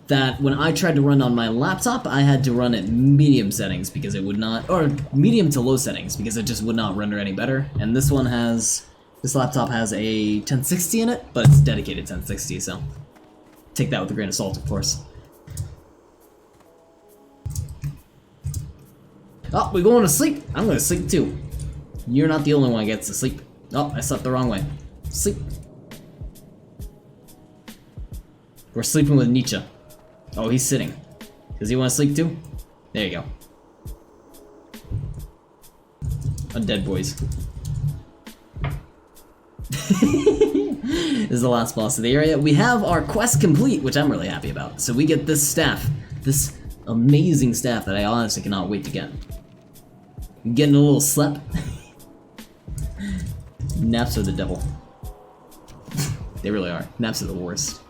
That when I tried to run on my laptop, I had to run at medium settings because it would not... or medium to low settings because it just would not render any better. And this one has... this laptop has a 1060 in it, but it's dedicated 1060, so... take that with a grain of salt, of course. Oh, we're going to sleep. I'm going to sleep too. You're not the only one that gets to sleep. Oh, I slept the wrong way. Sleep. We're sleeping with Nietzsche. Oh, he's sitting. Does he want to sleep too? There you go. Undead boys. This is the last boss of the area. We have our quest complete, which I'm really happy about. So we get this staff. This amazing staff that I honestly cannot wait to get. I'm getting a little slep. Naps are the devil. They really are. Naps are the worst.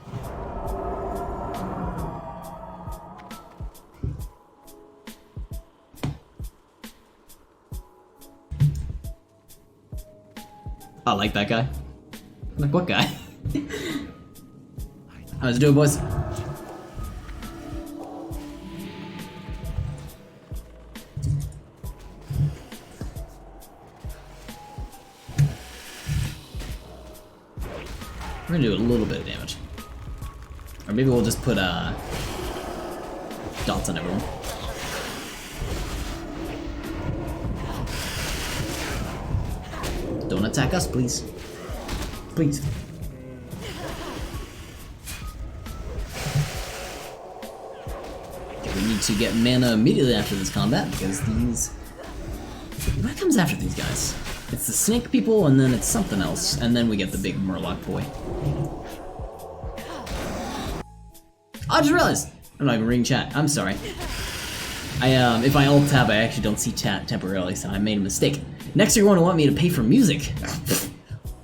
I like that guy. Like, what guy? How's it doing, boys? We're gonna do a little bit of damage. Or maybe we'll just put dots on everyone. Don't attack us, please. Please. Okay, we need to get mana immediately after this combat because these... what comes after these guys? It's the snake people, and then it's something else, and then we get the big Murloc boy. I just realized I'm not even reading chat. I'm sorry. If I alt tab, I actually don't see chat temporarily, so I made a mistake. Next, you're going to want me to pay for music.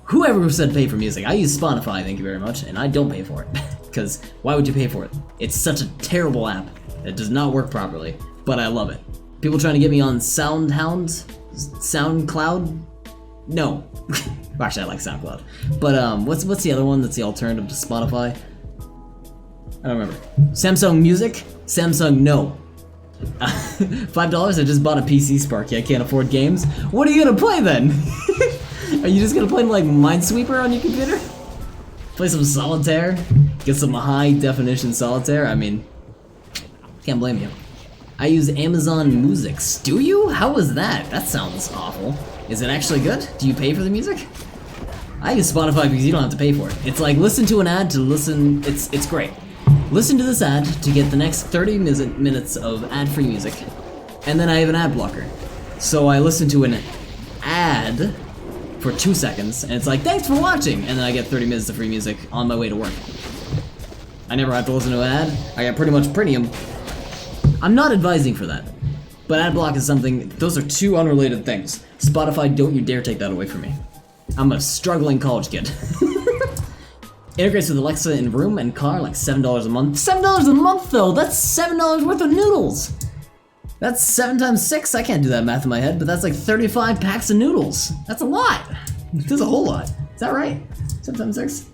Whoever said pay for music, I use Spotify, thank you very much, and I don't pay for it. Because why would you pay for it? It's such a terrible app. It does not work properly, but I love it. People trying to get me on SoundCloud? No. Actually, I like SoundCloud. But what's the other one that's the alternative to Spotify? I don't remember. Samsung Music? Samsung, no. $5, I just bought a PC, Sparky. I can't afford games. What are you gonna play then? Are you just gonna play like Minesweeper on your computer? Play some solitaire? Get some high definition solitaire? I mean, can't blame you. I use Amazon Musics. Do you? How was that? That sounds awful. Is it actually good? Do you pay for the music? I use Spotify because you don't have to pay for it. It's like listen to an ad to listen. It's great. Listen to this ad to get the next 30 minutes of ad-free music, and then I have an ad blocker. So I listen to an ad for 2 seconds, and it's like, thanks for watching, and then I get 30 minutes of free music on my way to work. I never have to listen to an ad. I got pretty much premium. I'm not advising for that, but ad block is something, those are two unrelated things. Spotify, don't you dare take that away from me. I'm a struggling college kid. Integrates with Alexa in room and car, like $7 a month. $7 a month though, that's $7 worth of noodles. That's 7 times 6, I can't do that math in my head, but that's like 35 packs of noodles. That's a lot. That's a whole lot. Is that right? 7 times 6?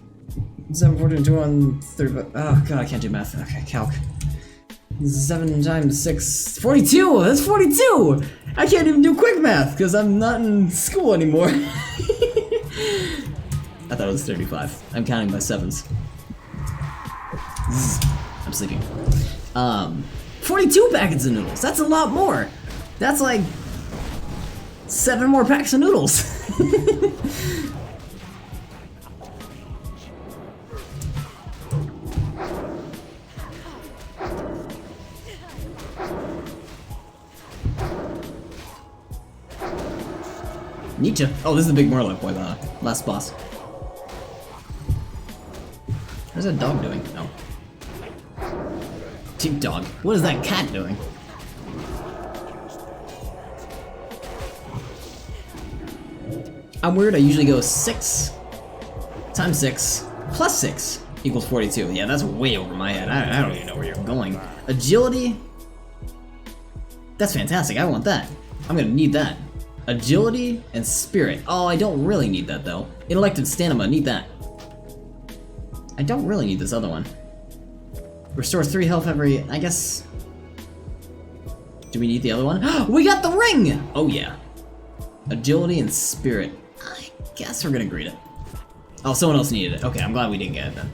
7, 14, 21, 35, oh god, I can't do math. Okay, calc. 7 times 6, 42, that's 42! I can't even do quick math, because I'm not in school anymore. I thought it was 35. I'm counting by 7s. I'm sleeping. 42 packets of noodles. That's a lot more. That's like 7 more packs of noodles. Nietzsche. Oh, this is the big Murloc boy, the last boss. What's that dog doing? No. Cheap dog. What is that cat doing? I'm weird, I usually go 6 times 6 plus 6 equals 42. Yeah, that's way over my head. I don't even know where you're going. Agility? That's fantastic, I want that. I'm gonna need that. Agility and spirit. Oh, I don't really need that though. Intellect and stamina, need that. I don't really need this other one. Restores 3 health every, I guess. Do we need the other one? We got the ring! Oh yeah. Agility and spirit. I guess we're gonna greet it. Oh, someone else needed it. Okay, I'm glad we didn't get it then.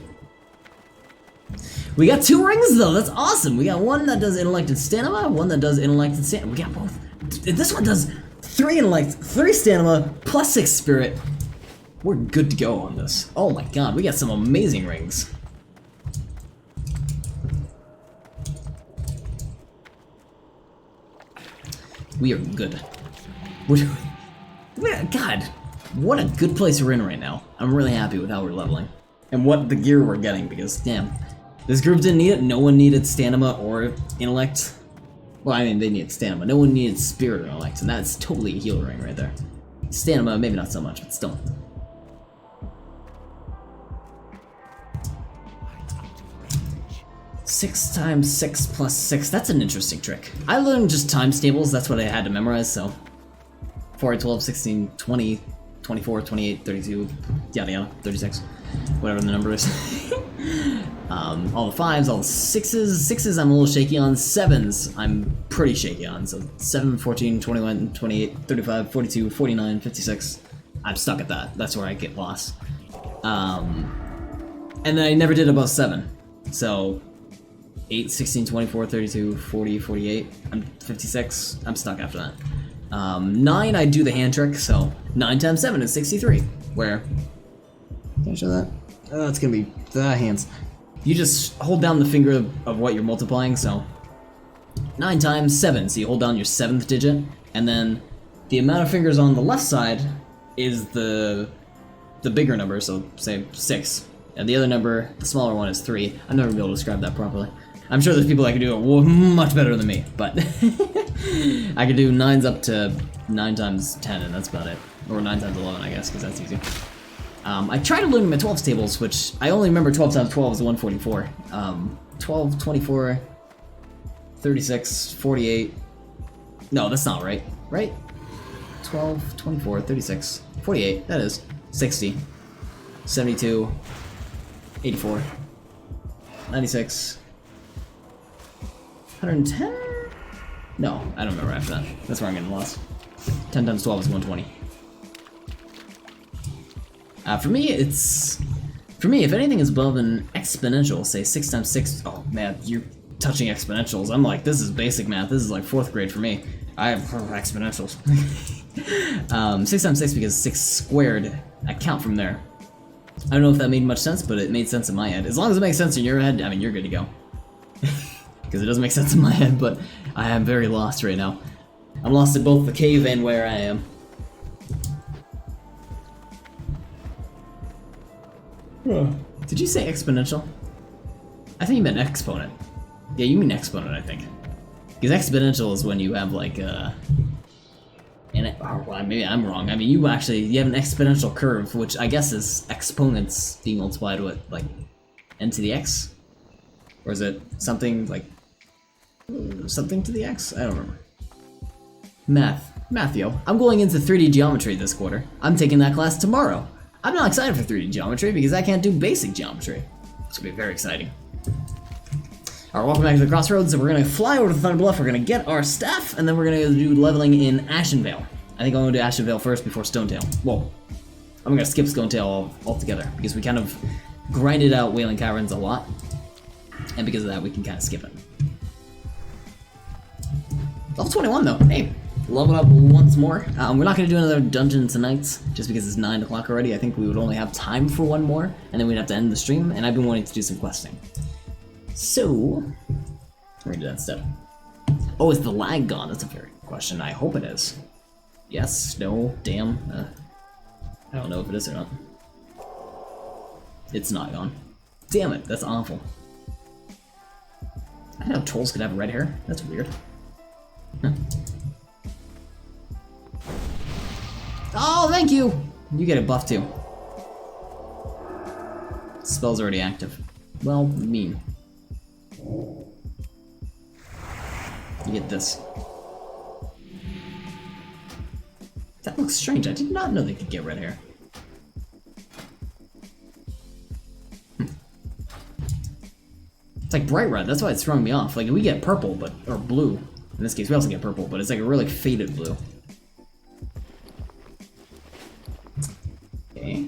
We got 2 rings though, that's awesome! We got one that does intellect and stamina, one that does intellect and stamina. We got both. This one does 3 intellect, 3 stamina, plus 6 spirit. We're good to go on this. Oh my god, we got some amazing rings. We are good. God, what a good place we're in right now. I'm really happy with how we're leveling. And what the gear we're getting, because damn. This group didn't need it, no one needed stamina or intellect. Well, I mean, they needed stamina. No one needed spirit or intellect, and that's totally a heal ring right there. Stamina, maybe not so much, but still. 6 times 6 plus 6, that's an interesting trick. I learned just times tables, that's what I had to memorize, so 4, 12, 16, 20, 24, 28, 32, yada yada, 36, whatever the number is. All the 5s, all the 6s. 6s I'm a little shaky on, 7s I'm pretty shaky on, so 7, 14, 21, 28, 35, 42, 49, 56. I'm stuck at that, that's where I get lost. And then I never did above 7, so 8, 16, 24, 32, 40, 48, I'm 56, I'm stuck after that. 9, I do the hand trick, so 9 times 7 is 63, where, can I show that? Oh, it's gonna be the hands. You just hold down the finger of what you're multiplying, so 9 times 7, so you hold down your 7th digit, and then the amount of fingers on the left side is the bigger number, so say 6. And the other number, the smaller one, is 3. I've never been able to describe that properly. I'm sure there's people that can do it much better than me, but I can do 9s up to 9 times 10, and that's about it. Or 9 times 11, I guess, because that's easy. I tried to learn my 12s tables, which I only remember 12 times 12 is 144. 12, 24, 36, 48. No, that's not right. Right? 12, 24, 36, 48, that is. 60, 72, 84, 96, 110? No, I don't remember after that. That's where I'm getting lost. 10 times 12 is 120. For me, if anything is above an exponential, say 6 times 6, oh man, you're touching exponentials. I'm like, this is basic math. This is like 4th grade for me. I have exponentials. 6 times 6 because 6 squared, I count from there. I don't know if that made much sense, but it made sense in my head. As long as it makes sense in your head, I mean, you're good to go. Because it doesn't make sense in my head, but I am very lost right now. I'm lost at both the cave and where I am. Did you say exponential? I think you meant exponent. Yeah, you mean exponent, I think. Because exponential is when you have like well, maybe I'm wrong. I mean, you have an exponential curve, which I guess is exponents being multiplied with like n to the x, or is it something like something to the x? I don't remember. Math, yo. I'm going into 3D geometry this quarter. I'm taking that class tomorrow. I'm not excited for 3D geometry because I can't do basic geometry. It's gonna be very exciting. Alright, welcome back to the Crossroads. We're gonna fly over to Thunderbluff, we're gonna get our staff, and then we're gonna do leveling in Ashenvale. I think I'm gonna do Ashenvale first before Stonetail. Whoa. I'm gonna skip Stonetail altogether, because we kind of grinded out Wailing Caverns a lot, and because of that we can kind of skip it. Level 21 though, hey, level up once more. We're not gonna do another dungeon tonight, just because it's 9 o'clock already. I think we would only have time for one more, and then we'd have to end the stream, and I've been wanting to do some questing. So, we're gonna do that instead. Oh, is the lag gone? That's a very good question. I hope it is. Yes, no, damn. I don't know if it is or not. It's not gone. Damn it, that's awful. I didn't know trolls could have red hair. That's weird. Huh. Oh, thank you! You get a buff too. Spell's already active. Well, mean. You get this. That looks strange. I did not know they could get red hair. It's like bright red. That's why it's throwing me off. Like we get purple, or blue. In this case, we also get purple, but it's like a really faded blue. Okay.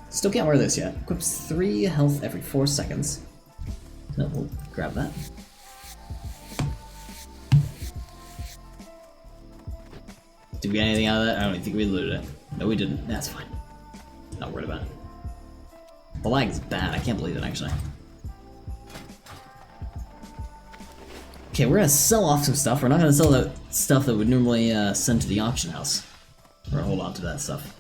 Still can't wear this yet. Equips 3 health every 4 seconds. No, we'll grab that. Did we get anything out of that? I don't even think we looted it. No, we didn't. That's fine. Not worried about it. The lag is bad. I can't believe it, actually. Okay, we're gonna sell off some stuff. We're not gonna sell the stuff that would normally send to the auction house. We're gonna hold on to that stuff.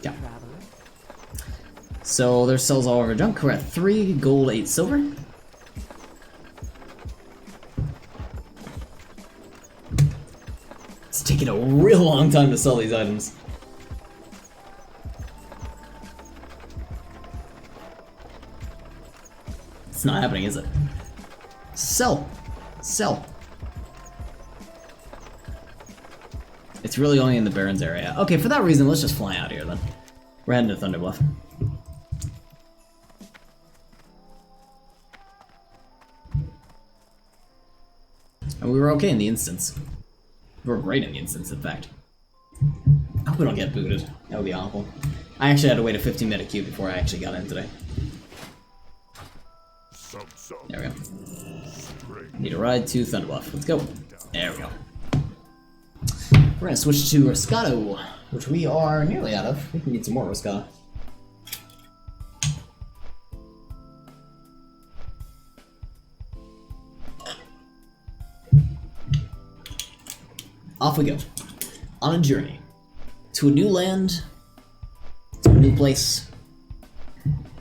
Yeah. So there's cells all over junk. We're at 3 gold, 8 silver. It's taking a real long time to sell these items. It's not happening, is it? Sell! Sell! It's really only in the Barrens area. Okay, for that reason, let's just fly out here then. We're heading to Thunderbluff. And we were okay in the instance. We were great in the instance, in fact. I hope we don't get booted. That would be awful. I actually had to wait a 15-minute queue before I actually got in today. There we go. Need a ride to Thunderbluff. Let's go. There we go. We're gonna switch to Roscato, which we are nearly out of. We can need some more Roscato. off we go. On a journey. To a new land, to a new place,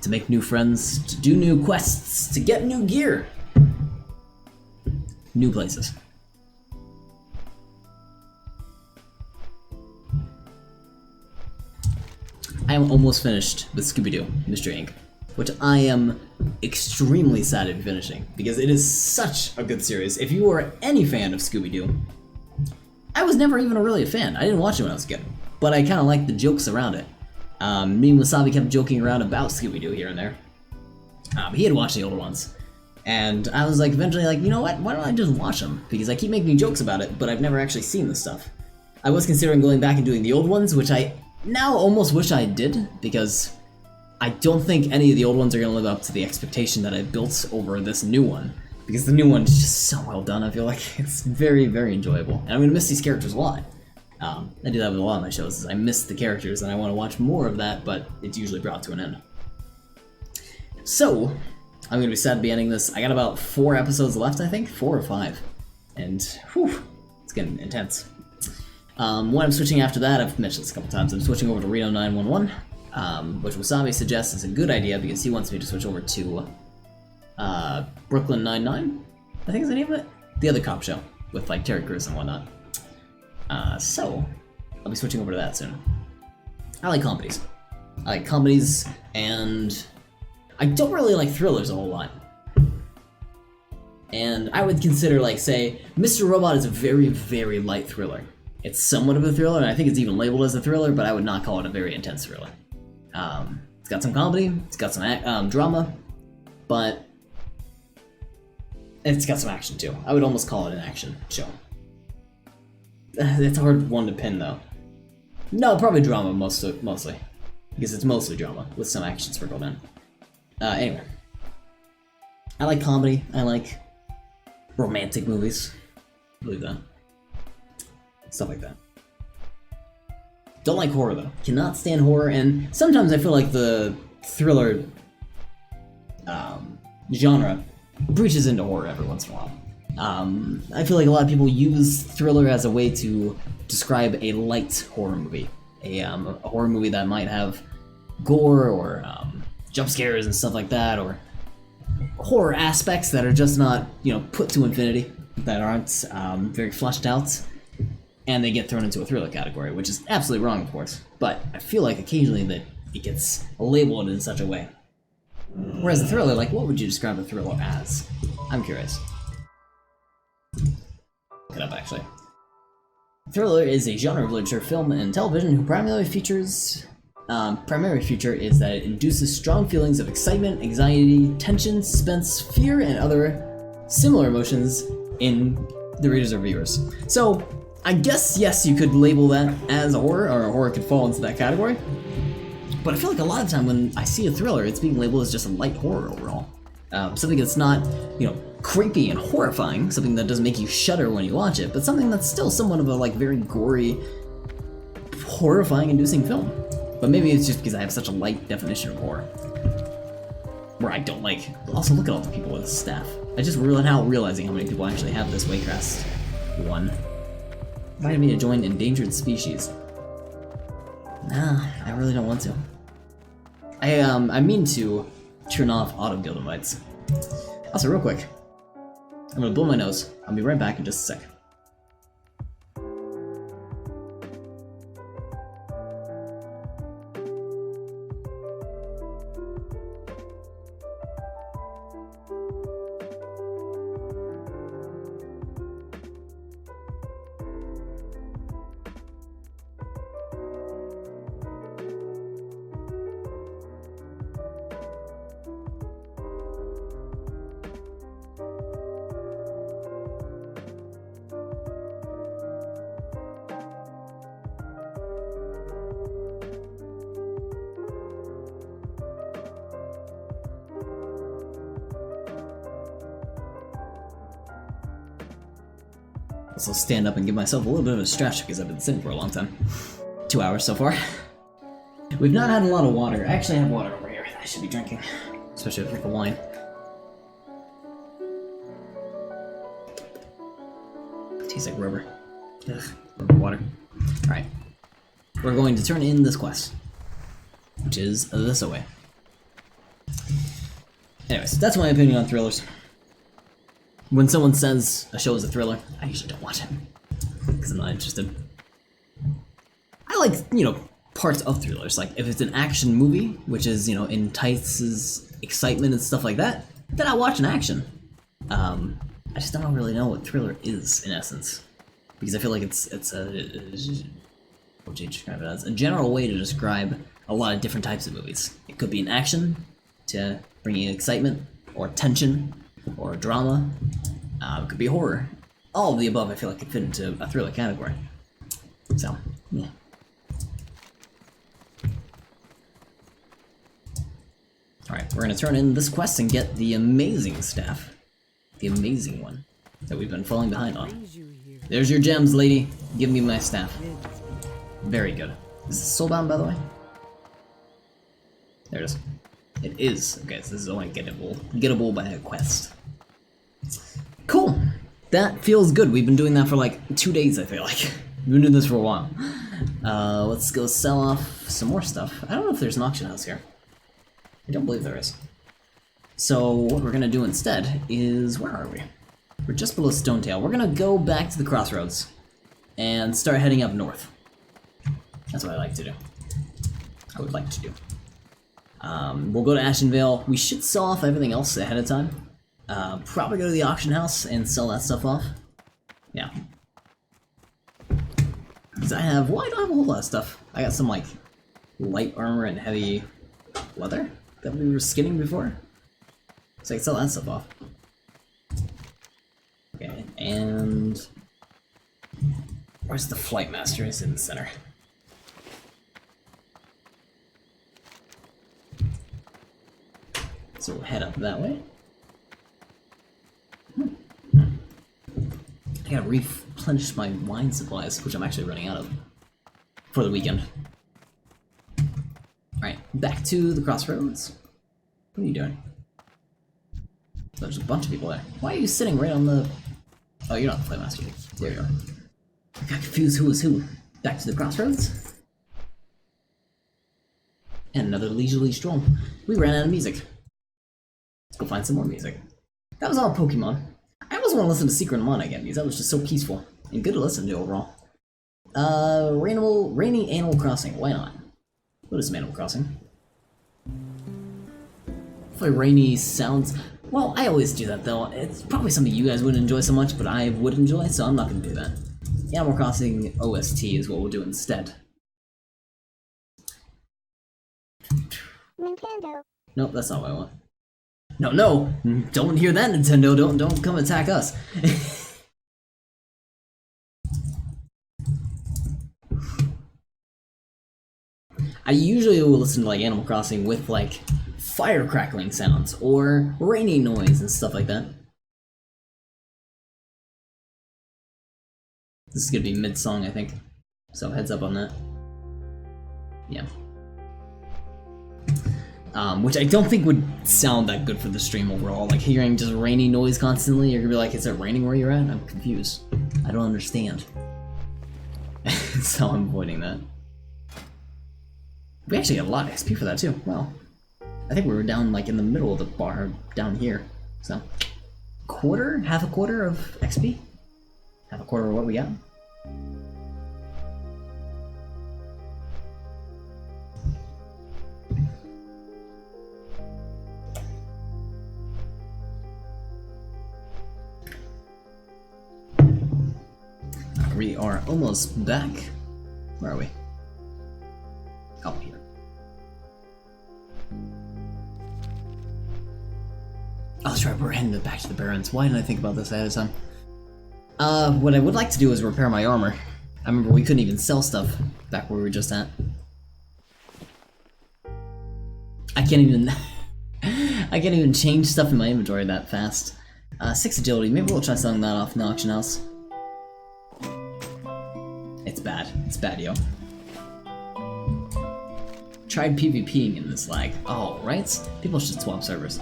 to make new friends, to do new quests, to get new gear. New places. I am almost finished with Scooby-Doo, Mystery Inc., which I am extremely sad to be finishing, because it is such a good series. If you are any fan of Scooby-Doo, I was never even really a fan. I didn't watch it when I was a kid, but I kind of liked the jokes around it. Me and Wasabi kept joking around about Scooby-Doo here and there. He had watched the older ones, and I was like, eventually like, you know what, why don't I just watch them? Because I keep making jokes about it, but I've never actually seen this stuff. I was considering going back and doing the old ones, which I now almost wish I did, because I don't think any of the old ones are going to live up to the expectation that I built over this new one. Because the new one is just so well done, I feel like it's very, very enjoyable. And I'm going to miss these characters a lot. I do that with a lot of my shows, is I miss the characters and I want to watch more of that, but it's usually brought to an end. So, I'm going to be sad to be ending this. I got about 4 episodes left, I think? 4 or 5. And, whew, it's getting intense. When I'm switching after that, I've mentioned this a couple times, I'm switching over to Reno 911, which Wasabi suggests is a good idea because he wants me to switch over to Brooklyn Nine-Nine, I think is the name of it? The other cop show, with like Terry Crews and whatnot. So, I'll be switching over to that soon. I like comedies. And I don't really like thrillers a whole lot. And I would consider, like, say, Mr. Robot is a very, very light thriller. It's somewhat of a thriller, and I think it's even labeled as a thriller, but I would not call it a very intense thriller. It's got some comedy, it's got some drama, but it's got some action too. I would almost call it an action show. It's a hard one to pin though. No, probably drama mostly, because it's mostly drama with some action sprinkled in. Anyway, I like comedy. I like romantic movies. I believe that. Stuff like that. Don't like horror though. Cannot stand horror, and sometimes I feel like the thriller genre breaches into horror every once in a while. I feel like a lot of people use thriller as a way to describe a light horror movie. A horror movie that might have gore or jump scares and stuff like that, or horror aspects that are just not, put to infinity, that aren't very fleshed out, and they get thrown into a thriller category, which is absolutely wrong, of course. But I feel like occasionally that it gets labeled in such a way. Whereas a thriller, like, what would you describe a thriller as? I'm curious. Look it up, actually. Thriller is a genre of literature, film, and television whose primary feature is that it induces strong feelings of excitement, anxiety, tension, suspense, fear, and other similar emotions in the readers or viewers. So, I guess, yes, you could label that as a horror, or a horror could fall into that category. But I feel like a lot of the time when I see a thriller, it's being labeled as just a light horror overall. Something that's not, creepy and horrifying, something that doesn't make you shudder when you watch it, but something that's still somewhat of a, very gory, horrifying, inducing film. But maybe it's just because I have such a light definition of horror. Where I don't like... Also, look at all the people with staff. I just realizing how many people actually have this Waycrest one. Invited me to join endangered species. Nah, I really don't want to. I mean to turn off auto guild invites. Also, real quick, I'm gonna blow my nose. I'll be right back in just a sec. Also stand up and give myself a little bit of a stretch because I've been sitting for a long time. 2 hours so far. We've not had a lot of water. I actually have water over here that I should be drinking. Especially with the wine. Tastes like rubber. Ugh, water. Alright. We're going to turn in this quest, which is this away. Anyways, that's my opinion on thrillers. When someone says a show is a thriller, I usually don't watch it, because I'm not interested. I like, you know, parts of thrillers. Like, if it's an action movie, which is, you know, entices excitement and stuff like that, then I'll watch an action. I just don't really know what thriller is, in essence. Because I feel like it's a general way to describe a lot of different types of movies. It could be an action, to bring you excitement, or tension, or drama. It could be horror. All of the above I feel like could fit into a thriller category. So, yeah. Alright, we're gonna turn in this quest and get the amazing staff. The amazing one that we've been falling behind on. There's your gems, lady. Give me my staff. Very good. Is this soulbound, by the way? There it is. It is. Okay, so this is only gettable by a quest. Cool. That feels good. We've been doing that for like 2 days, I feel like. We've been doing this for a while. Let's go sell off some more stuff. I don't know if there's an auction house here. I don't believe there is. So what we're gonna do instead is, where are we? We're just below Stonetail. We're gonna go back to the crossroads and start heading up north. That's what I like to do. I would like to do. We'll go to Ashenvale. We should sell off everything else ahead of time. Probably go to the auction house and sell that stuff off. Yeah. Because I don't have a whole lot of stuff. I got some, like, light armor and heavy leather that we were skinning before. So I can sell that stuff off. Okay, and... where's the Flight Master? It's in the center. So we'll head up that way. I gotta replenish my wine supplies, which I'm actually running out of for the weekend. Alright, back to the crossroads. What are you doing? There's a bunch of people there. Why are you sitting right on the... oh, you're not the Flight Master. There you are. I got confused who was who. Back to the crossroads. And another leisurely stroll. We ran out of music. Let's go find some more music. That was all Pokemon. I always want to listen to Secret of Mana again because that was just so peaceful and good to listen to overall. Rainy Animal Crossing. Why not? What is some Animal Crossing? Hopefully rainy sounds... well, I always do that though. It's probably something you guys wouldn't enjoy so much, but I would enjoy, so I'm not going to do that. Animal Crossing OST is what we'll do instead. Nintendo. Nope, that's not what I want. No! Don't hear that, Nintendo! Don't come attack us! I usually will listen to like Animal Crossing with like fire crackling sounds or rainy noise and stuff like that. This is gonna be mid-song, I think. So heads up on that. Yeah. Which I don't think would sound that good for the stream overall. Like hearing just rainy noise constantly, you're gonna be like, is it raining where you're at? I'm confused. I don't understand. So I'm avoiding that. We actually got a lot of XP for that too. Wow. I think we were down like in the middle of the bar down here. So half a quarter of XP? Half a quarter of what we got? We are almost back. Where are we? Oh, here. Oh, that's right, we're heading back to the Barrens. Why didn't I think about this ahead of time? What I would like to do is repair my armor. I remember we couldn't even sell stuff back where we were just at. I can't even... I can't even change stuff in my inventory that fast. 6 agility, maybe we'll try selling that off in the auction house. It's bad. It's bad, yo. Tried PvPing in this lag. Oh, right? People should swap servers.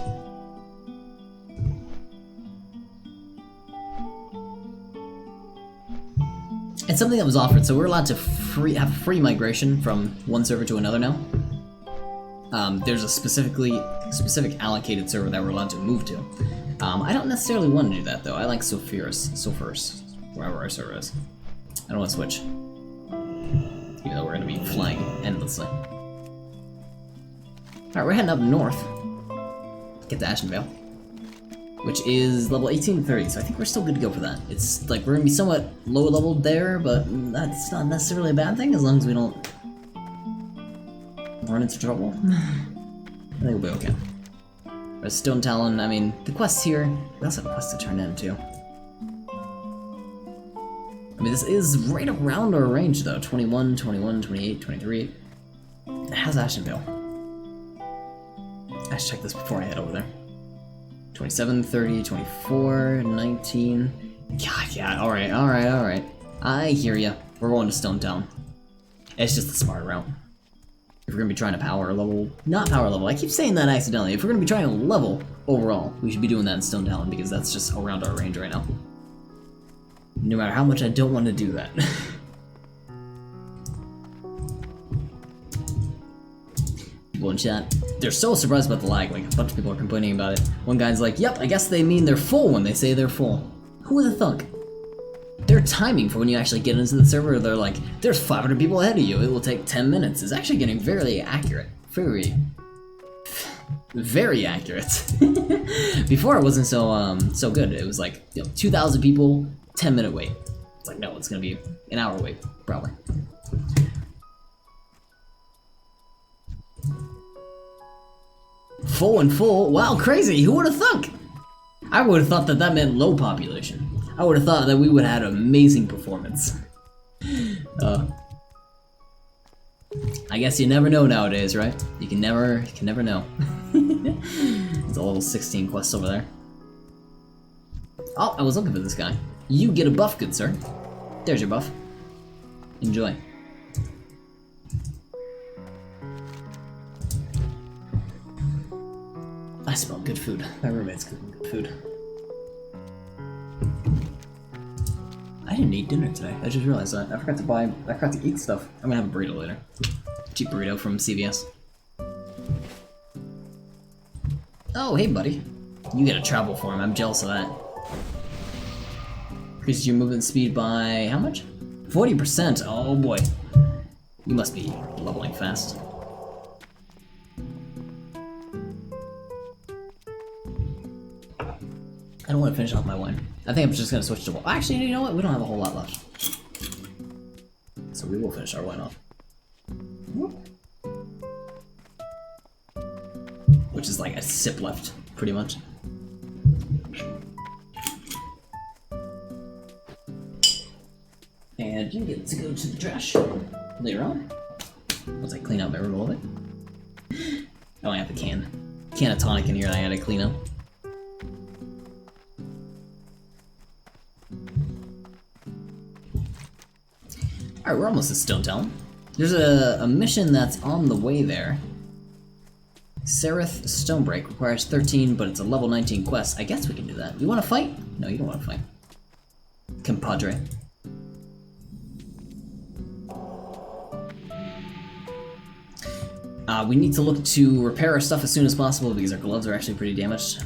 It's something that was offered, so we're allowed to have free migration from one server to another now. There's a specific allocated server that we're allowed to move to. I don't necessarily want to do that though. I like Sulfurus, wherever our server is. I don't want to switch, even though we're going to be flying endlessly. Alright, we're heading up north. Get to Ashenvale, which is level 18 to 30, so I think we're still good to go for that. It's like we're going to be somewhat low level there, but that's not necessarily a bad thing as long as we don't run into trouble. I think we'll be okay. But Stone Talon, I mean, the quests here, we also have quests to turn in too. I mean, this is right around our range though, 21, 21, 28, 23. It has Ashenvale. I should check this before I head over there. 27, 30, 24, 19. God, yeah, alright. I hear ya. We're going to Stone Town. It's just the smart route. If we're gonna be trying to power level, not power level, I keep saying that accidentally. If we're gonna be trying to level overall, we should be doing that in Stone Town because that's just around our range right now. No matter how much I don't want to do that. People in chat, they're so surprised about the lag, like a bunch of people are complaining about it. One guy's like, yep, I guess they mean they're full when they say they're full. Who would have thunk? Their timing for when you actually get into the server, they're like, there's 500 people ahead of you, it will take 10 minutes. It's actually getting very accurate. Very accurate. Before it wasn't so good. It was like, 2,000 people, 10-minute wait. It's like, no, it's gonna be an hour wait, probably. Full and full? Wow, crazy! Who would have thunk? I would have thought that meant low population. I would have thought that we would have had amazing performance. I guess you never know nowadays, right? You can never know. There's a level 16 quest over there. Oh, I was looking for this guy. You get a buff, good sir. There's your buff. Enjoy. I smell good food. My roommate's cooking good food. I didn't eat dinner today. I just realized that. I forgot to eat stuff. I'm gonna have a burrito later. Cheap burrito from CVS. Oh, hey buddy. You get a travel form. I'm jealous of that. Increases your movement speed by how much? 40%. Oh boy. You must be leveling fast. I don't want to finish off my wine. I think I'm just going to switch to WoW. Actually, you know what? We don't have a whole lot left. So we will finish our wine off. Which is like a sip left, pretty much. And you get to go to the trash later on. Once I clean out my room a little bit. I only have the can of tonic in here that I had to clean up. Alright, we're almost at Stone Town. There's a mission that's on the way there. Sereth Stonebreak requires 13, but it's a level 19 quest. I guess we can do that. You want to fight? No, you don't want to fight. Compadre. We need to look to repair our stuff as soon as possible because our gloves are actually pretty damaged.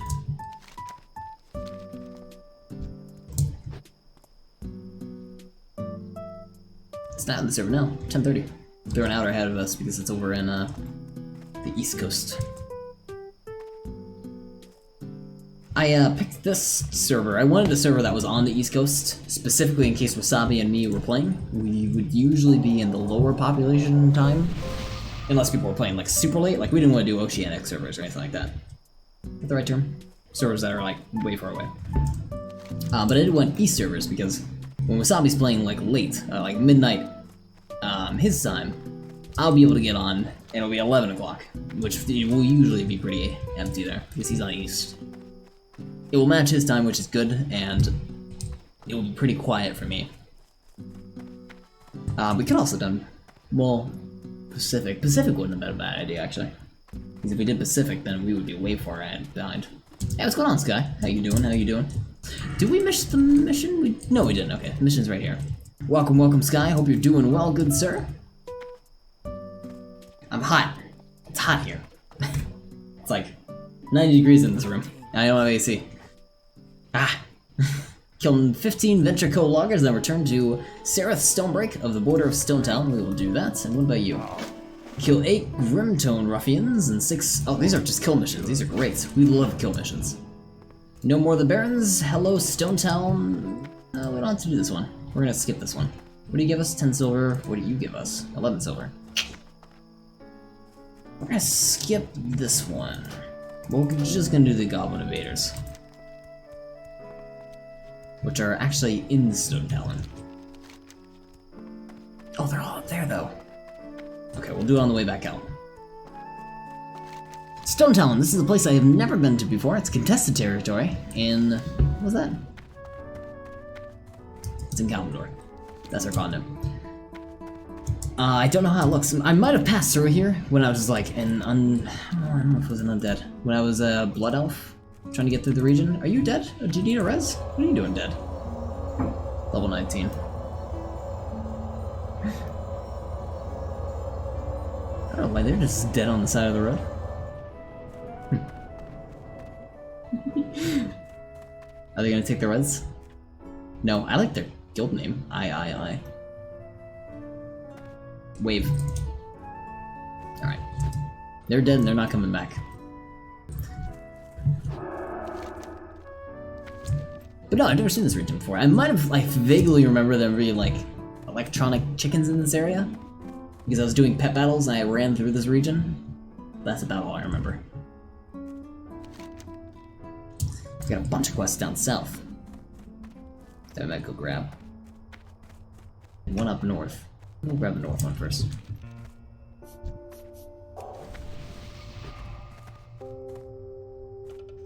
It's not in the server now. 10:30. They're an hour ahead of us because it's over in the East Coast. I picked this server. I wanted a server that was on the East Coast, specifically in case Wasabi and me were playing. We would usually be in the lower population time, unless people were playing like super late. Like we didn't want to do oceanic servers or anything like that. Is that the right term? Servers that are like way far away. But I did want East servers because when Wasabi's playing like late, like midnight, his time, I'll be able to get on and it'll be 11 o'clock, which will usually be pretty empty there because he's on East. It will match his time, which is good, and it will be pretty quiet for me. We could also done, well, Pacific. Pacific wouldn't have been a bad idea, actually. Because if we did Pacific, then we would be way far behind. Hey, what's going on, Sky? How you doing? How you doing? Did we miss the mission? No, we didn't. Okay, the mission's right here. Welcome, welcome, Sky. Hope you're doing well, good sir. I'm hot. It's hot here. It's like 90 degrees in this room. I don't have AC. Ah. Killed 15 Venture Co. loggers, then return to Sereth Stonebreak of the border of Stonetown. We will do that. And what about you? Kill 8 Grimtone ruffians and 6... Oh, these are just kill missions. These are great. We love kill missions. No more the Barons. Hello, Stonetown. No, we don't have to do this one. We're gonna skip this one. What do you give us? 10 silver. What do you give us? 11 silver. We're gonna skip this one. We're just gonna do the Goblin Invaders, which are actually in Stonetown. Oh, they're all up there, though. Okay, we'll do it on the way back out. Stonetown, this is a place I have never been to before. It's contested territory in... what was that? It's in Kalimdor. That's our continent. I don't know how it looks. I might have passed through here when I was like an I don't know if it was an undead. When I was a blood elf trying to get through the region. Are you dead? Do you need a res? What are you doing dead? Level 19. I don't know why they're just dead on the side of the road. Are they gonna take the res? No, I like their guild name. I. Wave. Alright. They're dead and they're not coming back. But no, I've never seen this region before. I might have, like, vaguely remember there being, like, electronic chickens in this area. Because I was doing pet battles and I ran through this region. That's about all I remember. We got a bunch of quests down south that I might go grab. One up north. We'll grab the north one first.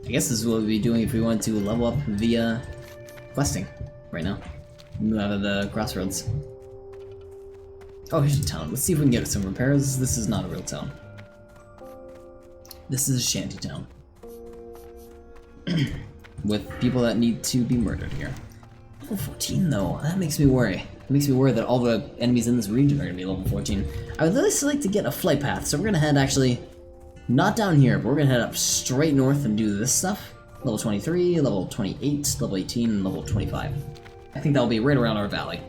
I guess this is what we'd be doing if we wanted to level up via questing right now. Move out of the crossroads. Oh, here's a town. Let's see if we can get some repairs. This is not a real town. This is a shanty town. With people that need to be murdered here. Level 14 though, that makes me worry. It makes me worry that all the enemies in this region are gonna be level 14. I would really like to get a flight path, so we're gonna head actually, not down here, but we're gonna head up straight north and do this stuff. Level 23, level 28, level 18, and level 25. I think that'll be right around our valley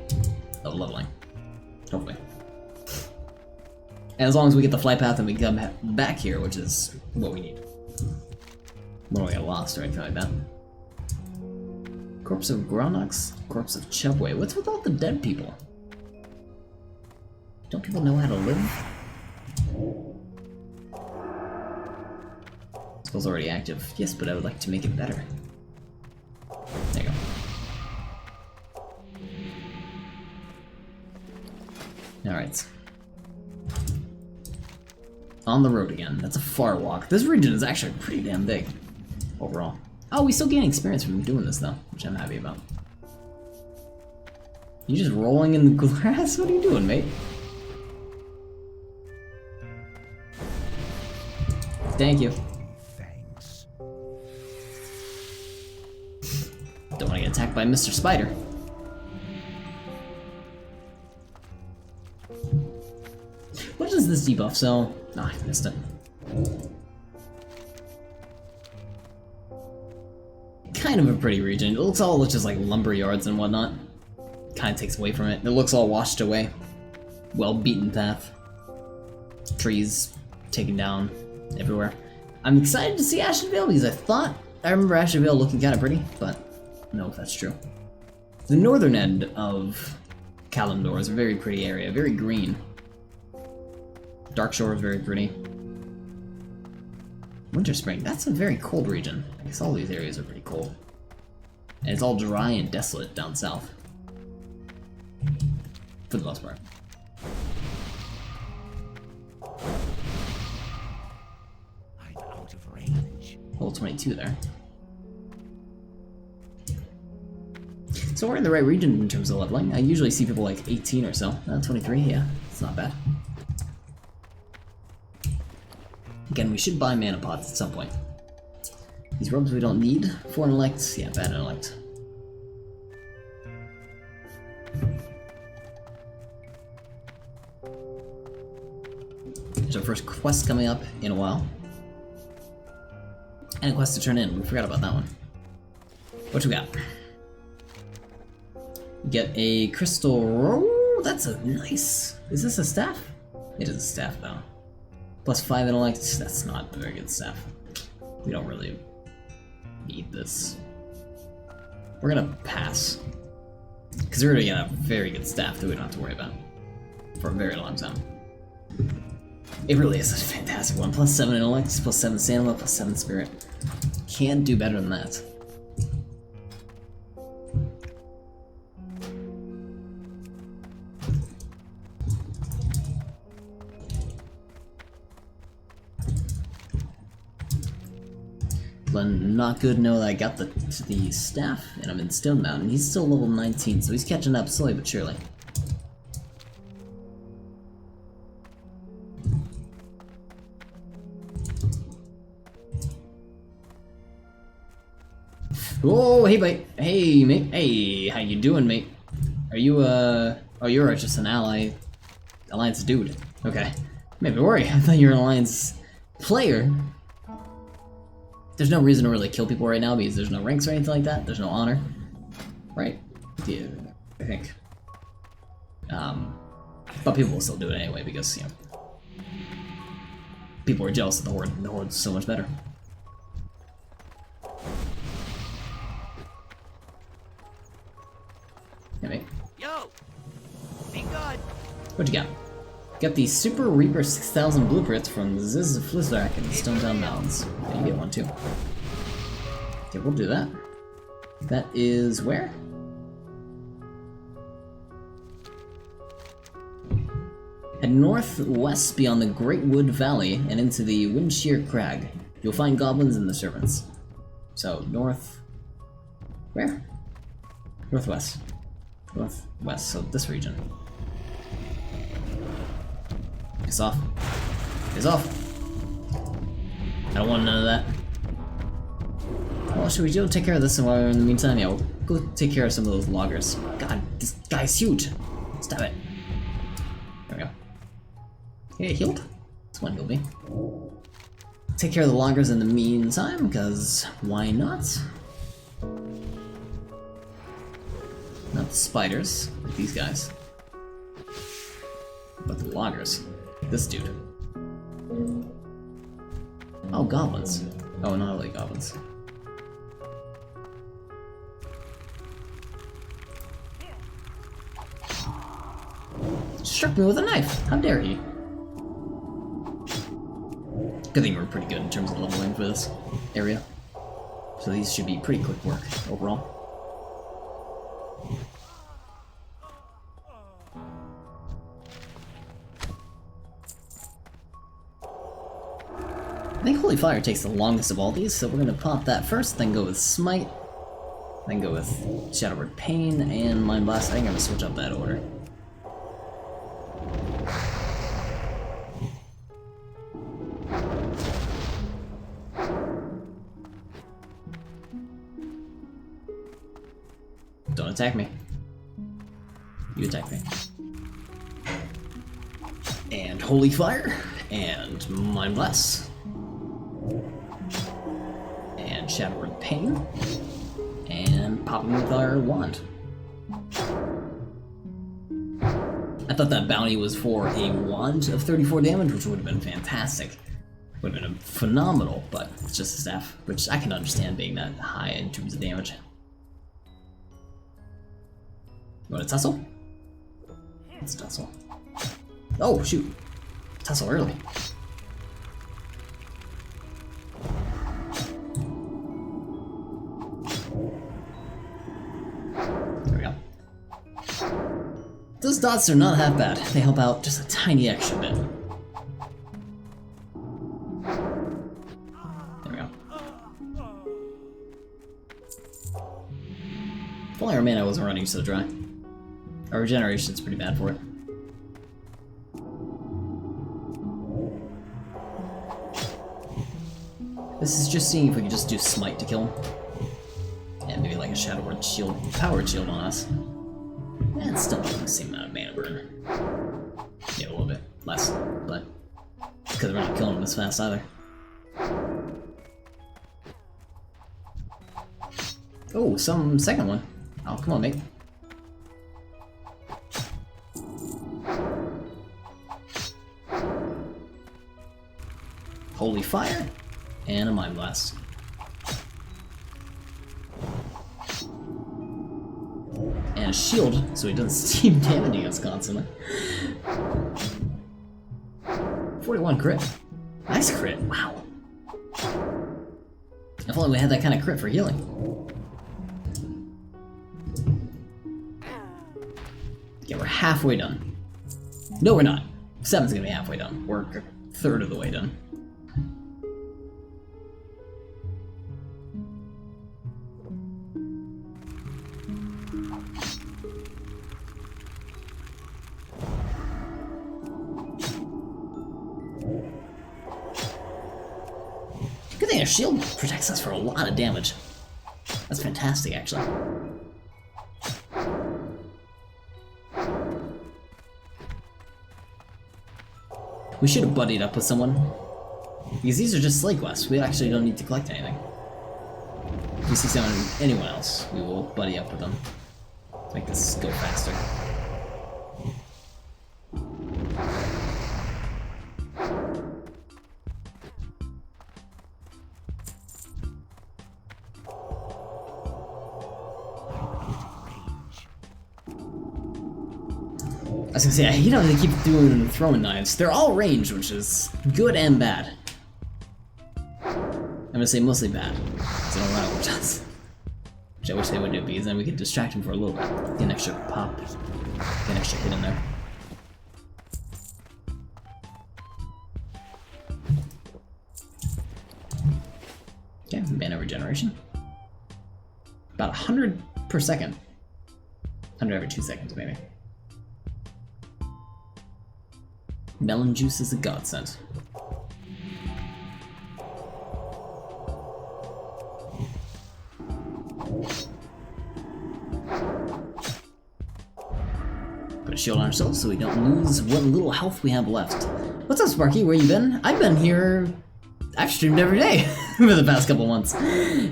of leveling. Hopefully. And as long as we get the flight path and we come back here, which is what we need. We don't get lost or anything like that. Corpse of Gronox, corpse of Chubway. What's with all the dead people? Don't people know how to live? Spell's already active. Yes, but I would like to make it better. There you go. Alright. On the road again. That's a far walk. This region is actually pretty damn big. Overall. Oh, we still gain experience from doing this though, which I'm happy about. You just rolling in the grass? What are you doing, mate? Thank you. Thanks. Don't want to get attacked by Mr. Spider. What is this debuff? So, I missed it. Kind of a pretty region. It looks all just like lumber yards and whatnot. Kind of takes away from it. It looks all washed away. Well beaten path. Trees taken down everywhere. I'm excited to see Ashenvale because I remember Ashenvale looking kind of pretty, but I don't know if that's true. The northern end of Kalimdor is a very pretty area, very green. Darkshore is very pretty. Winterspring, that's a very cold region. I guess all these areas are pretty cold. And it's all dry and desolate down south. For the most part. I'm out of range. Level 22 there. So we're in the right region in terms of leveling. I usually see people like 18 or so. 23, yeah, it's not bad. Again, we should buy mana pots at some point. These robes we don't need. For intellect, yeah, bad intellect. There's our first quest coming up in a while. And a quest to turn in. We forgot about that one. What we got? Get a crystal. Oh, that's a nice. Is this a staff? It is a staff though. Plus 5 intellect. That's not a very good staff. We don't really need this. We're gonna pass. Because we're already gonna have very good staff that we don't have to worry about. For a very long time. It really is a fantastic one. Plus 7 intellect, plus 7 stamina, plus 7 spirit. Can't do better than that. But not good to know that I got the staff and I'm in Stone Mountain. He's still level 19, so he's catching up slowly but surely. Oh, hey, mate. Hey, mate. Hey, how you doing, mate? Are you, oh, you're just an Alliance dude. Okay. Made me worry. I thought you were an Alliance player. There's no reason to really kill people right now because there's no ranks or anything like that. There's no honor. Right? Yeah, I think. But people will still do it anyway because, you know, people are jealous of the Horde. The Horde's so much better. Yeah, mate. Yo! Be good! What you got? Got the Super Reaper 6000 blueprints from Ziz Flizzak in the Stone Town Mountains. Yeah, you get one too. Okay, we'll do that. That is where? Head northwest beyond the Great Wood Valley and into the Windshear Crag. You'll find goblins and the servants. So, north... where? Northwest. Northwest, so this region. Piss off. Piss off! I don't want none of that. Well, should we go take care of this and while we're in the meantime? Yeah, we'll go take care of some of those loggers. God, this guy's huge! Stop it. There we go. Okay, healed? This one healed me. Take care of the loggers in the meantime, because why not? Not the spiders, like these guys. But the loggers. This dude. Oh, goblins. Oh, not really goblins. Struck me with a knife! How dare he? Good thing we're pretty good in terms of leveling for this area. So these should be pretty quick work overall. I think Holy Fire takes the longest of all these, so we're gonna pop that first, then go with Smite, then go with Shadowward Pain and Mind Blast. I think I'm gonna switch up that order. Don't attack me. You attack me. And Holy Fire, and Mind Blast. And Shadowward Pain, and popping with our wand. I thought that bounty was for a wand of 34 damage, which would have been fantastic. Would have been phenomenal, but it's just a staff, which I can understand being that high in terms of damage. You want to tussle? Let's tussle. Oh, shoot. Tussle early. There we go. Those dots are not half bad. They help out just a tiny extra bit. There we go. If only our mana wasn't running so dry. Our regeneration's pretty bad for it. This is just seeing if we can just do Smite to kill him. And maybe like a Shadowward shield, powered shield on us. And it's still not the same amount of mana burn. Yeah, a little bit less, but because we're not killing them as fast either. Oh, some second one. Oh, come on, mate. Holy fire, and a mind blast. And a shield, so he doesn't keep damaging us constantly. 41 crit. Nice crit, wow. If only we had that kind of crit for healing. Okay, we're halfway done. No, we're not. 7's gonna be halfway done. We're a third of the way done. Good thing a shield protects us for a lot of damage. That's fantastic, actually. We should have buddied up with someone. Because these are just slay quests. We actually don't need to collect anything. If we see anyone else, we will buddy up with them. To make this go faster. I was gonna say, I hate how they keep doing throwing knives. They're all ranged, which is good and bad. I'm gonna say mostly bad, because they don't run over us. Which I wish they would do, because then we could distract them for a little bit. Get an extra pop, get an extra hit in there. Okay, mana regeneration. About 100 per second. 100 every 2 seconds, maybe. Melon juice is a godsend. Put a shield on ourselves so we don't lose what little health we have left. What's up, Sparky? Where you been? I've been here. I've streamed every day for the past couple months. I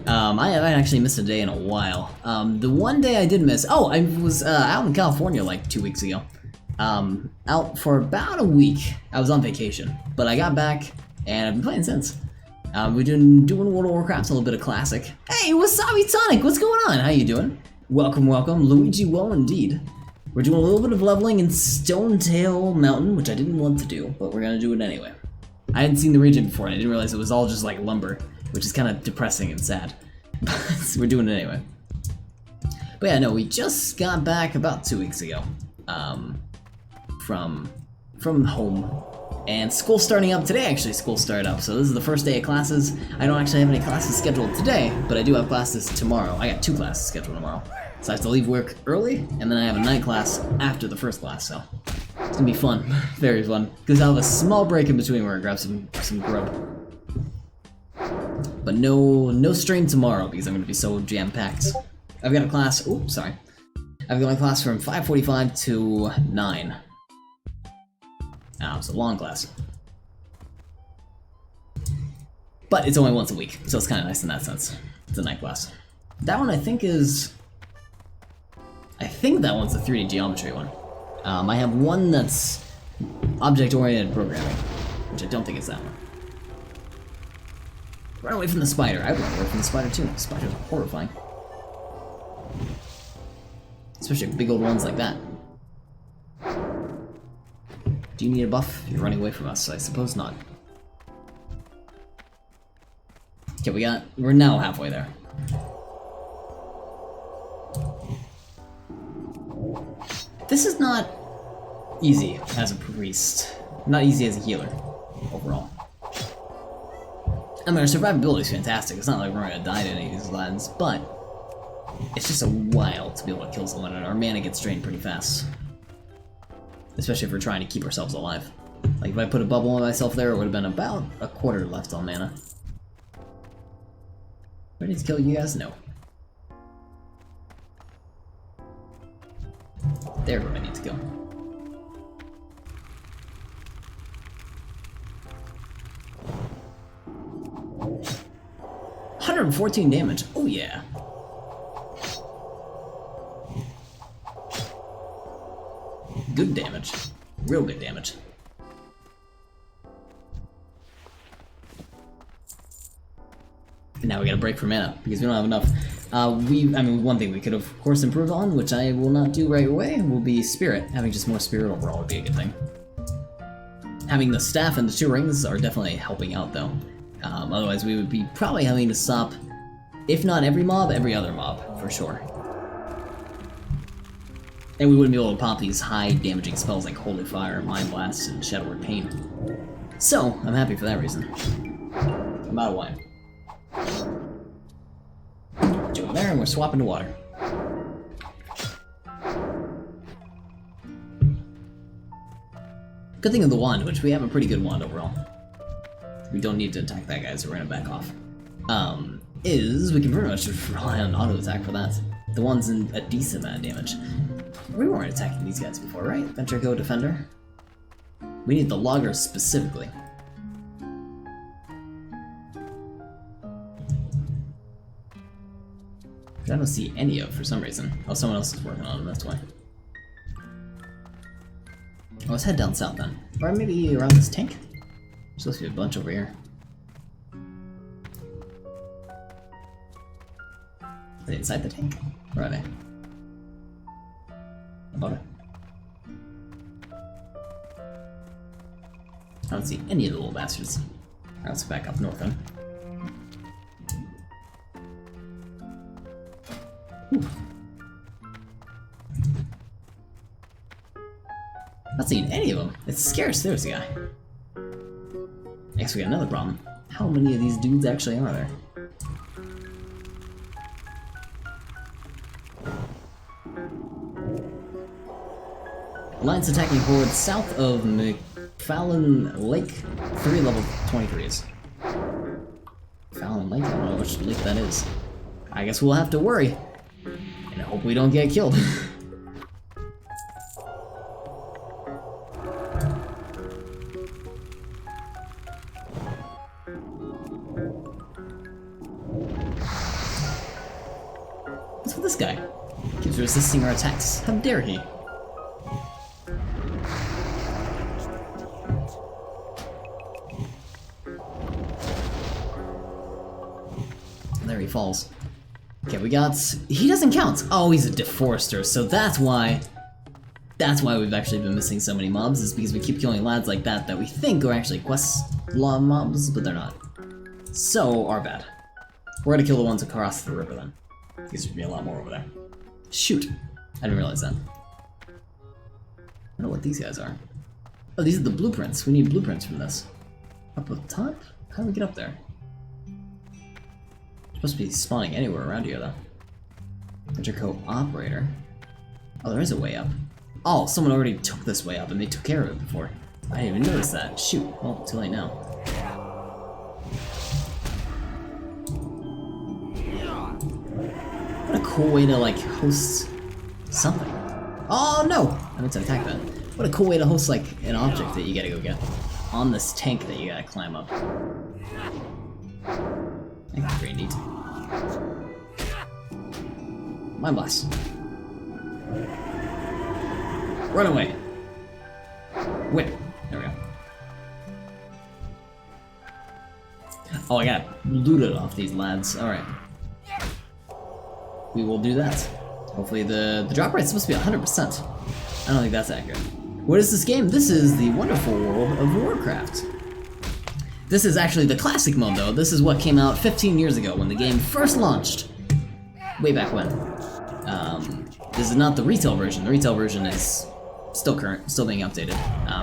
haven't actually missed a day in a while. The one day I did miss. Oh, I was out in California like 2 weeks ago. Out for about a week. I was on vacation, but I got back and I've been playing since. We're doing World of Warcraft, a little bit of classic. Hey, Wasabi Tonic, what's going on? How you doing? Welcome, welcome. Luigi, well indeed. We're doing a little bit of leveling in Stonetail Mountain, which I didn't want to do, but we're gonna do it anyway. I hadn't seen the region before and I didn't realize it was all just like lumber, which is kind of depressing and sad. But we're doing it anyway. But yeah, no, we just got back about 2 weeks ago. From home. And school's starting up today, actually. School started up, so this is the first day of classes. I don't actually have any classes scheduled today, but I do have classes tomorrow. I got 2 classes scheduled tomorrow. So I have to leave work early, and then I have a night class after the first class, so it's gonna be fun. Very fun. Because I'll have a small break in between where I grab some grub. But no stream tomorrow, because I'm gonna be so jam-packed. I've got a class, oh, sorry. I've got my class from 5:45 to 9. It's a long class. But it's only once a week, so it's kind of nice in that sense. It's a night class. That one I think that one's the 3D geometry one. I have one that's object-oriented programming, which I don't think is that one. Run away from the spider. I would run away from the spider too. Spiders are horrifying. Especially big old ones like that. Do you need a buff? You're running away from us, I suppose not. Okay, we're now halfway there. This is not easy as a priest. Not easy as a healer, overall. I mean, our survivability is fantastic. It's not like we're gonna die to any of these lands, but it's just a while to be able to kill someone, and our mana gets drained pretty fast. Especially if we're trying to keep ourselves alive. Like if I put a bubble on myself there, it would have been about a quarter left on mana. Ready to kill you guys? No. There where I need to go. 114 damage. Oh yeah. Good damage. Real good damage. And now we gotta break for mana, because we don't have enough. I mean, one thing we could of course improve on, which I will not do right away, will be Spirit. Having just more Spirit overall would be a good thing. Having the staff and the 2 rings are definitely helping out though. Otherwise we would be probably having to stop, if not every mob, every other mob, for sure. And we wouldn't be able to pop these high damaging spells like Holy Fire, Mind Blast, and Shadow Word Pain. So, I'm happy for that reason. I'm out of wine. Put you over there and we're swapping to water. Good thing of the wand, which we have a pretty good wand overall. We don't need to attack that guy, so we're gonna back off. Is we can pretty much just rely on auto attack for that. The one's in a decent amount of damage. We weren't attacking these guys before, right? Ventrico Defender? We need the Logger specifically. Which I don't see any of for some reason. Oh, someone else is working on them, that's why. Oh, let's head down south then. Or maybe around this tank? There's supposed to be a bunch over here. Are they inside the tank? Where are they? About it. I don't see any of the little bastards. Alright, let's back up north then. Whew. Not seeing any of them. It's scarce. There's a guy. I guess we got another problem. How many of these dudes actually are there? Alliance attacking forward south of McFallon Lake. 3 level 23s. Fallon Lake? I don't know which lake that is. I guess we'll have to worry. And hope we don't get killed. What's with this guy? Keeps resisting our attacks. How dare he? There he falls. Okay, we got... He doesn't count! Oh, he's a Deforester, so that's why... That's why we've actually been missing so many mobs, is because we keep killing lads like that we think are actually quest law mobs, but they're not. So, our bad. We're gonna kill the ones across the river then. Because there'd be a lot more over there. Shoot! I didn't realize that. I don't know what these guys are. Oh, these are the blueprints. We need blueprints from this. Up at the top? How do we get up there? Supposed to be spawning anywhere around here, though. Ventrico Operator. Oh, there is a way up. Oh, someone already took this way up, and they took care of it before. I didn't even notice that. Shoot. Well, too late now. What a cool way to, like, host something. Oh, no! I meant to attack that. What a cool way to host, like, an object that you gotta go get. On this tank that you gotta climb up. I think that's pretty neat. Mind Blast. Run away. Whip. There we go. Oh, I got looted off these lads. Alright. We will do that. Hopefully the drop rate's supposed to be 100%. I don't think that's accurate. What is this game? This is the wonderful world of Warcraft. This is actually the classic mode, though. This is what came out 15 years ago when the game first launched. Way back when. This is not the retail version. The retail version is still current, still being updated.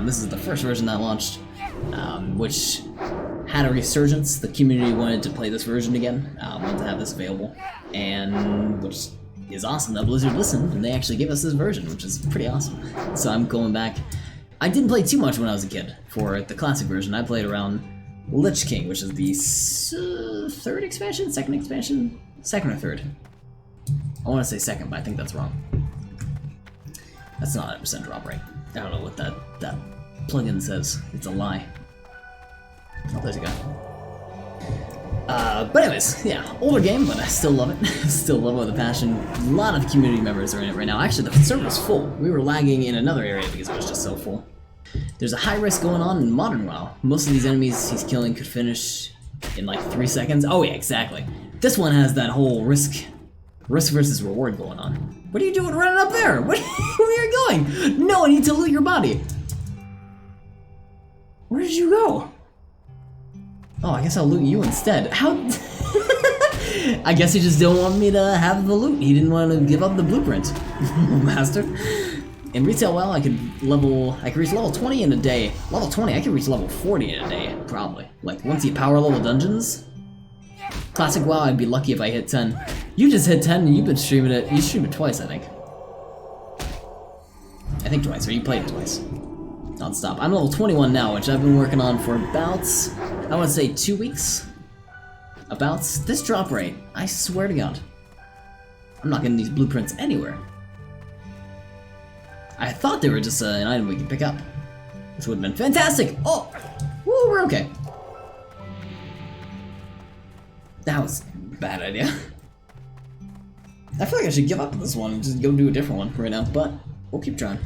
This is the first version that launched, which had a resurgence. The community wanted to play this version again, wanted to have this available, and which is awesome that Blizzard listened and they actually gave us this version, which is pretty awesome. So I'm going back. I didn't play too much when I was a kid for the classic version. I played around Lich King, which is the third expansion? Second expansion? Second or third? I want to say second, but I think that's wrong. That's not 100% drop rate. I don't know what that plugin says. It's a lie. Oh, there's a guy. But anyways, yeah, older game, but I still love it. Still love it with a passion. A lot of community members are in it right now. Actually, the server's full. We were lagging in another area because it was just so full. There's a high risk going on in modern WoW. Most of these enemies he's killing could finish in like 3 seconds. Oh yeah, exactly. This one has that whole risk versus reward going on. What are you doing running up there? Where are you going? No, I need to loot your body. Where did you go? Oh, I guess I'll loot you instead. How? I guess he just don't want me to have the loot. He didn't want to give up the blueprint. Master. In retail WoW, I could reach level 20 in a day. Level 20, I could reach level 40 in a day, probably. Like, once you power level dungeons. Classic WoW, I'd be lucky if I hit 10. You just hit 10 and you've been streaming it. You streamed it twice, I think. I think twice, or you played it twice. Non-stop. I'm level 21 now, which I've been working on for about, I want to say 2 weeks. About this drop rate. I swear to God. I'm not getting these blueprints anywhere. I thought they were just an item we could pick up, which would have been fantastic. Oh, woo, we're okay. That was a bad idea. I feel like I should give up on this one and just go do a different one right now, but we'll keep trying.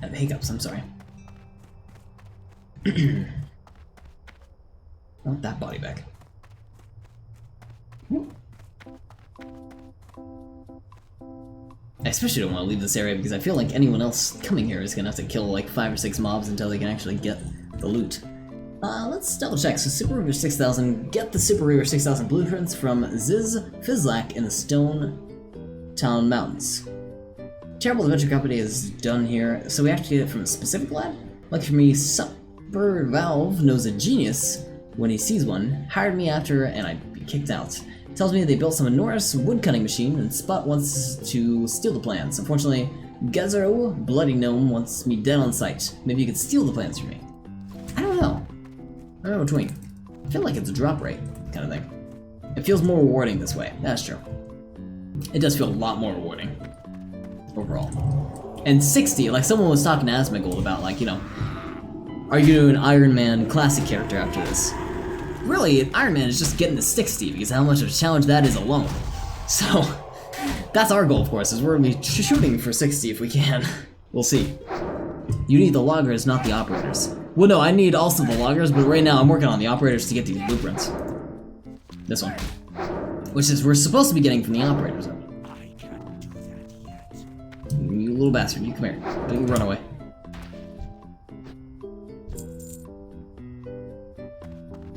I have hiccups, I'm sorry. I want that body back. I especially don't want to leave this area because I feel like anyone else coming here is gonna have to kill like 5 or 6 mobs until they can actually get the loot. Let's double check. So Super Reaver 6000, get the Super Reaver 6000 blueprints from Ziz Fizlak in the Stone Town Mountains. Terrible Adventure Company is done here, so we have to get it from a specific lab? Lucky for me, Super Valve knows a genius when he sees one, hired me after and I'd be kicked out. Tells me they built some enormous woodcutting machine and Spot wants to steal the plans. Unfortunately, Gazero, Bloody Gnome, wants me dead on sight. Maybe you could steal the plans from me. I don't know. I don't know between. I feel like it's a drop rate kind of thing. It feels more rewarding this way. That's true. It does feel a lot more rewarding overall. And 60, like someone was talking to Asmongold about, like, you know, are you doing an Iron Man classic character after this? Really, Iron Man is just getting to 60 because of how much of a challenge that is alone. So, that's our goal, of course, is we're gonna be shooting for 60 if we can. We'll see. You need the loggers, not the operators. Well, no, I need also the loggers, but right now I'm working on the operators to get these blueprints. This one. Which is we're supposed to be getting from the operators. I can't do that yet. You little bastard, you come here. Don't you run away.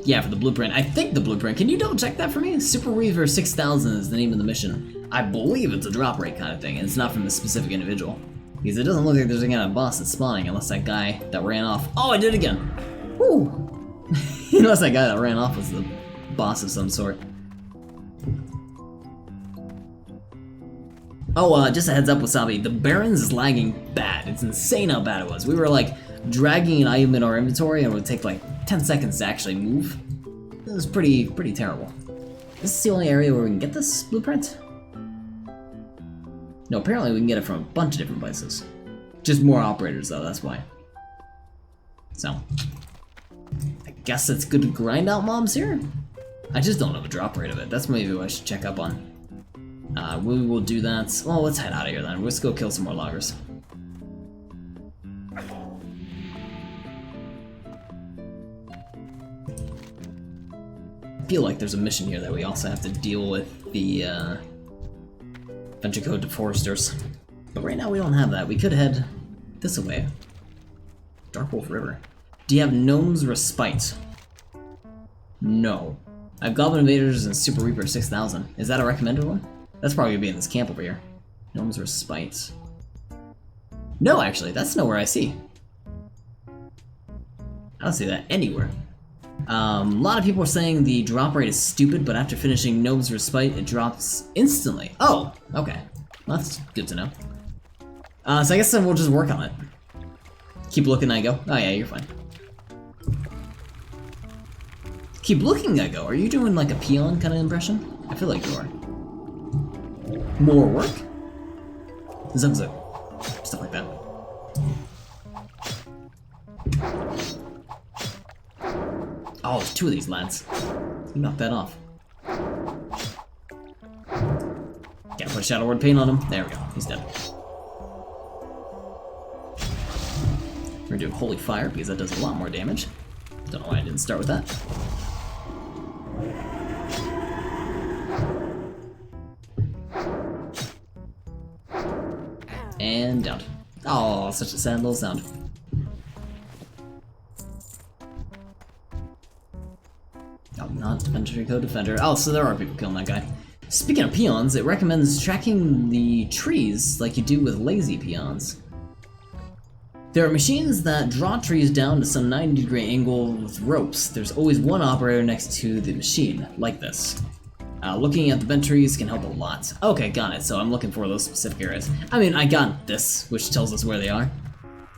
Yeah, for the blueprint. I think the blueprint. Can you double check that for me? Super Reaver 6000 is the name of the mission. I believe it's a drop rate kind of thing, and it's not from a specific individual. Because it doesn't look like there's any kind of boss that's spawning unless that guy that ran off. Oh, I did it again! Woo! Unless that guy that ran off was the boss of some sort. Oh, just a heads up, Wasabi. The Barons is lagging bad. It's insane how bad it was. We were like dragging an item in our inventory and it would take like 10 seconds to actually move. It was pretty terrible. This is the only area where we can get this blueprint? No, apparently we can get it from a bunch of different places. Just more operators though, that's why. So, I guess it's good to grind out mobs here? I just don't know the drop rate of it. That's maybe what I should check up on. We will do that. Well, let's head out of here then. Let's go kill some more loggers. I feel like there's a mission here that we also have to deal with the Venture Code to Foresters. But right now we don't have that. We could head this way. Dark Wolf River. Do you have Gnome's Respite? No. I have Goblin Invaders and Super Reaper 6000. Is that a recommended one? That's probably gonna be in this camp over here. Gnome's Respite. No, actually, that's nowhere I see. I don't see that anywhere. A lot of people are saying the drop rate is stupid, but after finishing Gnome's Respite, it drops instantly. Oh, okay. Well, that's good to know. So I guess then we'll just work on it. Keep looking, I go. Oh yeah, you're fine. Keep looking, I go. Are you doing like a peon kind of impression? I feel like you are. More work? Zugzug. Stuff like that. two of these lads. You knock that off. Gotta put Shadow Word Paint on him. There we go. He's dead. We're gonna do Holy Fire because that does a lot more damage. Don't know why I didn't start with that. And down. Oh, such a sad little sound. Oh, not Infantry Co-Defender. Oh, so there are people killing that guy. Speaking of peons, it recommends tracking the trees like you do with lazy peons. There are machines that draw trees down to some 90-degree angle with ropes. There's always one operator next to the machine, like this. Looking at the bent trees can help a lot. Okay, got it, so I'm looking for those specific areas. I mean, I got this, which tells us where they are.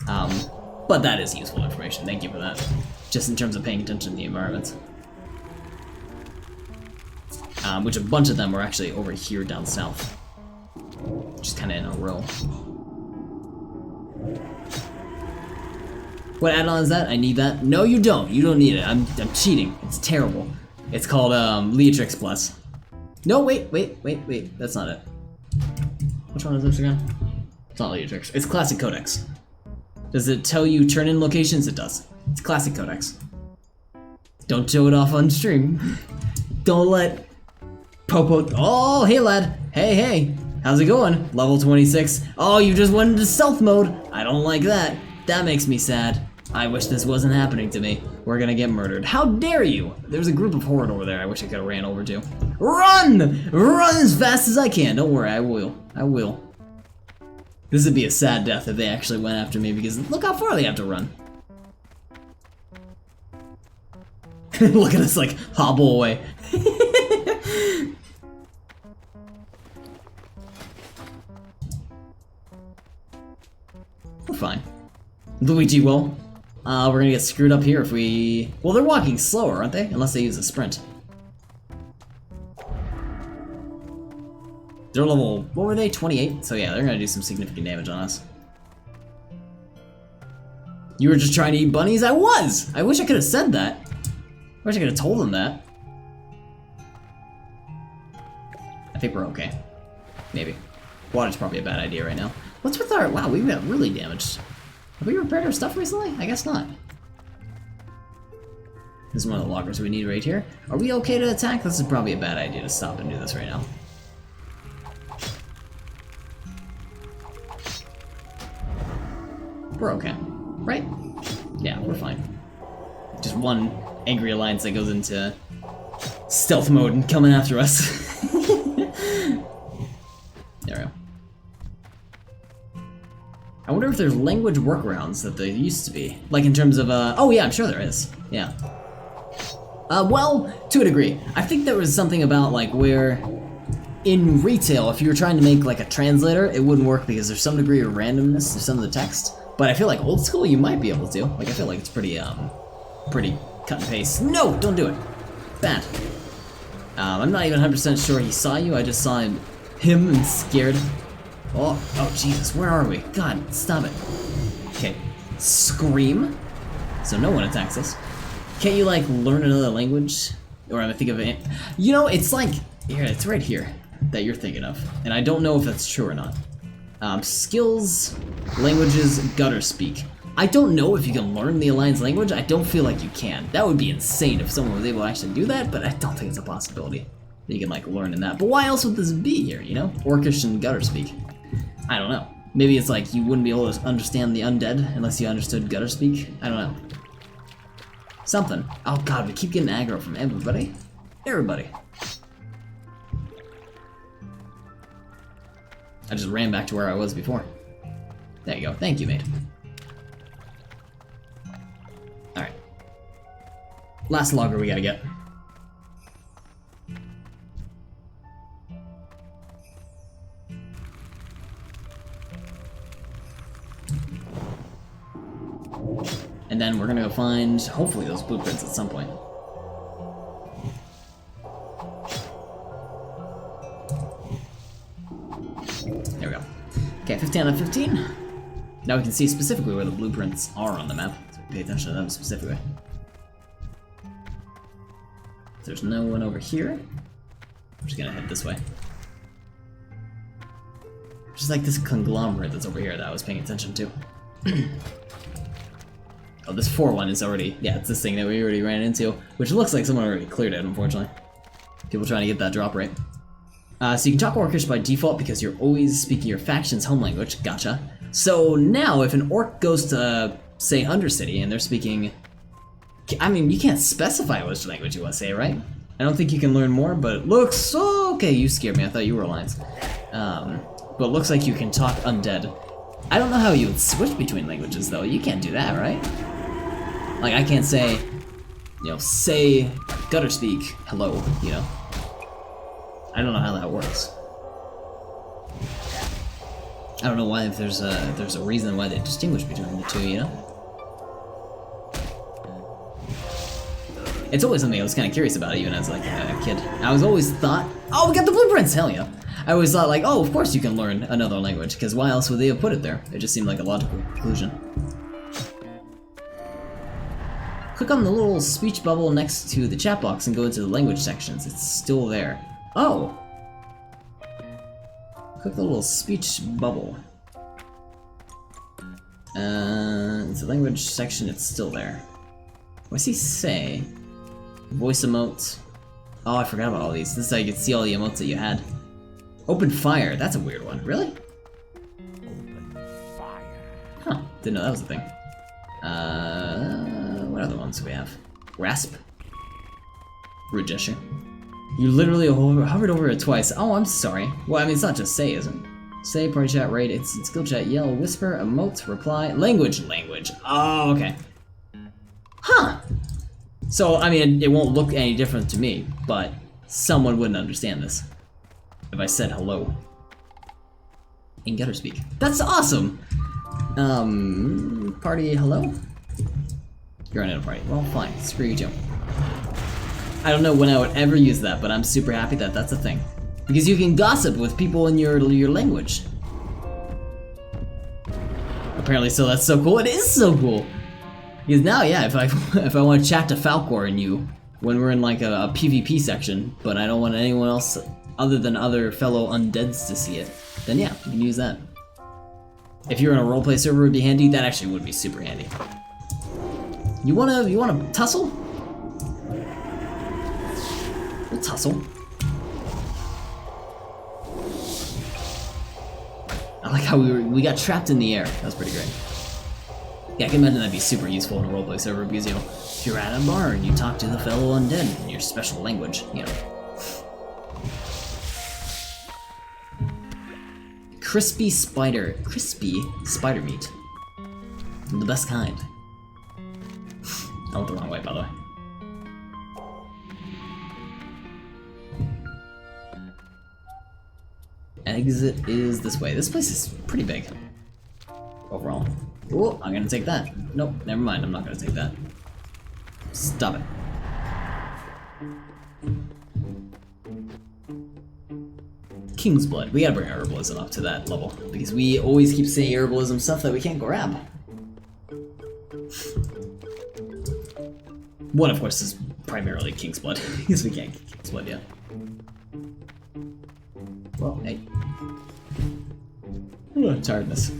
But that is useful information, thank you for that. Just in terms of paying attention to the environment. Which a bunch of them were actually over here down south. Just kinda in a row. What add-on is that? I need that? No, you don't. You don't need it. I'm cheating. It's terrible. It's called Leatrix Plus. No, wait. That's not it. Which one is this again? It's not Leatrix. It's Classic Codex. Does it tell you turn-in locations? It does. It's Classic Codex. Don't show it off on stream. Don't let Popo. Oh, hey lad. Hey. How's it going? Level 26. Oh, you just went into stealth mode. I don't like that. That makes me sad. I wish this wasn't happening to me. We're gonna get murdered. How dare you? There's a group of horde over there I wish I could have ran over to. Run! Run as fast as I can. Don't worry, I will. This would be a sad death if they actually went after me because look how far they have to run. Look at us like hobble away. We're fine. Luigi will. We're gonna get screwed up here if we... Well, they're walking slower, aren't they? Unless they use a sprint. They're level... What were they? 28? So yeah, they're gonna do some significant damage on us. You were just trying to eat bunnies? I was! I wish I could have said that. I wish I could have told them that. I think we're okay. Maybe. Water's probably a bad idea right now. What's with our... Wow, we've got really damaged. Have we repaired our stuff recently? I guess not. This is one of the lockers we need right here. Are we okay to attack? This is probably a bad idea to stop and do this right now. We're okay, right? Yeah, we're fine. Just one angry alliance that goes into stealth mode and coming after us. There we go. I wonder if there's language workarounds that there used to be. Like in terms of, oh yeah, I'm sure there is. Yeah. Well, to a degree. I think there was something about like where in retail, if you were trying to make like a translator, it wouldn't work because there's some degree of randomness to some of the text. But I feel like old school, you might be able to. Like I feel like it's pretty cut and paste. No, don't do it. Bad. I'm not even 100% sure he saw you. I just saw him and scared. Oh, Jesus, where are we? God, stop it. Okay, scream. So no one attacks us. Can't you, like, learn another language? Or am I thinking of it? You know, it's like, here, it's right here that you're thinking of. And I don't know if that's true or not. Skills, languages, gutter speak. I don't know if you can learn the Alliance language. I don't feel like you can. That would be insane if someone was able to actually do that, but I don't think it's a possibility that you can, like, learn in that. But why else would this be here, you know? Orcish and gutter speak. I don't know. Maybe it's like you wouldn't be able to understand the undead unless you understood gutter speak. I don't know. Something. Oh god, we keep getting aggro from everybody. Everybody. I just ran back to where I was before. There you go. Thank you, mate. Alright. Last logger we gotta get. And then we're gonna go find, hopefully, those blueprints at some point. There we go. Okay, 15 out of 15. Now we can see specifically where the blueprints are on the map, so pay attention to them specifically. There's no one over here. I'm just gonna head this way. Just like this conglomerate that's over here that I was paying attention to. Oh, this 4-1 is already... Yeah, it's this thing that we already ran into, which looks like someone already cleared it, unfortunately. People trying to get that drop rate. So you can talk Orcish by default because you're always speaking your faction's home language. Gotcha. So now, if an Orc goes to, say, Undercity, and they're speaking... I mean, you can't specify which language you want to say, right? I don't think you can learn more, but it looks... Oh, okay, you scared me. I thought you were Alliance. But it looks like you can talk Undead. I don't know how you would switch between languages, though. You can't do that, right? Like, I can't say... You know, say... Gutter speak, hello, you know? I don't know how that works. I don't know why, if there's a reason why they distinguish between the two, you know? It's always something I was kind of curious about, even as like a kid. I was always thought, oh, we got the blueprints, hell yeah! I always thought like, oh, of course you can learn another language, because why else would they have put it there? It just seemed like a logical conclusion. Click on the little speech bubble next to the chat box and go into the language sections. It's still there. Oh! Click the little speech bubble. It's the language section, it's still there. What's he say? Voice emotes. Oh, I forgot about all these. This is how you can see all the emotes that you had. Open fire, that's a weird one. Really? Open fire. Huh, didn't know that was a thing. What other ones do we have? Rasp. Rude gesture. You literally hovered over it twice. Oh, I'm sorry. Well, I mean, it's not just say, is it? Say, party chat, raid, it's skill chat, yell, whisper, emote, reply, language. Oh, okay. Huh. So, I mean, it won't look any different to me, but someone wouldn't understand this if I said hello in gutter speak. That's awesome! Party hello? You're in a party. Well, fine. Screw you too. I don't know when I would ever use that, but I'm super happy that that's a thing. Because you can gossip with people in your language. Apparently so, that's so cool. It is so cool! Because now, yeah, if I want to chat to Falcor and you when we're in like a PvP section, but I don't want anyone else other than other fellow undeads to see it, then yeah, you can use that. If you're in a roleplay server, it would be handy. That actually would be super handy. You wanna tussle? We'll tussle. I like how we got trapped in the air. That was pretty great. Yeah, I can imagine that'd be super useful in a roleplay server because, you know, if you're at a bar and you talk to the fellow undead in your special language, you know. Crispy spider meat. The best kind. I went the wrong way, by the way. Exit is this way. This place is pretty big. Overall. Oh, I'm gonna take that. Nope, never mind, I'm not gonna take that. Stop it. King's Blood. We gotta bring our herbalism up to that level, because we always keep saying herbalism stuff that we can't grab. One, of course, is primarily King's Blood, because we can't get King's Blood yet. Well, hey. Tiredness.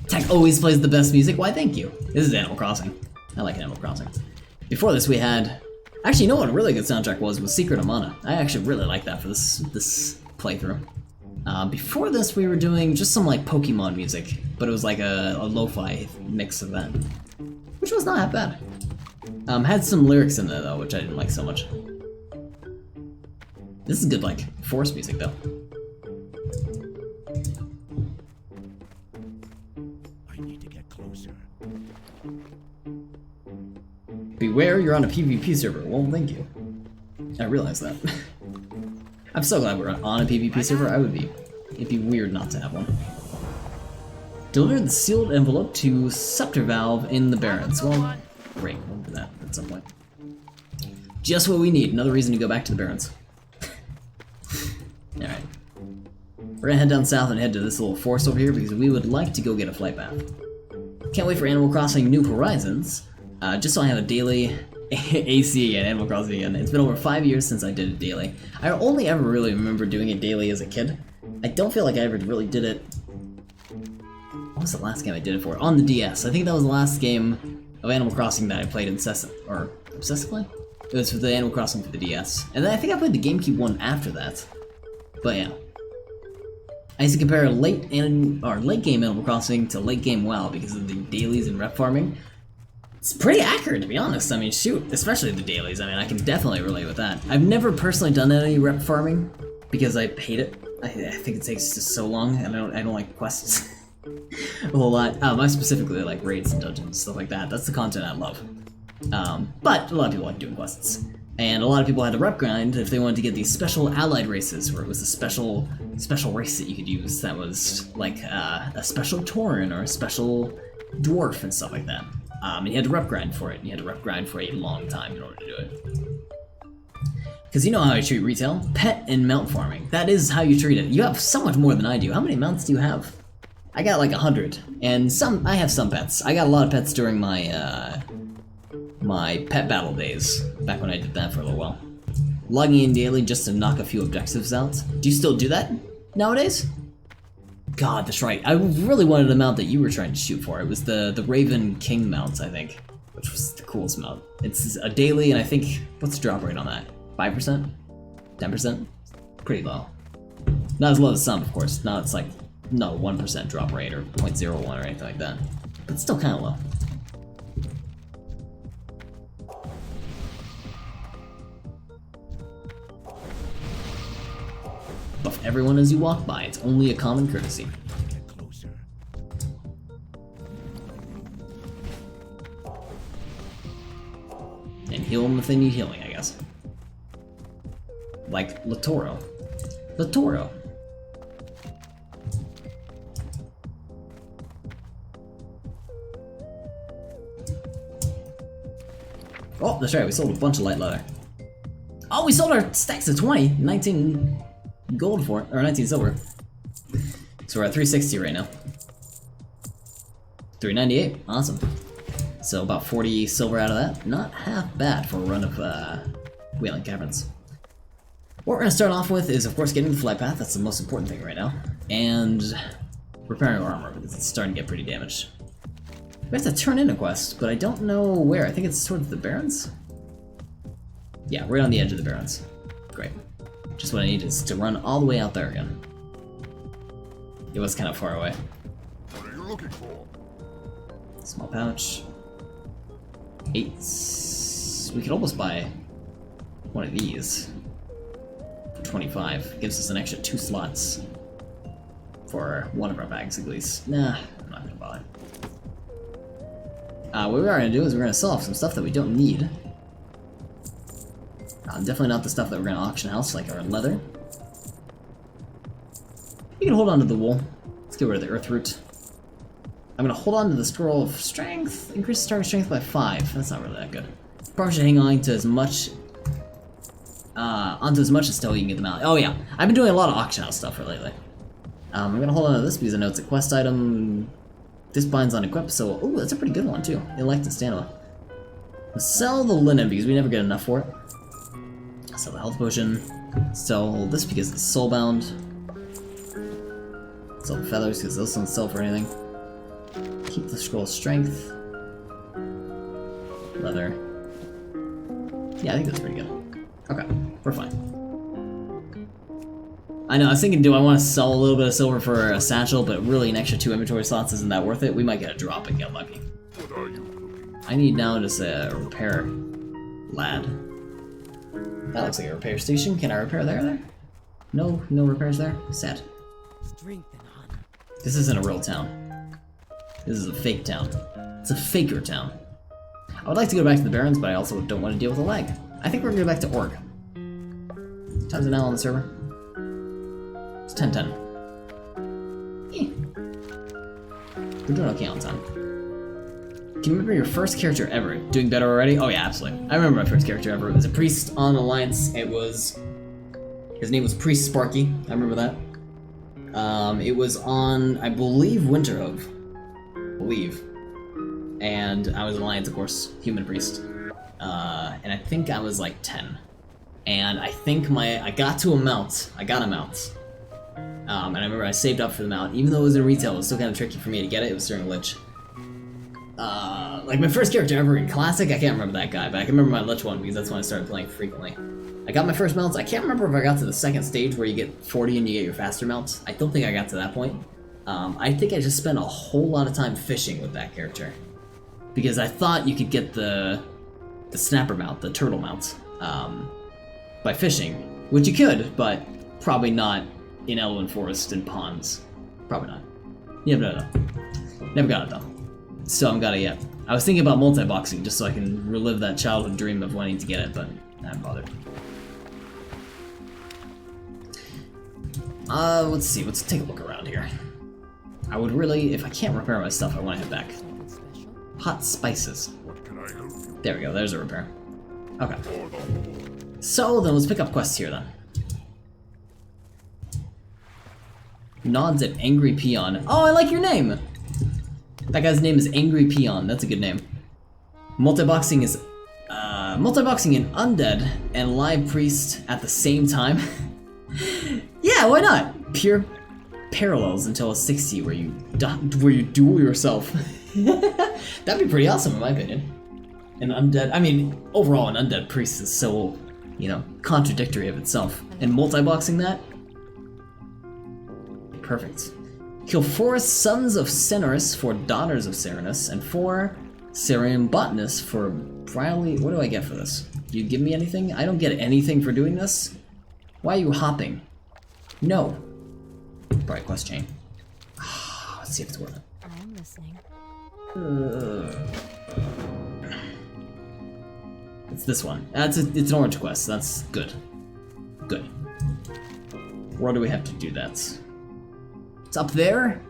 Tech always plays the best music. Why, thank you. This is Animal Crossing. I like Animal Crossing. Before this, we had... Actually, you know what a really good soundtrack was Secret of Mana. I actually really like that for this playthrough. Before this, we were doing just some like Pokemon music, but it was like a lo-fi mix of that, which was not that bad. Had some lyrics in there though, which I didn't like so much. This is good like forest music though. I need to get closer. Beware, you're on a PvP server. Well, thank you. I realize that. I'm so glad we're on a PvP server. It'd be weird not to have one. Deliver the sealed envelope to Scepter Valve in the Barrens. Well, great, we'll do that at some point. Just what we need, another reason to go back to the Barrens. Alright. We're gonna head down south and head to this little forest over here because we would like to go get a flight path. Can't wait for Animal Crossing New Horizons. Just so I have a daily AC again, Animal Crossing again. It's been over 5 years since I did it daily. I only ever really remember doing it daily as a kid. I don't feel like I ever really did it... What was the last game I did it for? On the DS. I think that was the last game of Animal Crossing that I played obsessively? It was for the Animal Crossing for the DS. And then I think I played the GameCube one after that. But yeah. I used to compare late game Animal Crossing to late game WoW because of the dailies and rep farming. It's pretty accurate, to be honest. I mean, shoot, especially the dailies. I mean, I can definitely relate with that. I've never personally done any rep farming because I hate it. I think it takes just so long, and I don't like quests a whole lot. I specifically like raids and dungeons and stuff like that. That's the content I love. But a lot of people like doing quests. And a lot of people had to rep grind if they wanted to get these special allied races, where it was a special race that you could use that was like a special Tauren or a special dwarf and stuff like that. And you had to rep grind for it. You had to rep grind for a long time in order to do it. Because you know how I treat retail? Pet and mount farming. That is how you treat it. You have so much more than I do. How many mounts do you have? I got like 100. And I have some pets. I got a lot of pets during my my pet battle days, back when I did that for a little while. Logging in daily just to knock a few objectives out. Do you still do that nowadays? God, that's right. I really wanted a mount that you were trying to shoot for. It was the Raven King mount, I think, which was the coolest mount. It's a daily, and I think, what's the drop rate on that? 5%? 10%? Pretty low. Not as low as some, of course. Not it's like, no 1% drop rate or 0.01 or anything like that. But still kind of low. Buff everyone as you walk by. It's only a common courtesy. Get closer. And heal them if they need healing, I guess. Like Latoro. Latoro. Oh, that's right, we sold a bunch of light leather. Oh, we sold our stacks of 20! 19 gold for it, or 19 silver. So we're at 360 right now. 398, awesome. So about 40 silver out of that. Not half bad for a run of Wailing Caverns. What we're gonna start off with is, of course, getting the flight path. That's the most important thing right now. And repairing our armor, because it's starting to get pretty damaged. We have to turn in a quest, but I don't know where. I think it's towards the Barrens? Yeah, right on the edge of the Barrens. Great. Just what I need is to run all the way out there again. It was kind of far away. What are you looking for? Small pouch. 8. We could almost buy one of these for 25. Gives us an extra 2 slots for one of our bags at least. Nah, I'm not gonna bother. What we are gonna do is we're gonna sell off some stuff that we don't need. Definitely not the stuff that we're gonna auction house, like our leather. We can hold on to the wool. Let's get rid of the earth root. I'm gonna hold on to the scroll of strength. Increase starting strength by 5. That's not really that good. Probably should hang on to as much, onto as much as still you can get them out. Oh yeah, I've been doing a lot of auction house stuff for lately. I'm gonna hold on to this because I know it's a quest item. This binds on equip, so oh, that's a pretty good one too. Elect and stamina. Let's sell the linen because we never get enough for it. Sell the health potion. Sell this because it's soulbound. Sell the feathers because those don't sell for anything. Keep the scroll of strength. Leather. Yeah, I think that's pretty good. Okay, we're fine. I know, I was thinking, do I want to sell a little bit of silver for a satchel, but really an extra 2 inventory slots isn't that worth it? We might get a drop and get lucky. What are you looking for? I need now just a repair lad. That looks like a repair station. Can I repair there? No repairs there? Sad. Strength and honor. This isn't a real town. This is a fake town. It's a faker town. I would like to go back to the Barrens, but I also don't want to deal with a lag. I think we're gonna go back to Org. Time's it now on the server? It's 10:10. We're doing okay on time. Can you remember your first character ever? Doing better already? Oh yeah, absolutely. I remember my first character ever. It was a priest on Alliance. His name was Priest Sparky. I remember that. It was on, I believe, Winterhove. And I was Alliance, of course. Human priest. and I think I was like 10. And I think I got to a mount. I got a mount. And I remember I saved up for the mount. Even though it was in retail, it was still kind of tricky for me to get it. It was during Lich. Like my first character ever in Classic, I can't remember that guy, but I can remember my Lich one because that's when I started playing frequently. I got my first mounts. I can't remember if I got to the second stage where you get 40 and you get your faster mounts. I don't think I got to that point. I think I just spent a whole lot of time fishing with that character. Because I thought you could get the snapper mount, the turtle mount, by fishing. Which you could, but probably not in Elwyn Forest and ponds. Probably not. You never know. Never got it though. Still haven't got it yet. I was thinking about multi-boxing just so I can relive that childhood dream of wanting to get it, but I haven't bothered. Let's see, let's take a look around here. I would really, if I can't repair my stuff, I want to head back. Hot spices. What can I help you? There we go, there's a repair. Okay. So then let's pick up quests here then. Nods at Angry Peon. Oh, I like your name! That guy's name is Angry Peon, that's a good name. Multi-boxing is, multi-boxing an undead and live priest at the same time? Yeah, why not? Pure parallels until a 60 where you duel yourself. That'd be pretty awesome in my opinion. An undead, I mean, overall an undead priest is so, you know, contradictory of itself. And multi-boxing that? Perfect. Kill 4 sons of Cinerus for daughters of Serenus, and 4 Cerium botanists for Briley. What do I get for this? Do you give me anything? I don't get anything for doing this? Why are you hopping? No. Probably quest chain. Let's see if it's worth it. I'm listening. It's this one. It's an orange quest. That's good. Good. Where do we have to do that? It's up there?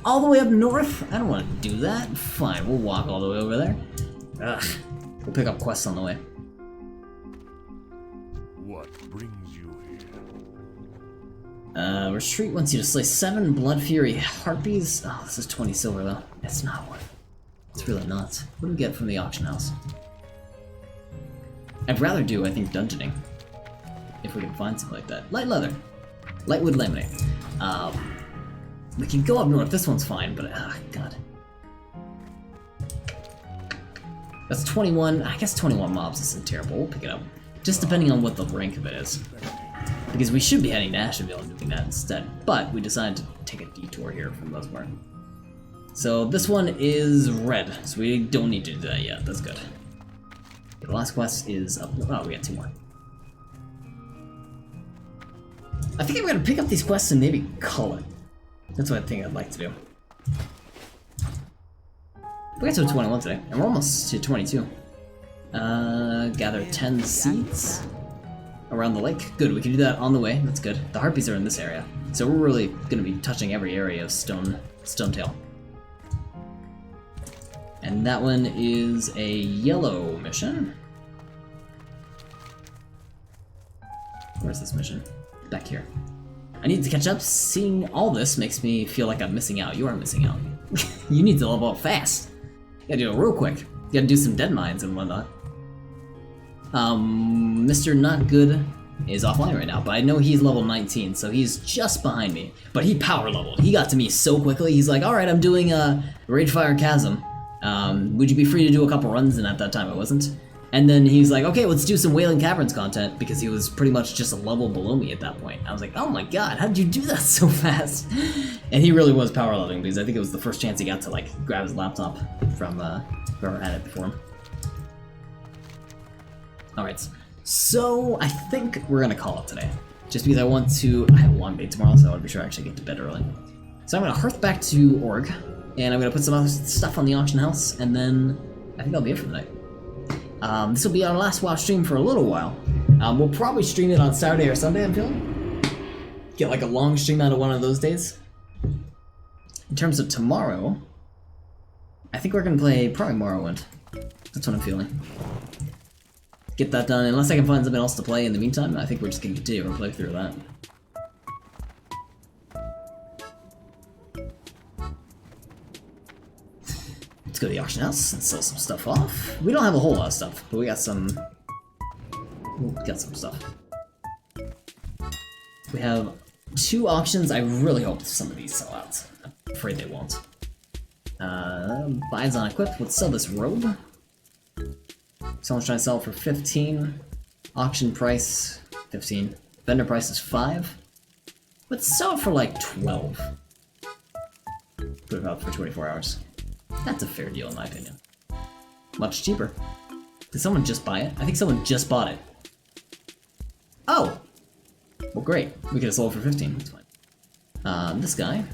All the way up north? I don't want to do that. Fine, we'll walk all the way over there. Ugh. We'll pick up quests on the way. What brings you here? Retreat wants you to slay 7 Blood Fury Harpies. Oh, this is 20 silver though. It's not worth it. It's really not. What do we get from the auction house? I'd rather do, I think, dungeoning. If we can find something like that. Light leather. Lightwood laminate. We can go up north. This one's fine, but god. That's 21. I guess 21 mobs isn't terrible. We'll pick it up. Just depending on what the rank of it is. Because we should be heading to Asheville and doing that instead. But we decided to take a detour here for the most part. So this one is red, so we don't need to do that yet. That's good. The last quest is up. Oh, we got 2 more. I think I'm gonna pick up these quests and maybe call it. That's what I think I'd like to do. We got to 21 today, and we're almost to 22. Gather 10 seeds around the lake. Good, we can do that on the way. That's good. The harpies are in this area, so we're really gonna be touching every area of Stonetail. And that one is a yellow mission. Where's this mission? Back here. I need to catch up. Seeing all this makes me feel like I'm missing out. You are missing out. You need to level up fast. You gotta do it real quick. You gotta do some dead mines and whatnot. Mr. Not Good is offline right now, but I know he's level 19, so he's just behind me. But he power leveled. He got to me so quickly. He's like, alright, I'm doing Ragefire Chasm. Would you be free to do a couple runs? And at that time I wasn't. And then he's like, okay, let's do some Wailing Caverns content, because he was pretty much just a level below me at that point. I was like, oh my god, how did you do that so fast? And he really was power leveling, because I think it was the first chance he got to like grab his laptop from whoever had it before him. Alright, so I think we're gonna call it today. Just because I have a long day tomorrow, so I want to be sure I actually get to bed early. So I'm gonna hearth back to Org, and I'm gonna put some other stuff on the auction house, and then I think that'll be it for the night. This will be our last WoW stream for a little while. We'll probably stream it on Saturday or Sunday, I'm feeling. Get like a long stream out of one of those days. In terms of tomorrow, I think we're gonna play probably Morrowind. That's what I'm feeling. Get that done, unless I can find something else to play in the meantime. I think we're just gonna continue our playthrough of that. Let's go to the auction house and sell some stuff off. We don't have a whole lot of stuff, but we got some. We got some stuff. We have 2 auctions. I really hope some of these sell out. I'm afraid they won't. Buys on equip. Let's sell this robe. Someone's trying to sell it for 15. Auction price 15. Vendor price is 5. Let's sell it for like 12. Put it up for 24 hours. That's a fair deal in my opinion. Much cheaper. Did someone just buy it? I think someone just bought it. Oh! Well, great. We could have sold it for 15. That's fine. This guy.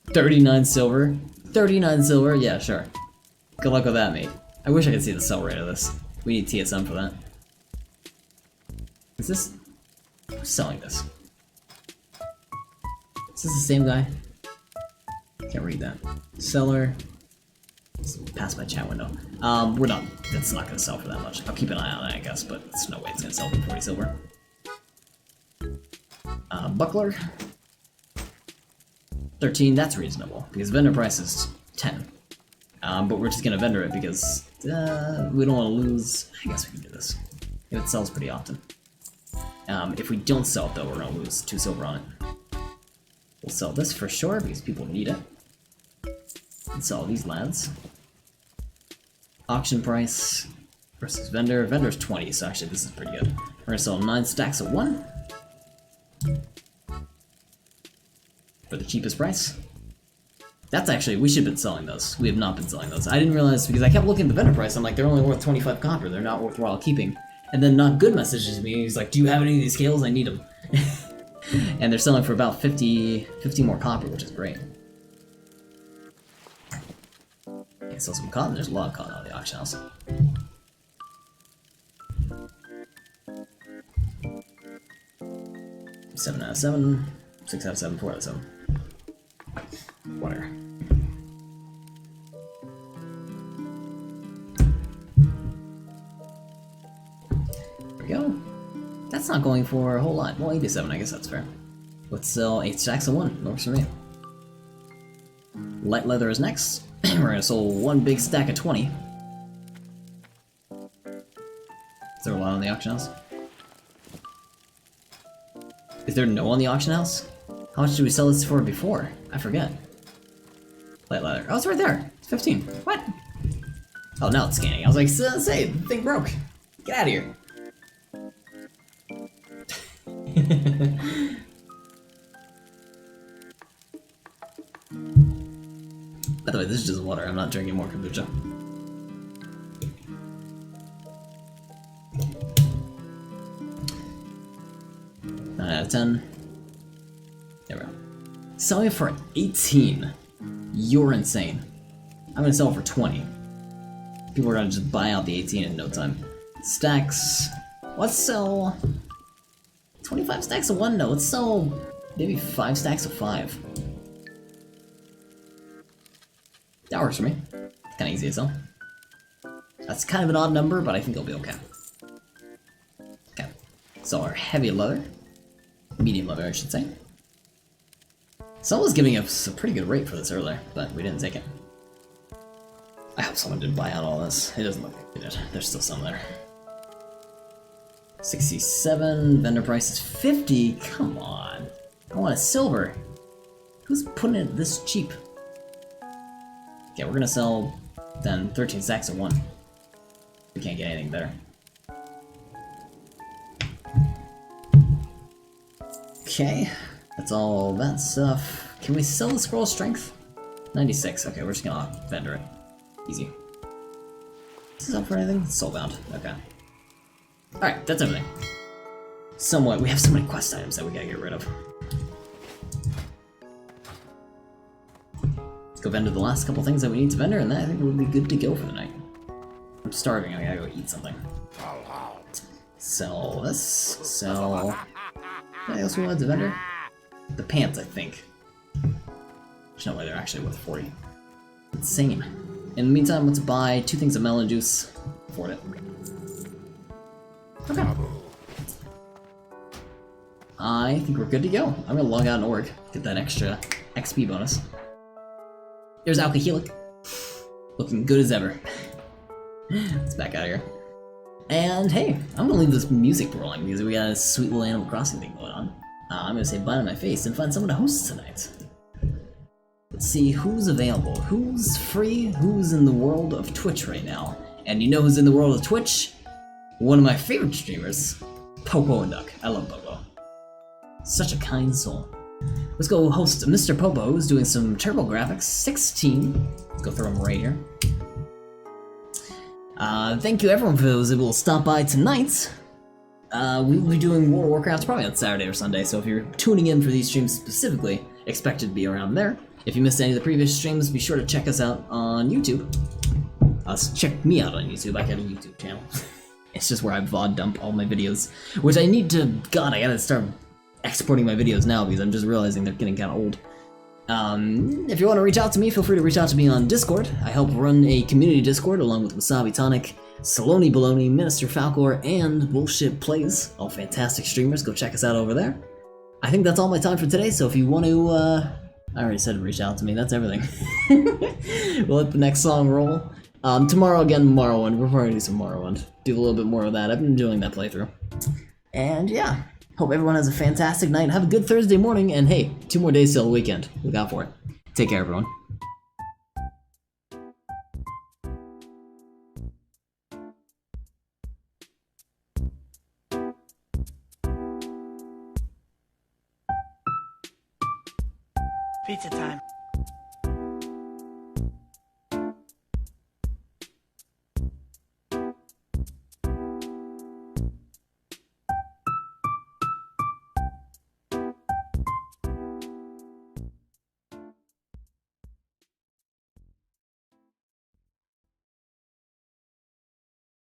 39 silver. 39 silver? Yeah, sure. Good luck with that, mate. I wish I could see the sell rate of this. We need TSM for that. Is this... Who's selling this? Is this the same guy? Can't read that. Seller. Pass my chat window. We're not... That's not gonna sell for that much. I'll keep an eye on it, I guess, but there's no way it's gonna sell for 40 silver. Buckler. 13, that's reasonable, because vendor price is 10. But we're just gonna vendor it because we don't want to lose. I guess we can do this. If it sells pretty often. If we don't sell it though, we're gonna lose 2 silver on it. We'll sell this for sure because people need it. Let's sell these lads. Auction price versus vendor. Vendor's 20, so actually this is pretty good. We're gonna sell 9 stacks of 1 for the cheapest price. That's actually, we should have been selling those. We have not been selling those. I didn't realize, because I kept looking at the vendor price, I'm like, they're only worth 25 copper, they're not worthwhile keeping. And then Not Good messages me, he's like, do you have any of these scales? I need them. And they're selling for about 50 more copper, which is great. Okay, sell some cotton, there's a lot of cotton on the auction house. Seven out of 7, 6 out of 7, 4 out of 7. Whatever. There we go. That's not going for a whole lot. Well, 87, I guess that's fair. Let's sell 8 stacks of 1. Works for me. Light leather is next. We're gonna sell 1 big stack of 20. Is there a lot on the auction house? Is there no on the auction house? How much did we sell this for before? I forget. Light leather. Oh, it's right there. It's 15. What? Oh, now it's scanning. I was like, say, the thing broke. Get out of here. By the way, this is just water. I'm not drinking more kombucha. Out of 10. There we go. Selling it for 18. You're insane. I'm gonna sell it for 20. People are gonna just buy out the 18 in no time. Stacks. Let's sell 25 stacks of 1. No, let's sell maybe 5 stacks of 5. That works for me. Kinda easy to sell. That's kind of an odd number, but I think it'll be okay. Okay. So our heavy leather. Medium leather, I should say. Someone was giving us a pretty good rate for this earlier, but we didn't take it. I hope someone didn't buy out all this. It doesn't look like they did. There's still some there. 67, vendor price is 50. Come on. I want a silver. Who's putting it this cheap? Okay, we're gonna sell then 13 stacks of 1. We can't get anything better. Okay, that's all that stuff. Can we sell the scroll strength? 96. Okay, we're just gonna vendor it. Easy. Is this up for anything? It's soulbound. Okay. Alright, that's everything. Somewhat. We have so many quest items that we gotta get rid of. Let's go vendor the last couple things that we need to vendor, and then I think we'll be good to go for the night. I'm starving. I gotta go eat something. Sell this. Sell. What else we wanted to vendor? The pants, I think. There's no way they're actually worth 40. Insane. In the meantime, let's buy 2 things of melon juice. Afford it. Okay. I think we're good to go. I'm gonna log out and org, get that extra XP bonus. There's Alcoholic. Looking good as ever. Let's back out of here. And hey, I'm gonna leave this music rolling because we got a sweet little Animal Crossing thing going on. I'm gonna say bye to my face and find someone to host tonight. Let's see who's available, who's free, who's in the world of Twitch right now. And you know who's in the world of Twitch? One of my favorite streamers, Popo and Duck. I love Popo. Such a kind soul. Let's go host Mr. Popo, who's doing some TurboGrafx 16. Let's go throw him right here. Thank you everyone for those able to stop by tonight. We will be doing World of Warcraft probably on Saturday or Sunday, so if you're tuning in for these streams specifically, expect it to be around there. If you missed any of the previous streams, be sure to check us out on YouTube. Check me out on YouTube, I got a YouTube channel. It's just where I VOD dump all my videos, which I need to, God, I gotta start exporting my videos now because I'm just realizing they're getting kind of old. If you want to reach out to me, feel free to reach out to me on Discord. I help run a community Discord along with Wasabi Tonic, Saloni Baloney, Minister Falcor, and Bullshit Plays. All fantastic streamers, go check us out over there. I think that's all my time for today, so if you want to, I already said reach out to me, that's everything. We'll let the next song roll. Tomorrow again, Morrowind. We're probably gonna do some Morrowind. Do a little bit more of that. I've been doing that playthrough. And yeah, hope everyone has a fantastic night. Have a good Thursday morning, and hey, 2 more days till the weekend. Look out for it. Take care, everyone. Pizza time.